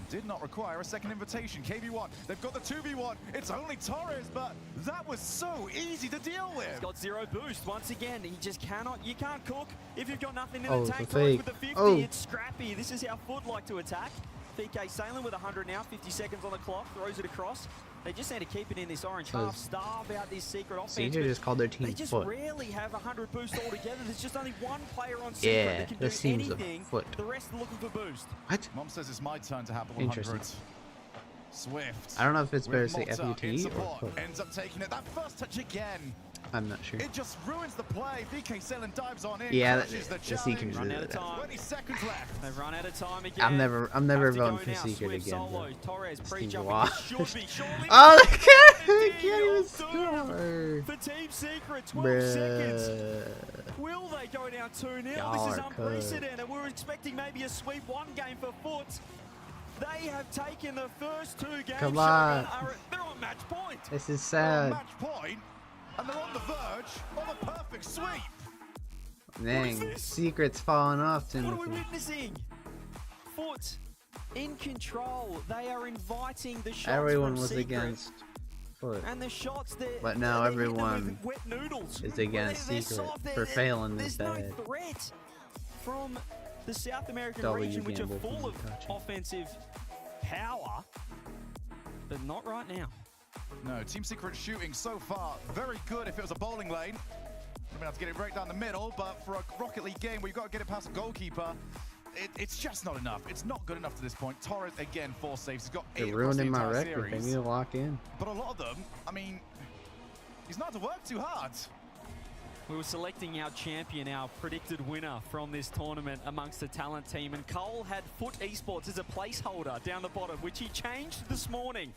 Did not require a second invitation. KV1, they've got the 2v1. It's only Torres, but that was so easy to deal with. He's got 0 boost. Once again, he just cannot, you can't cook if you've got nothing in Oh, the tank. it's a fake. With the 50, Oh. it's scrappy. This is how Foot like to attack. VK Salem with 100 now, 50 seconds on the clock, throws it across. They just need to keep it in this orange half, starve out this Secret offense. CJ just called their team They just Foot. rarely have 100 boost altogether. There's just only one player on Secret Yeah, that can this do team's a anything. Foot. The rest are looking for boost. What? Mom says it's my turn to have the 100. Interesting. Swift. I don't know if it's better with to say Motta in FUT or support, Foot. ends up taking it. That first touch again. I'm not sure. It just ruins the play. VK Selen dives on in. Yeah, crushes the the challenge. Secret Run did out of that. time. 20 seconds left. They've run out of time again. I'm never Have to voting go for now. Secret Swift again. solo. Bro. Torres This team's pre-jumping. washed. Should be surely. Oh, they can't even score. For Team Secret, 12 Bruh. seconds. Will they go down 2-0? Y'all This is are unprecedented. We were expecting maybe a sweep 1 game for Foot. They have taken the first 2 games. Come on. They're on match point. This is They're on sad. match point, and they're on the verge of a perfect sweep. Dang, Secret's falling off, What are we Timothy. witnessing? Foot in control. They are inviting the shots Everyone from was Secret. against Foot. And the shots that, But now they hit them everyone with wet noodles. is against They're Secret soft. for failing this There's bad. no threat from the South American W region, which are gamble full of from touching. offensive power, but not right now. No, Team Secret shooting so far very good. If it was a bowling lane, we're gonna have to get it right down the middle. But for a Rocket League game where you've got to get it past the goalkeeper, it's just not enough. It's not good enough to this point. Torres again, 4 saves. He's got 8 They're across the ruining my entire record. They series. need to lock in. But a lot of them, I mean, he's not had to work too hard. We were selecting our champion, our predicted winner from this tournament amongst the talent team, and Cole had Foot Esports as a placeholder down the bottom, which he changed this morning.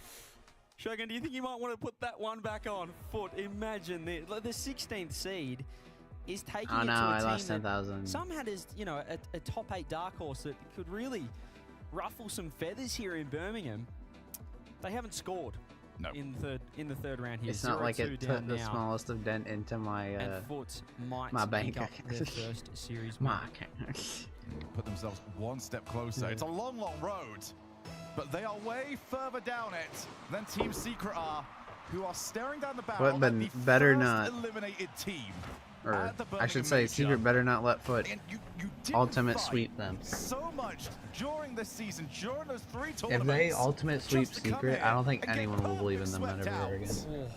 Shogun, do you think you might want to put that one back on? Foot, imagine the 16th seed is taking Oh it no, to a I team lost that 10,000. some had as, you know, a top 8 dark horse that could really ruffle some feathers here in Birmingham. They haven't scored. No. In the third round here. It's not like it 0-2 put down the now. smallest of dent into my And Foot might my bank pick up account. their first series my win. account. Put themselves one step closer. Yeah. It's a long, long road, but they are way further down it than Team Secret are, who are staring down the barrel But at the better first not. eliminated team. Or at the I should Birmingham say, Major. Secret better not let Foot And you didn't ultimate fight sweep them. so much during this season, during those 3 If tournaments. they ultimate sweep just to come Secret, here I don't think and get anyone will believe in them perfect ever swept again. out.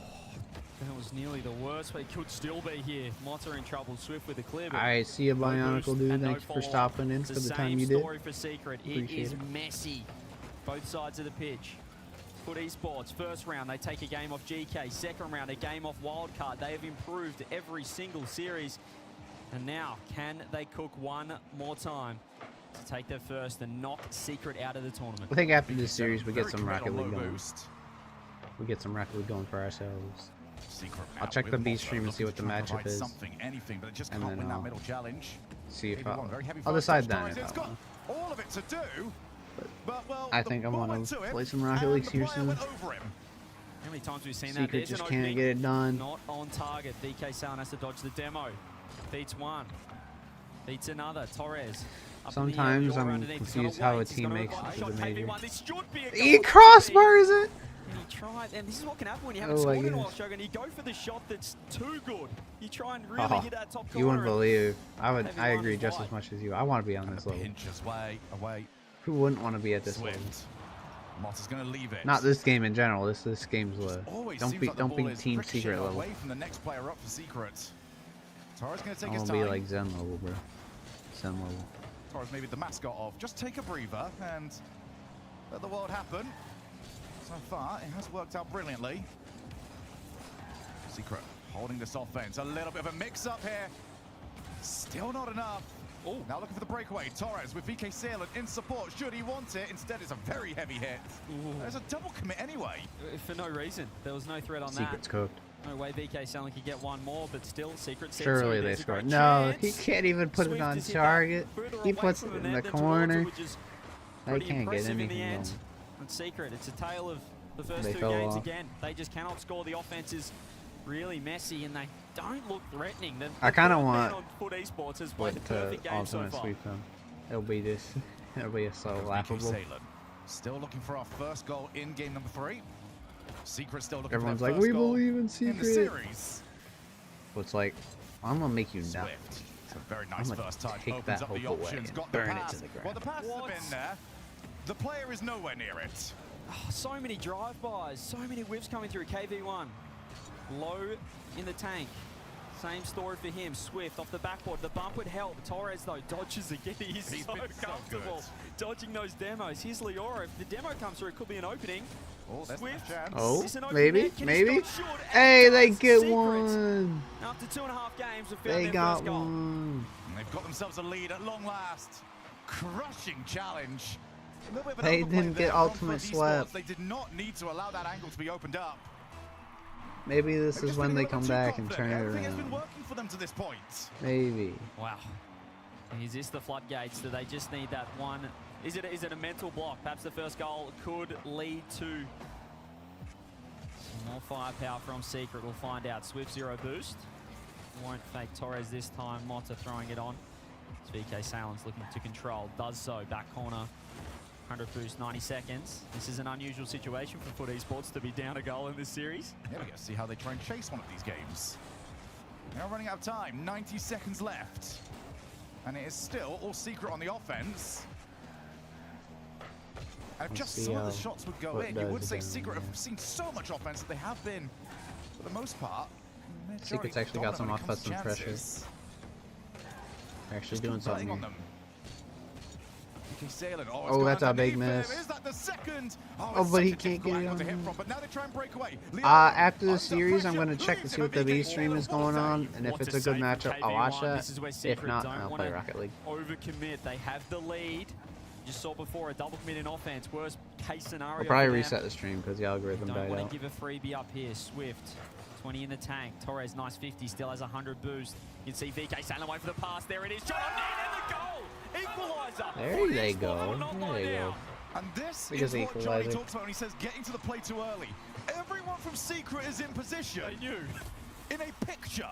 That was nearly the worst. It could still be here. Motta in trouble. Swift with a clear. but Alright, see you, no Bionicle boost dude. and no Thanks for follow-up. stopping in It's for the the time same you did. story for Secret. It Appreciate is it. messy. Both sides of the pitch. Foot Esports, first round, they take a game off GK. Second round, a game off Wildcard. They have improved every single series. And now, can they cook one more time to take their first and knock Secret out of the tournament? I think after this series, we get Very some committed Rocket on League low going. boost. We get some Rocket League going for ourselves. Secret I'll out check with the B Motta, stream and see what the looking to try and matchup provide is. Something, anything, but it just And can't then win that I'll middle challenge. See if Maybe one very heavy I'll first decide touch. then. It's got all of it to do. But well, I think I want to play some Rocket League here soon. How many times we've seen that? Secret There's just an can't opening. get it done. Not on target. BK Sound has to dodge the demo. Beats one. Beats another. Torres. Up in the air, Sometimes Yorah I'm underneath. He's confused gonna how a wait. He's team gonna makes apply it a to the shot. major. KV1, this should be a He goal. crossbars it! And he tried, and this is what can happen when you haven't Oh my scored in a while, goodness. Shogun. You go for the shot that's too good. You try and really Oh, hit that top corner. you wouldn't and believe. I KV1 agree is just wide. as much as you. I want to be on this level. Pinches away. Who wouldn't want to be at this Swift. level? Motta's going to leave it. Not this game in general. This game's Always don't seems be like the don't be ball is Team ricocheting Secret level. away from the next player up for Secret. Torres going to take I his want time. to be like Zen level, bro. Zen level. Torres maybe the mascot of just take a breather and let the world happen. So far, it has worked out brilliantly. Secret holding this offense. A little bit of a mix-up here. Still not enough. Oh, now looking for the breakaway. Torres with VK Salem in support. Should he want it? Instead, it's a very heavy hit. There's a double commit anyway. For no reason. There was no threat on Secret's that. cooked. No way BK Salem could get one more, but still Secret said Surely so. they There's a scored. great No, he chance. can't even put it Swift on has hit that target. further He away puts from it in net the than towards corner. it, which is They pretty can't get impressive in anything the end. going. And Secret, it's a tale of the first They two fell games off. again. They just cannot score. The offense is really messy, and they don't look threatening. I kind of third man want on Foot Esports has played Foot the to perfect game so ultimate far. sweep them. It'll be this. It'll be so There's VK laughable. Salem. Still looking for our first goal in game number 3. Secret still looking Everyone's for like, their first we goal believe in in the Secret. series. It's like, I'm gonna make you nut. Swift. It's a very I'm nice gonna first touch. take Opens that up the hope away options. and Got the burn it pass. to the ground. Well, the pass has been there. The player is nowhere near it. Oh, so many drive-bys, so many whips coming through. KV1, low in the tank. Same story for him. Swift off the backboard. The bump would help. Torres, though, dodges again. He's so been so comfortable dodging those demos. Here's Leora. If the demo comes through, it could be an opening. Oh, that's Swift. a chance. Oh, It's an open maybe, net. Can he maybe. stop short? Hey, And they does. get Secret. one. After 2.5 games, have found They their got first goal. one. And they've got themselves a lead at long last. Crushing challenge. A little bit of an They overplay didn't there get from ultimate Foot slap. Esports. They did not need to allow that angle to be opened up. Maybe this They've is just when been they a little come too back and confident. turn it Everything has been around. working for them to this point. Maybe. Wow. Is this the floodgates? Do they just need that one? Is it a mental block? Perhaps the first goal could lead to some more firepower from Secret. We'll find out. Swift 0 boost. Won't fake Torres this time. Motta throwing it on. It's VK Salen's looking to control. Does so. Back corner. 100 boost, 90 seconds. This is an unusual situation for Foot Esports to be down a goal in this series. Yeah, we got to see how they try and chase one of these games. Now running out of time, 90 seconds left. And it is still all Secret on the offense. And if just some of the shots would go in, you would say Secret have seen so much offense that they have been, for the most part, Secret's actually got some offensive pressure. They're actually doing something here. Oh, that's a big miss. Oh, but he can't get it on him. After the series, I'm going to check to see what the B stream is going on, and if it's a good matchup, I'll watch that. If not, I'll play Rocket League. Overcommit. They have the lead. You saw before a double commit in offense. Worst case scenario. I'll probably reset the stream because the algorithm died out. Don't want to give a freebie up here. Swift. 20 in the tank. Torres, nice 50, still has 100 boost. You can see VK sailing away for the pass. There it is. Shot on net and the goal. Equalizer. There they go. There they go. And this is what Johnny talks about when he says getting to the play too early. Everyone from Secret is in position. They knew. In a picture.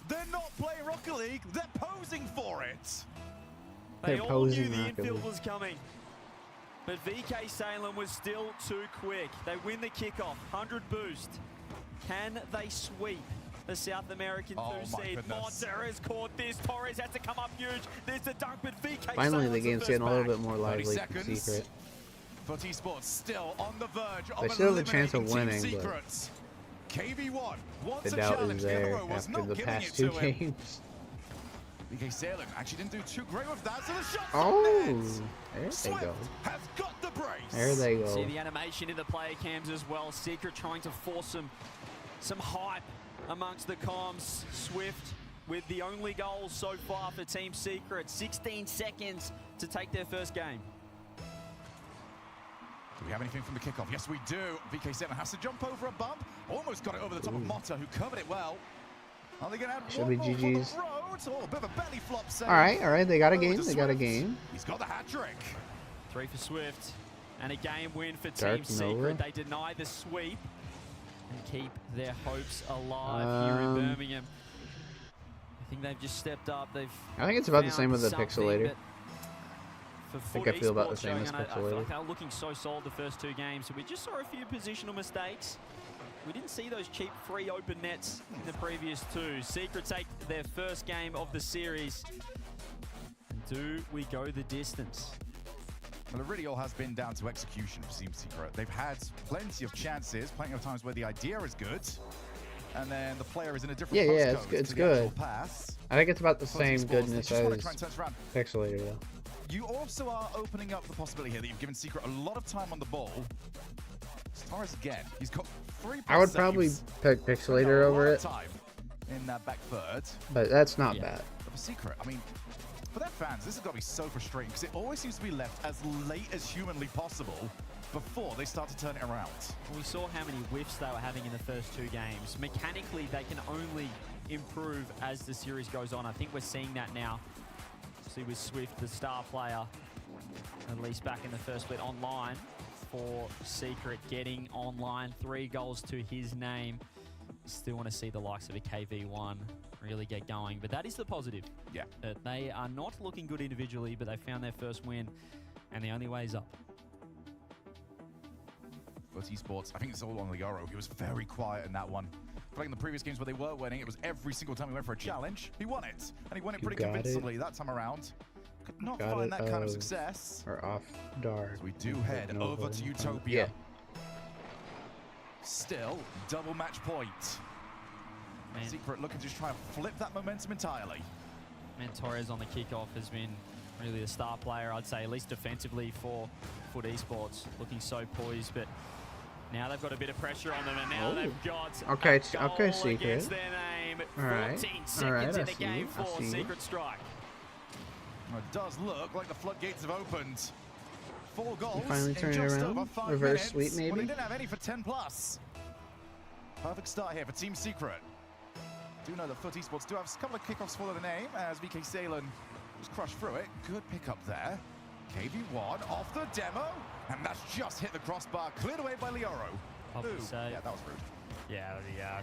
They're not playing Rocket League. They're posing for it. They all knew the infield was coming. But VK Salem was still too quick. They win the kickoff. 100 boost. Can they sweep the South American 2-seed? Monter has caught this. Torres has to come up huge. There's the dunk, but VK finally, the game's getting a little bit more lively for Secret. Foot Esports still on the verge of they still have a chance of winning, but KV1 the doubt is there after the past two games. VK Salem actually didn't do too great with that, so the shot. Oh, there they go. Has got the brace. There they go. See the animation in the player cams as well. Secret trying to force some hype amongst the comms. Swift with the only goal so far for Team Secret. 16 seconds to take their first game. Do we have anything from the kickoff? Yes, we do. VK7 has to jump over a bump. Almost got it over the top of Motta, who covered it well. Are they gonna have should be GG's. Oh, a bit of a belly flop save. All right. They got a game. They got a game. He's got the hat trick. 3 for Swift. And a game win for Team Secret. They deny the sweep and keep their hopes alive here in Birmingham. I think they've just stepped up. I think it's about the same with the Pixelator. I think I feel about the same as Pixelator. I feel like they were looking so solid the first 2 games. So we just saw a few positional mistakes. We didn't see those cheap free open nets in the previous 2. Secret take their first game of the series. Do we go the distance? Well, it really all has been down to execution for Team Secret. They've had plenty of chances, plenty of times where the idea is good, and then the player is in a different it's good. Pass. I think it's about the same goodness as Pixelator, though. You also are opening up the possibility here that you've given Secret a lot of time on the ball. Torres again. He's got 3 I would probably pick Pixelator over it. In that back third. But that's not bad. But for Secret, I mean, for their fans, this has got to be so frustrating because it always seems to be left as late as humanly possible before they start to turn it around. We saw how many whiffs they were having in the first 2 games. Mechanically, they can only improve as the series goes on. I think we're seeing that now. See with Swift, the star player, at least back in the first split online for Secret, getting online 3 goals to his name. Still want to see the likes of a KV1 really get going, but that is the positive. Yeah. They are not looking good individually, but they found their first win, and the only way is up. But Esports, I think it's all on Lioro. He was very quiet in that one. Like in the previous games where they were winning, it was every single time he went for a challenge, he won it. And he won it pretty convincingly that time around. Could not find that kind of success. Or off Dar. So we do head over to Utopia. Still, double match point. Man. Secret looking to just try and flip that momentum entirely. Man, Torres on the kickoff has been really the star player, I'd say, at least defensively for Foot Esports. Looking so poised, but now they've got a bit of pressure on them, and now they've got a goal Secret. against their name. 14 seconds in the game for Secret Strike. Well, it does look like the floodgates have opened. 4 goals finally turn it around. Reverse sweep, maybe? Well, they didn't have any for 10+. Perfect start here for Team Secret. Do know that Foot Esports do have a couple of kickoffs for the name as VK Salem just crushed through it. Good pickup there. KV1 off the demo, and that's just hit the crossbar, cleared away by Lioro. Yeah, that was rude. Yeah,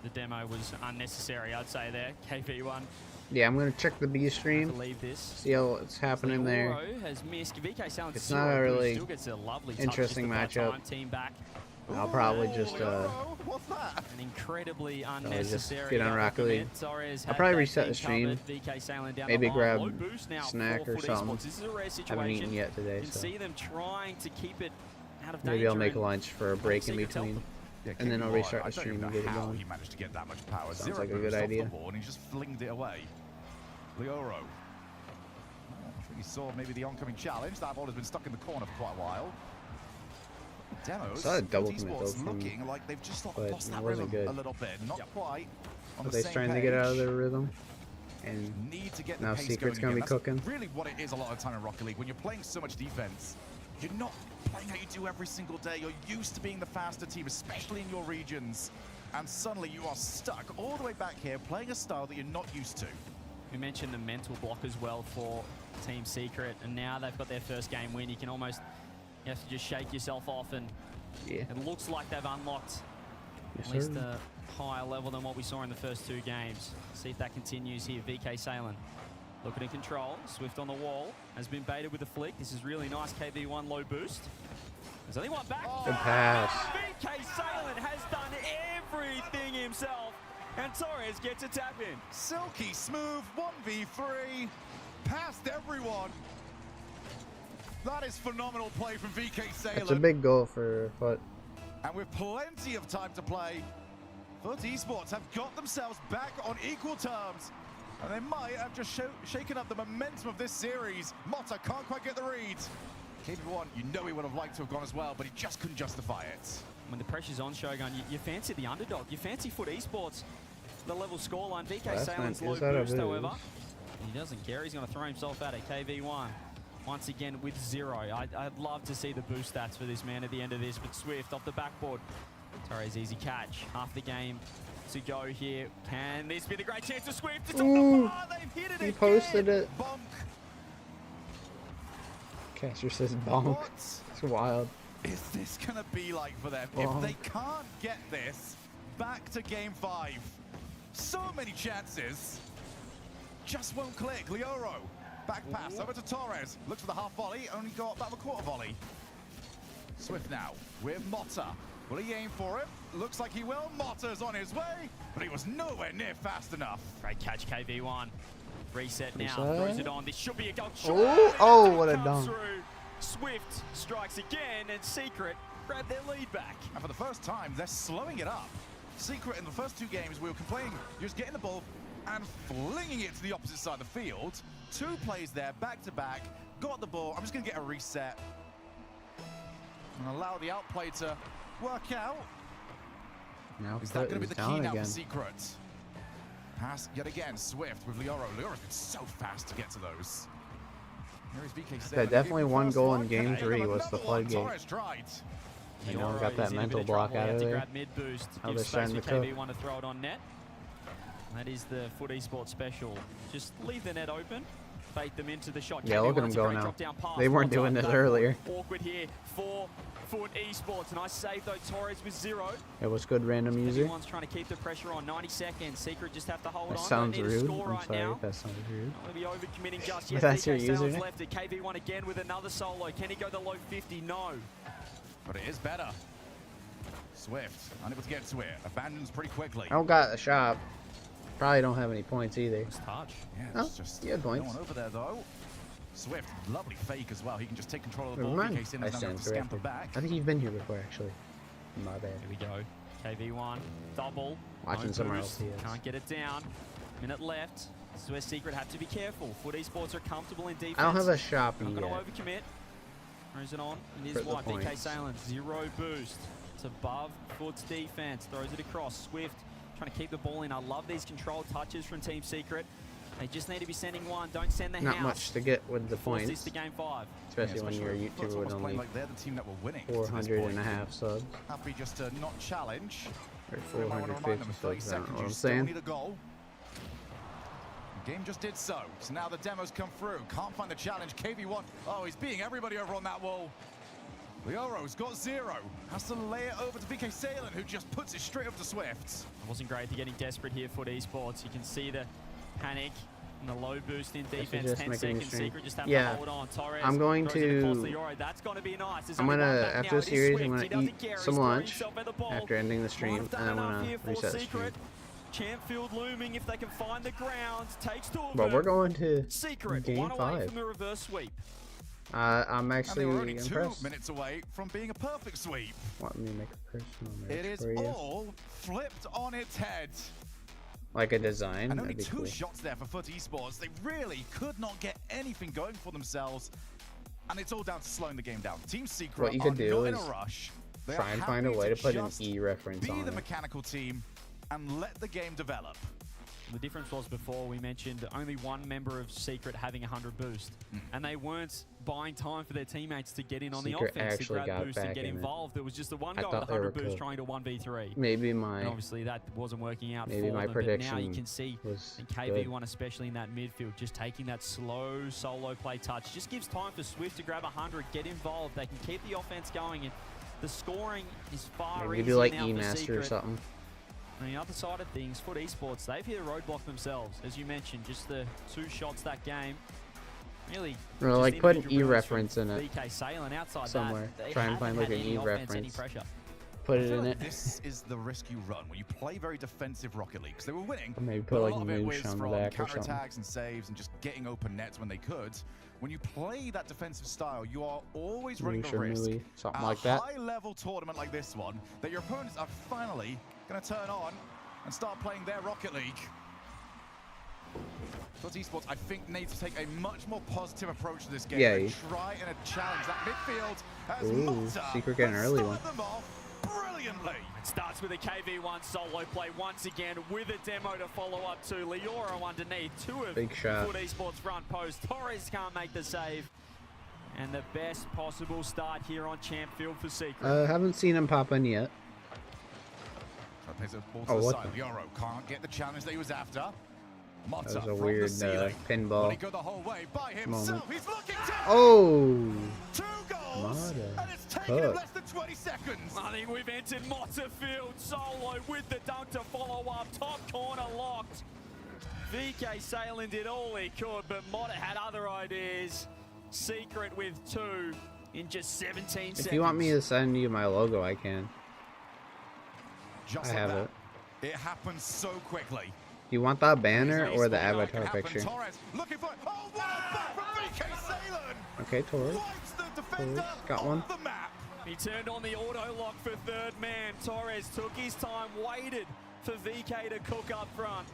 the demo was unnecessary, I'd say there. KV1 Yeah, I'm gonna check the B stream. See how it's happening there. It's not a really interesting matchup. I'll probably just get on Rocket League. I'll probably reset the stream. Maybe grab a snack or something. Haven't eaten yet today, so maybe I'll make lunch for a break in between. And then I'll restart the stream and get it going. He managed to get that much power. Sounds like a good idea. And he just flinged it away. Leoro. I think he saw maybe the oncoming challenge. That ball has been stuck in the corner for quite a while. Demos. Saw a double commit though from, looking like they've just but lost that it wasn't good. a little bit. Not quite. Are they trying to get out of their rhythm? And need to get now Secret's going to be cooking. Really what it is a lot of time in Rocket League. When you're playing so much defense, you're not playing how you do every single day. You're used to being the faster team, especially in your regions. And suddenly you are stuck all the way back here playing a style that you're not used to. We mentioned the mental block as well for Team Secret, and now they've got their first game win. You can almost, you have to just shake yourself off, and it looks like they've unlocked at least a higher level than what we saw in the first two games. See if that continues here. VK Salen looking in control. Swift on the wall, has been baited with a flick. This is really nice. KV1 low boost. There's only one back. Good pass. VK Salen has done everything himself, and Torres gets a tap in. Silky smooth 1v3, past everyone. That is phenomenal play from VK Salen. It's a big goal for Foot. And with plenty of time to play, Foot Esports have got themselves back on equal terms. And they might have just shaken up the momentum of this series. Motta can't quite get the read. KV1, you know he would have liked to have gone as well, but he just couldn't justify it. When the pressure's on, Shogun, you fancy the underdog. You fancy Foot Esports. The level scoreline. VK Salen's low boost, however. He doesn't care. He's going to throw himself at it. KV1, once again with 0. I'd love to see the boost stats for this man at the end of this, but Swift off the backboard. Torres, easy catch. Half the game to go here. Can this be the great chance to Swift? It's on the bar. They've hit it again. He posted it. Bonk. Caster says bonk. What it's wild. Is this going to be like for them? Bonk. If they can't get this back to game 5, so many chances, just won't click. Leoro, back pass over to Torres. Looks for the half volley, only got about the quarter volley. Swift now with Motta. Will he aim for it? Looks like he will. Motta's on his way, but he was nowhere near fast enough. Great catch, KV1. Reset now, throws it on. This should be a goal. Oh, what a dunk. Swift strikes again, and Secret grab their lead back. And for the first time, they're slowing it up. Secret in the first 2 games, we were complaining, you're just getting the ball and flinging it to the opposite side of the field. 2 plays there, back to back, got the ball. I'm just going to get a reset and allow the outplay to work out. Now is that going to be the key now again. for Secret? Pass yet again, Swift with Leoro. Leoro's been so fast to get to those. Here is VK Salen. Yeah, definitely one goal in game 3 was the floodgate. You know, got that mental block out of there. Now they're starting to cook. KV1 to throw it on net. That is the Foot Esports special. Just leave the net open, bait them into the shot. Yeah, look at them go now. They weren't doing this earlier. Awkward here for Foot Esports. Nice save though, Torres with 0. It was good random user. Everyone's trying to keep the pressure on. 90 seconds. Secret just have to hold on. That sounds rude. I'm Right sorry now. if that sounds rude. Not going to be overcommitting just yet. That's your VK user. Salen's left it. KV1 again with another solo. Can he go the low 50? No. But it is better. Swift, unable to get to it. Abandons pretty quickly. I don't got a shop. Probably don't have any points either. Touch. Yeah, it's just you had points. No one over there though. Swift, lovely fake as well. He can just take control of the Never ball. mind. VK Salen's now going to scamper back. I think you've been here before, actually. My bad. Here we go. KV1, double. Watching no somewhere boost. else. He is. Can't get it down. Minute left. This is where Secret have to be careful. Foot Esports are comfortable in defense. I don't have a shop Not yet. going to overcommit. Throws it on. It is For the wide. VK points. Salen, 0 boost. It's above Foot's defense. Throws it across. Swift trying to keep the ball in. I love these control touches from Team Secret. They just need to be sending one. Don't send the house. Not much to get with the Force points. this to game 5. Especially when you're a YouTuber with only like they're the team that were winning 400.5 subs. Happy just to not challenge. Or 450 subs, I don't know what I'm saying. Need a goal. The game just did so. So now the demos come through. Can't find the challenge. KV1. Oh, he's beating everybody over on that wall. Leoro's got 0. Has to lay it over to VK Salen, who just puts it straight up to Swift. It wasn't great. They're getting desperate here, Foot Esports. You can see the panic. And a low boost in defense, just 10 making seconds, me Secret just have yeah. to hold on. Torres I'm going throws it across to. Leora. That's going to be nice. There's I'm only gonna one back after now. the It is series. Swift. I'm He gonna doesn't eat care. some He's throwing lunch himself at the ball. after ending the stream, Might have and done I'm enough gonna here for reset the stream. Secret. Champfield looming if they can find the ground. Takes two of But them. we're going to Secret, game one away 5. from a reverse sweep. I'm And actually they were only impressed. 2 minutes away from being a perfect sweep. Want me to make a personal It match is for you? all flipped on its head. Like a design? And only That'd be 2 cool. shots there for Foot Esports. They really could not get anything going for themselves. And it's all down to slowing the game down. Team Secret What you are could do not in is a rush. They try are and find a happy way to put an just E reference be on the it. mechanical team and let the game develop. The difference was before we mentioned only one member of Secret having 100 boost, and they weren't buying time for their teammates to get in on Secret the offense to actually grab got boost and back get in it. involved. There was just the one I guy with thought they 100 were boost cool. trying to 1v3. Maybe my and obviously that wasn't working out maybe for my them. prediction But now you can see was in KV1 good. especially in that midfield, just taking that slow solo play touch just gives time for Swift to grab 100, get involved. They can keep the offense going, and the scoring is far Maybe easier do like now for E-Master or Secret. something. On the other side of things, Foot Esports, they've hit a roadblock themselves. As you mentioned, just the 2 shots that game. Really, Or just like put an individual E brilliance from reference in it VK Salen. Outside somewhere. that, they Try and haven't find like had an any E offense, any reference. pressure. Put I it feel in like it. This is the risk you run when you play very defensive Rocket League, because they were winning. Or maybe but put a like lot of it was Moosh on the from back or something. counterattacks and saves and just getting open nets when they could. When you play that defensive style, you are always running Moosh the or risk Mooey, something at like a that. high-level tournament like this one that your opponents are finally going to turn on and start playing their Rocket League. Foot Esports, I think, needs to take a much more positive approach to this game. Yeah, And try and challenge that midfield as Ooh, Malta Secret getting an early one. start them off brilliantly. It starts with a KV1 solo play once again with a demo to follow up to Leora underneath. 2 of Big shot. Foot Esports front post. Torres can't make the save. And the best possible start here on Champfield for Secret. Haven't seen him pop in yet. Plays a ball Oh, to the what side. Leoro can't get the challenge that he was after. Mata That was a from weird the ceiling. pinball Will he go the whole way by himself? moment. He's looking to Oh! 2 goals, Mata. and it's taken him Hook. less than 20 seconds. I think we've entered Motta Field solo with the dunk to follow up. Top corner locked. VK Salen did all he could, but Motta had other ideas. Secret with 2 in just 17 seconds. If you want me to send you my logo, I can. Just I like have that. it. It happened so quickly. Do you want that banner He's or the scoring like it avatar happened. picture? Torres looking for it. Oh, what a back from VK Salen! Okay, Torres. Wipes the defender Got one. off the map. He turned on the auto lock for 3rd man. Torres took his time, waited for VK to cook up front.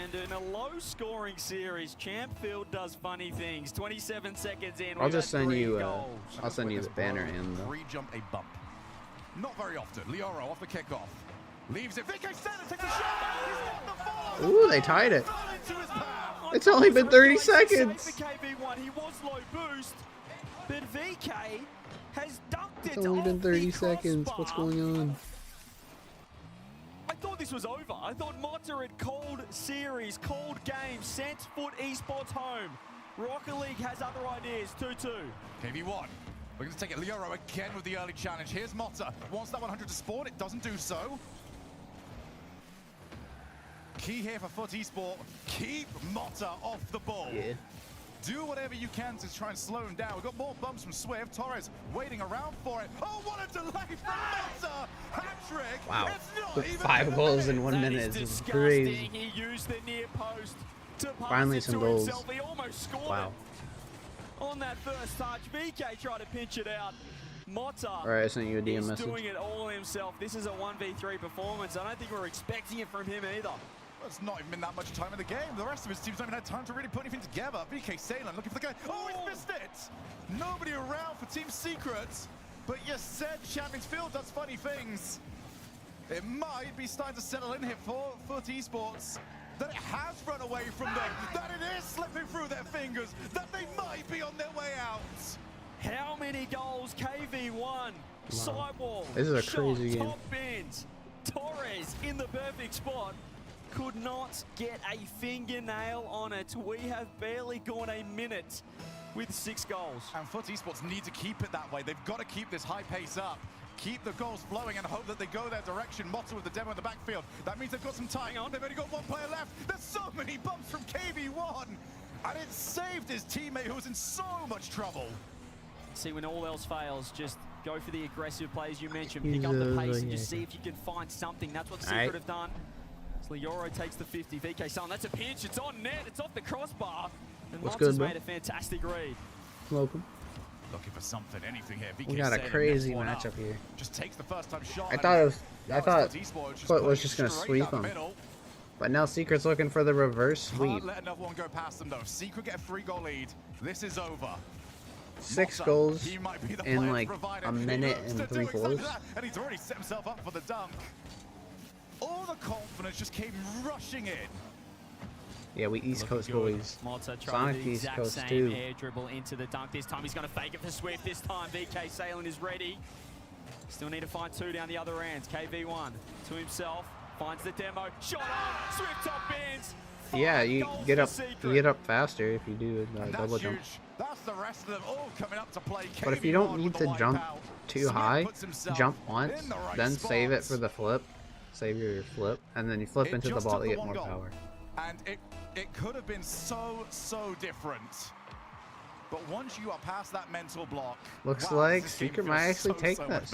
And in a low-scoring series, Champfield does funny things. 27 seconds in, I'll we've just had send 3 you. goals. I'll send you the banner in though. Pre-jump a bump. Not very often. Leoro off the kickoff. Leaves it. VK Salen takes a shot. He's got the follow. Ooh, they tied it. Fell into his path. It's only been 30 seconds. For KV1, he was low boost, but VK has dunked it It's only been off 30 the seconds. crossbar. What's going on? I thought this was over. I thought Motta had called series, called game, sent Foot Esports home. Rocket League has other ideas. 2-2. KV1. We're going to take it. Leoro again with the early challenge. Here's Motta. Wants that 100 to spawn. It doesn't do so. Key here for Foot Esport. Keep Motta off the ball. Yeah. Do whatever you can to try and slow him down. We've got more bumps from Swift. Torres waiting around for it. Oh, what a delay from Motta! Hat-trick! Wow. It's not With even 5 goals in 1 That minute is is disgusting. crazy. He used the near post to pass Finally it some to goals. himself. He almost scored Wow. it. On that first touch, VK tried to pinch it out. Motta Alright, I sent you a DM is message. doing it all himself. This is a 1v3 performance. I don't think we're expecting it from him either. Well, it's not even been that much time in the game. The rest of his team's not even had time to really put anything together. VK Salen looking for the guy. Oh, he's missed it! Nobody around for Team Secret. But you said Champions Field does funny things. It might be starting to settle in here for Foot Esports. That it has run away from them. That it is slipping through their fingers. That they might be on their way out. How many goals? KV1, Sidewall, This is a shot, crazy game. top bins, Torres in the perfect spot. Could not get a fingernail on it. We have barely gone a minute with 6 goals. And Foot Esports need to keep it that way. They've got to keep this high pace up. keep the goals flowing and hope that they go their direction. Motta with the demo in the backfield. That means they've got some time on. They've only got one player left. There's so many bumps from KV1. And it saved his teammate who was in so much trouble. See, when all else fails, just go for the aggressive plays you mentioned. Pick up the pace and just see if you can find something. That's what Secret have done. So Leoro takes the 50. VK Sun, that's a pinch. It's on net. It's off the crossbar. And Monta's made a fantastic read. Welcome. Looking for something, anything here. We got a crazy matchup here. Just takes the first time shot. I thought Foot was just gonna sweep him. But now Secret's looking for the reverse sweep. Can't let another one go past them though. Secret get a 3-goal lead. This is over. 6 goals in like a minute and 3/4. And he's already set himself up for the dunk. All the confidence just came rushing in. Yeah, we East Coast boys. Sonic East Coast too. Air dribble into the dunk. This time he's going to fake it for Swift. This time VK Salen is ready. Still need to find 2 down the other ends. KV1 to himself. Finds the demo. Shot on. Swift top bins. Yeah, you get up faster if you do double jump. That's the rest of them all coming up to play. But if you don't need to jump too high, jump once, then save it for the flip. Save your flip, and then you flip into the ball to get more power. And it could have been so different. But once you are past that mental block, looks like Secret might actually take this.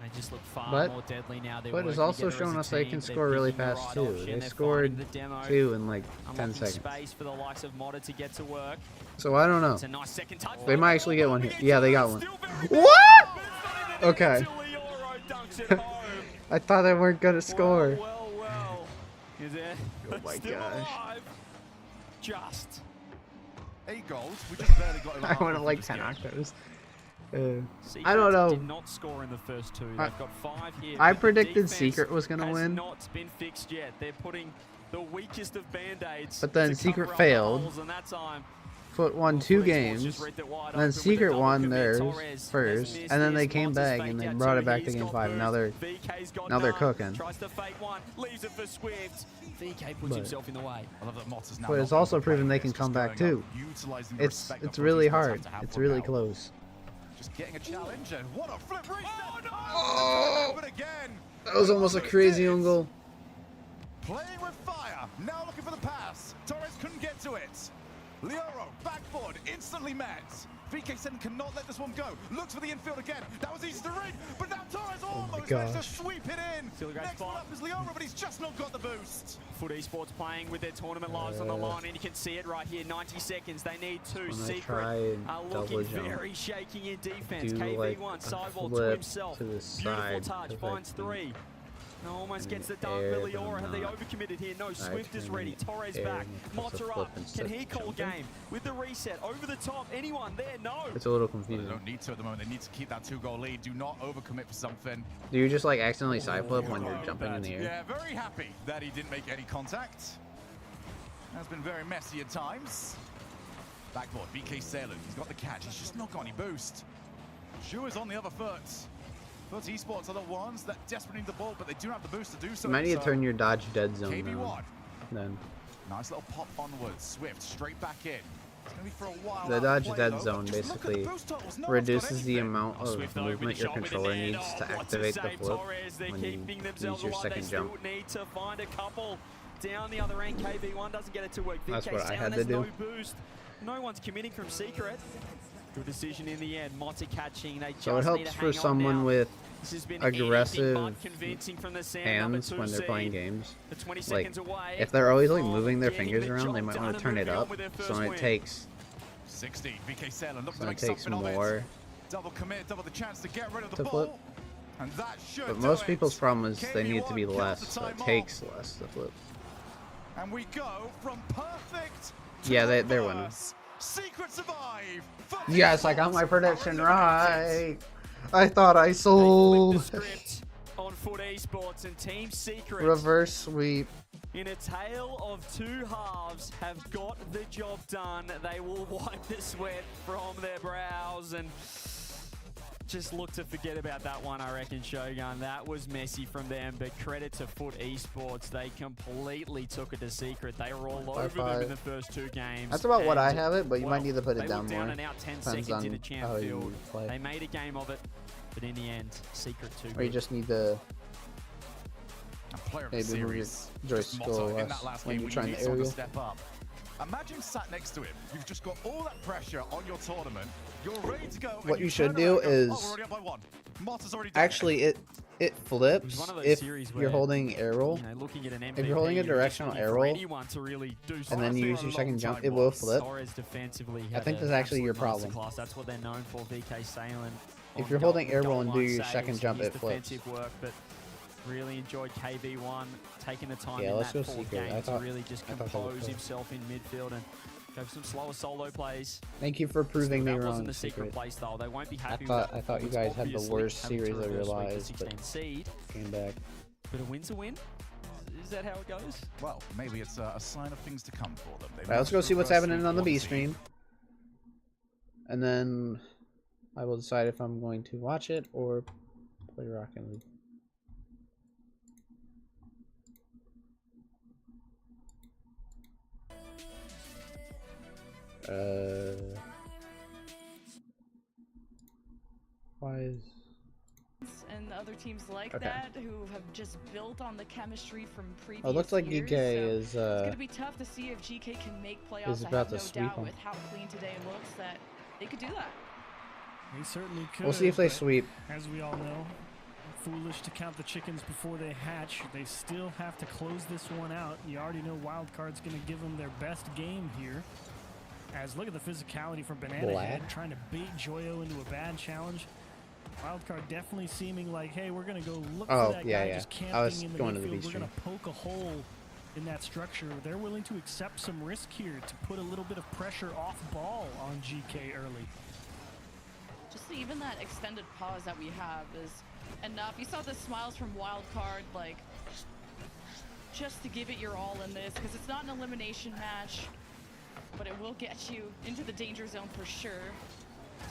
They just look far more deadly now. But it's also showing us they can score really fast too. They scored 2 in like 10 seconds. Space for the likes of Motta to get to work. So I don't know. It's a nice second touch. They might actually get one here. Yeah, they got one. What? Okay. I thought they weren't gonna score. Well. Oh my gosh. Just 8 goals. We just barely got I would have liked 10 octos. I don't know. Did not score in the first 2. They've got 5 here. I predicted Secret was gonna win. Not been fixed yet. They're putting the weakest of band-aids. But then Secret failed. And that time, Foot won 2 games, and then Secret won theirs first, and then they came back and they brought it back to game 5. Now they're cooking. Tries to fake one, leaves it for Swift. VK puts himself in the way. But it's also proven they can come back too. It's really hard. It's really close. Just getting a challenge, and what a flip reset! Oh! That was almost a crazy own goal. Playing with fire. Now looking for the pass. Torres couldn't get to it. Leoro, backboard, instantly met. VK7 cannot let this one go. Looks for the infield again. That was easy to read, but now Torres almost managed to sweep it in. Next one up is Leoro, but he's just not got the boost. Foot Esports playing with their tournament lives on the line, and you can see it right here. 90 seconds. They need 2. Secret are looking very shaky in defense. KV1 sidewall to himself. Beautiful touch. Finds 3. No, almost gets the dunk. Leoro, have they overcommitted here? No, Swift is ready. Torres back. Motta up. Can he call game? With the reset, over the top. Anyone there? No. It's a little confusing. They don't need to at the moment. They need to keep that 2-goal lead. Do not overcommit for something. Do you just like accidentally side flip when you're jumping in the air? Yeah, very happy that he didn't make any contact. Has been very messy at times. Backboard, VK Salen. He's got the catch. He's just not got any boost. Shu is on the other foot. But Esports are the ones that desperately need the ball, but they do have the boost to do so. You might need to turn your dodge dead zone KV1. Then. Nice little pop onwards. Swift straight back in. It's gonna be for a while. The dodge dead zone basically reduces the amount of movement your controller needs to activate the flip when you use your second jump. Need to find a couple down the other end. KV1 doesn't get it to work. That's what I had to do. No boost. No one's committing from Secret. Good decision in the end. Motta catching. They just so it helps for someone with aggressive hands when they're playing games. Like, if they're always like moving their fingers around, they might want to turn it up. So it takes 60. VK Salen looks so like it takes more double commit, double the chance to get rid of the to flip. And that should but most people's problem is they need it to be less, so it takes less to flip. And we go from perfect yeah, they're winning. Secret survive. Yes, I got my prediction right. I thought I sold. On Foot Esports and Team Secret. Reverse sweep. In a tale of 2 halves, have got the job done. They will wipe the sweat from their brows and just look to forget about that one, I reckon, Shogun. That was messy from them, but credit to Foot Esports. They completely took it to Secret. They were all over them in the first 2 games. That's about what I have it, but you might need to put it down more. They were down and out 10 seconds in the champ field. They made a game of it. But in the end, Secret too. Or you just need to player of the maybe move your series. joystick Motto in less that last when game you're when you trying need to someone to aerial. step up. Imagine sat next to him. You've just got all that pressure on your tournament. You're ready to go. What and you should turn do around and go, is oh, we're already up by one. Motto's already done actually it flips one of those if series you're where, holding arrow. you know, looking at an If you're holding a MVP, you're just directional looking for arrow anyone to really do and then something. you use your second jump, it will flip. Torres defensively I had think an that's actually your absolute problem. masterclass. That's what they're known for. VK Salen. If you're holding arrow and do your second jump, his it flips. defensive work, but really enjoyed KV1 taking the time Yeah, in let's that go fourth secret. game I thought- to really just I thought that was compose cool. himself in midfield and go for some slower solo plays. Thank you for proving me That wrong, wasn't the secret Secret. play style. They won't be happy I with that thought you performance, guys had the obviously, worst having to series of your reverse rate the lives, 16 but seed. came back. But a win's a win. Is that how it goes? Well, maybe it's a sign of things to come for them. Alright, let's go see what's happening on the B stream. And then I will decide if I'm going to watch it or play Rocket League. Why is... And the other teams like Okay. that who have just built on the chemistry from previous Oh, it looks like years, GK so is it's going to be tough to see if GK can make playoffs. is I about have to no sweep doubt them. with how clean today looks that they could do that. They certainly could. We'll see if they but sweep. As we all know, foolish to count the chickens before they hatch. They still have to close this one out. You already know Wildcard's going to give them their best game here. As look at the physicality from Banana Head, Black. trying to bait Joyo into a bad challenge. Wildcard definitely seeming like, hey, we're going to go look Oh, for that yeah, guy yeah. just camping I was in the going to the midfield. B We're stream. going to poke a hole in that structure. They're willing to accept some risk here to put a little bit of pressure off ball on GK early. Just even that extended pause that we have is enough. You saw the smiles from Wildcard, like, just to give it your all in this, because it's not an elimination match, but it will get you into the danger zone for sure.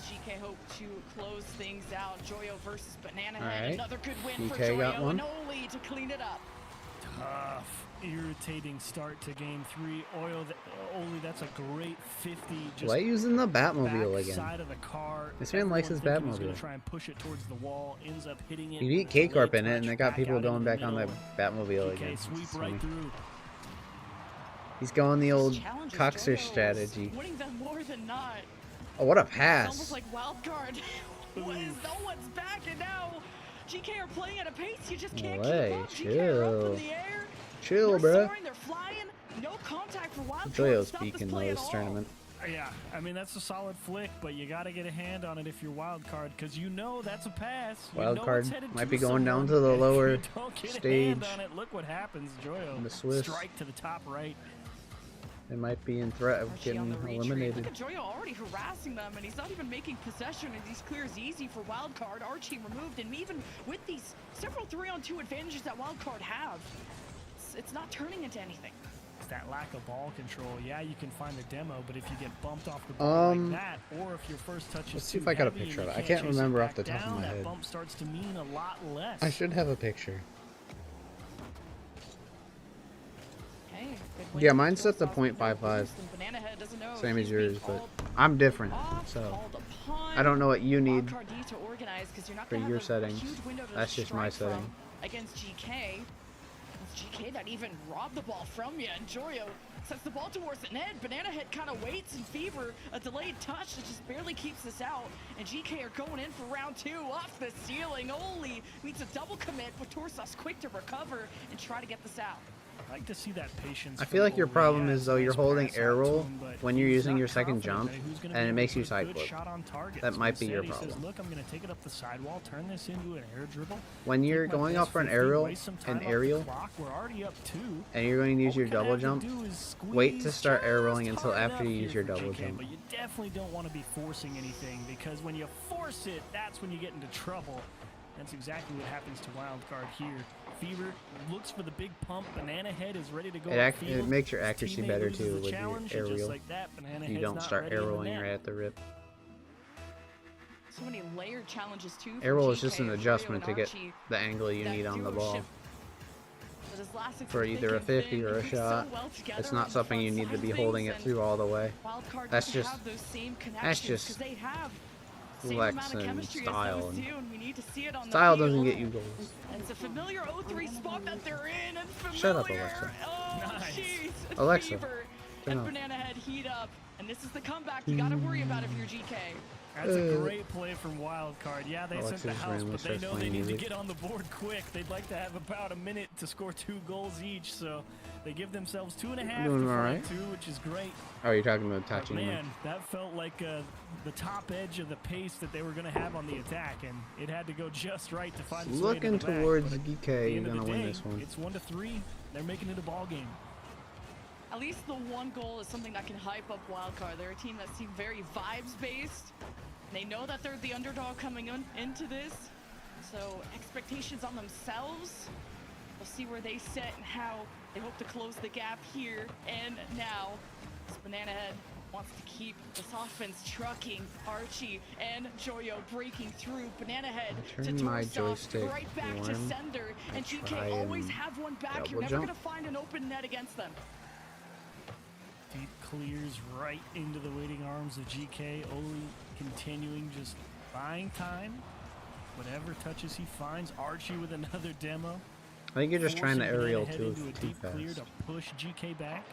GK hope to close things out. Joyo versus Banana Head, Alright. another good win for GK got Joyo, one. and Oli to clean it up. Tough, irritating start to game 3. Oli, that's a great 50. Just Why using the Batmobile back again? side of the car. This man likes his Everyone thinking he's Batmobile. gonna try and push it towards the wall, ends up hitting it. You beat with a K-Corp delayed in it, and they touch got back people out going into back the on the middle. Batmobile GK again. sweep It's right funny. through. He's going the old Challenges coxer Joyo strategy. winning them more than not. Oh, what a It's almost pass! like Wildcard. What is no one's back, and now GK are playing at a pace you just can't Way, keep up. GK are up chill. in the air. Chill, They're bruh. soaring, they're flying. No contact for Wildcard. Joyo's Stop this beacon play though at this all. tournament. Yeah, I mean, that's a solid flick, but you got to get a hand on it if you're Wildcard, because you know that's a pass. You know Wildcard it's headed might to be going down someone, to the and lower if you don't get a stage. hand on it, look what happens, Joyo. In the Swiss. Strike to the top right. They might be in threat of Archie on getting the retreat. eliminated. Look at Joyo already harassing them, and he's not even making possession, and these clears easy for Wildcard. Archie removed, and even with these several 3-on-2 advantages that Wildcard have, it's not turning into anything. It's that lack of ball control. Yeah, you can find the demo, but if you get bumped off the ball like that, or if your first touch is Let's see too if I got a heavy and picture you of it. I can't can't chase it remember off back the top of down, my that head. bump starts to mean a lot less. I should have a picture. Hey, good win. Yeah, mine's Joe set to Sauce with no 0.55. boost, and Banana Head doesn't know Same he's as being yours, but called I'm different, off, so called upon. I don't know what you need Wildcard needs to organize, 'cause you're not for gonna your have a settings. huge window to That's just my strike from setting. against GK. It's GK that even robbed the ball from you, and Joyo sets the ball towards the net. Banana Head kind of waits in fever, a delayed touch that just barely keeps us out, and GK are going in for round 2 off the ceiling. Oli meets a double commit, but Torsas quick to recover and try to get this out. I like to see that patience. I feel like your from problem Oli. is though Yeah, you're nice holding pass out air to roll him, but when you're he's using not your second confident jump, that who's gonna and be it able makes to you put a side good flip. shot on target. That So might be your instead he says, problem. look, I'm going to take it up the sidewall, turn this into an air dribble. When you're take my going best off for an 50, aerial, waste some time off the aerial, clock. We're already up 2. and you're going to use All your we kinda double have to jump, do is wait to squeeze start air just rolling until hard after you enough use here your for double GK, jump. But you definitely don't want to be forcing anything, because when you force it, that's when you get into trouble. That's exactly what happens to Wildcard here. Fever looks for the big pump. Banana Head is ready to go. It makes your His accuracy teammate better loses too the with your challenge, and aerial. just like that, Banana You Head's don't not start ready air in the rolling net. right at the rip. So many layered challenges too. Air roll is GK, just an Joyo, adjustment and to get Archie. the angle you That need on the duo ball. ship that is lasting For through either a thick and 50 thin, or a working so shot. well together It's on not the something you front need to side be of holding things, it through all the way. Wildcard That's doesn't just have those same that's connections just 'cause they have flex and style. And and we need to see it on style the doesn't field. get you goals. And it's a familiar 0-3 spot that they're in, and familiar. Shut up, Alexa. Oh, jeez. Alexa, Fever turn and off. Banana Head heat up, and this is the comeback you got to worry about if you're GK. That's a great play from Wildcard. Yeah, they sent the Alexis house, randomly but they starts know they playing need to music. get on the board quick. They'd like to have about a minute to score 2 goals each, so they give themselves 2.5 Doing to all right. 2, which is great. Oh, you're talking about But touching man, that felt like the top edge of the pace that they were going to have on the attack, and it had to go just right to find its way Looking to the back. towards But at GK, the you're end of gonna the win day, this one. It's 1-3. They're making it a ball game. At least the one goal is something that can hype up Wildcard. They're a team that seem very vibes-based. They know that they're the underdog coming into this, so expectations on themselves. We'll see where they sit and how they hope to close the gap here and now. This Banana Head wants to keep this offense trucking. Archie and Joyo breaking through. Banana Head to Turn my Torsoff, joystick right back to warm. Sender, and Try GK always and have one back. double You're never jump. going to find an open net against them. Deep clears right into the waiting arms of GK. Oli continuing, just buying time. Whatever touches he finds. Archie with another demo. I think you're just trying to Forcing Banana aerial Head too into a deep clear fast. to push GK back.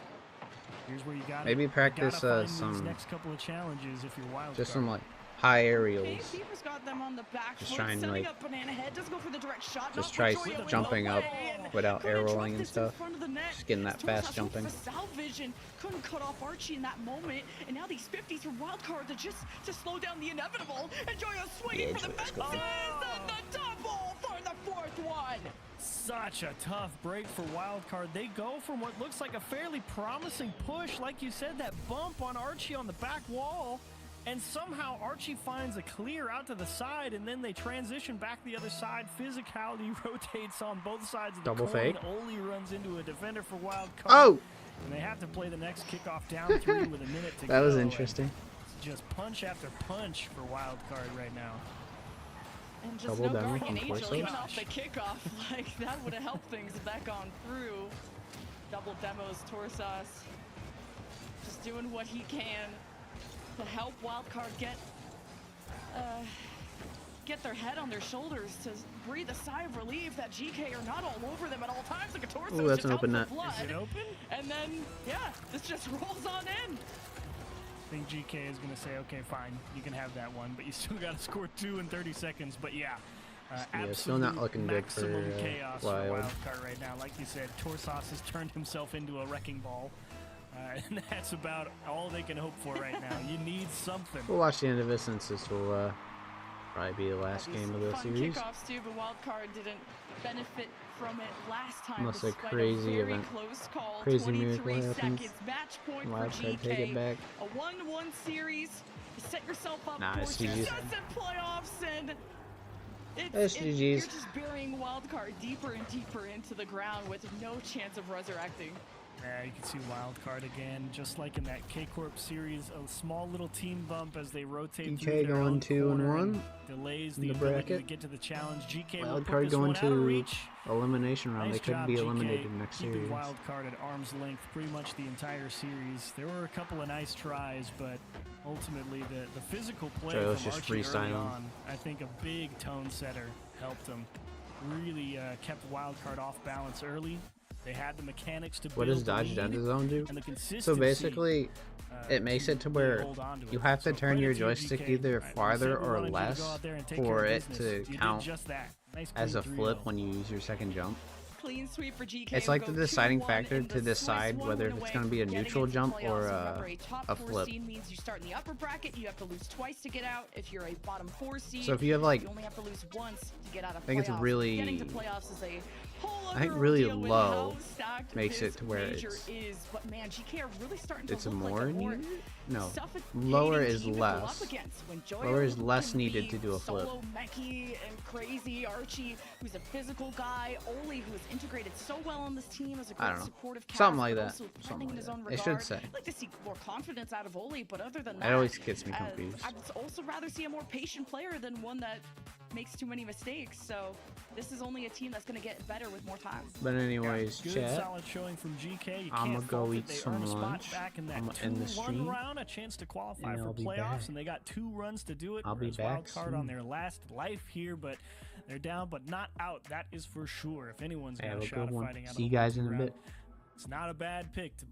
Here's where you got Maybe practice these some, next couple of challenges if you're wild just card. some like high aerials. Fever's got them on the back Just foot, trying setting like, up Banana Head, doesn't go for the direct shot, just not try for Joyo in jumping the up way, and without couldn't air drop rolling and this in stuff. front of the net. Just getting that fast Torsos jumping. with the salvage and couldn't cut off Archie in that moment, and now these 50s from Wildcard to slow down the inevitable, and Joyo swinging Yeah, for the Joyo's fences, going. and the double for the 4th one. Such a tough break for Wildcard. They go from what looks like a fairly promising push, like you said, that bump on Archie on the back wall, and somehow Archie finds a clear out to the side, and then they transition back the other side. Physicality rotates on both sides of the Double coin. fake. Oli runs into a defender for Wildcard. Oh! And they have to play the next kickoff down 3 with a minute to go. That was and interesting. it's just punch after punch for Wildcard right now. And just Double no demo guardian from angel Torsos. even off the kickoff. Like, that would have helped things if that gone through. Double demos, Torsos. Just doing what he can to help Wildcard get their head on their shoulders, to breathe a sigh of relief that GK are not all over them at all times. Like a Torsos Ooh, that's just an out open for net. blood. Is it open? And then, yeah, this just rolls on in. I think GK is going to say, okay, fine, you can have that one, but you still got to score 2 in 30 seconds. But yeah, Yeah, still not absolute looking good for, maximum chaos for Wild. Wildcard right now. Like you said, Torsos has turned himself into a wrecking ball, and that's about all they can hope for right now. You need something. We'll watch the end of it since this will probably be the last game of the Fun series. kickoffs too, but Wildcard didn't benefit from it last time. Unless a despite crazy very event, close call. crazy 23 miracle happens. seconds, match point for Wildcard GK. take it back. A 1-1 series. You set yourself up Nah, for it's success GG's. in playoffs, and It's GG's. you're just burying Wildcard deeper and deeper into the ground with no chance of resurrecting. Yeah, you can see Wildcard again, just like in that K-Corp series, a small little team bump as they rotate through GK their going own 2-1 corner and delays in the the ability bracket. to get to the challenge. GK will put Wildcard this going one out of to reach. elimination round. Nice They could job, be GK, eliminated next keeping series. Wildcard at arm's length pretty much the entire series. There were a couple of nice tries, but ultimately the physical play Joyo's from just Archie early freestyling. on, I think a big tone setter helped him. Really kept Wildcard off balance early. They had the mechanics to What build does the dodge lead, into zone do? and the So consistency, basically, it makes it to where hold on to you it. have to So turn your credit to joystick GK. either Right, we farther said we or wanted you to go less out there and take for care of it business. to You did count just that. Nice as a clean flip 3-0. when you use your second jump. Clean sweep for GK. It's will like the go deciding 2-1 factor in to the decide Swiss. whether One if it's win going to be a away from neutral getting jump into or playoffs. Remember, top a 4 flip. seed means you start in the upper bracket. You have to lose twice to get out. If you're a bottom 4 seed, So if you have, like, you only have to lose once to get out of I think it's playoffs. really- Getting to playoffs is a whole I think other really ordeal with low how stacked makes this it to where major it's- is. But man, GK are really starting to It's a look more like a more needed? No. suffocating Lower is team to go up less. against. When Joyo Lower is less can needed be to do a flip. solo mechie and crazy, Archie, who's a physical guy, Oli, who is integrated so well on this team as a I great don't know. supportive cast, Something like but that. also Something playing in like his that. own It regard. should say. I'd like to see more confidence out of Oli, but other than It that, always gets me confused. I'd also rather see a more patient player than one that makes too many mistakes. So this is only a team that's going to get better with more time. But anyways, Good chat, solid showing from GK. You I'ma can't go fault it. eat They some earn a spot lunch. back in that I'ma end the 2-1 stream, round, a chance to qualify and for I'll be playoffs, back. and they got 2 runs to do it. I'll be Whereas back Wildcard on soon. their last life here, but they're down, but not out. That is for sure. If anyone's got Have a a shot good of one. fighting out See you of the guys in a 1-2 bit. round, it's not a bad pick to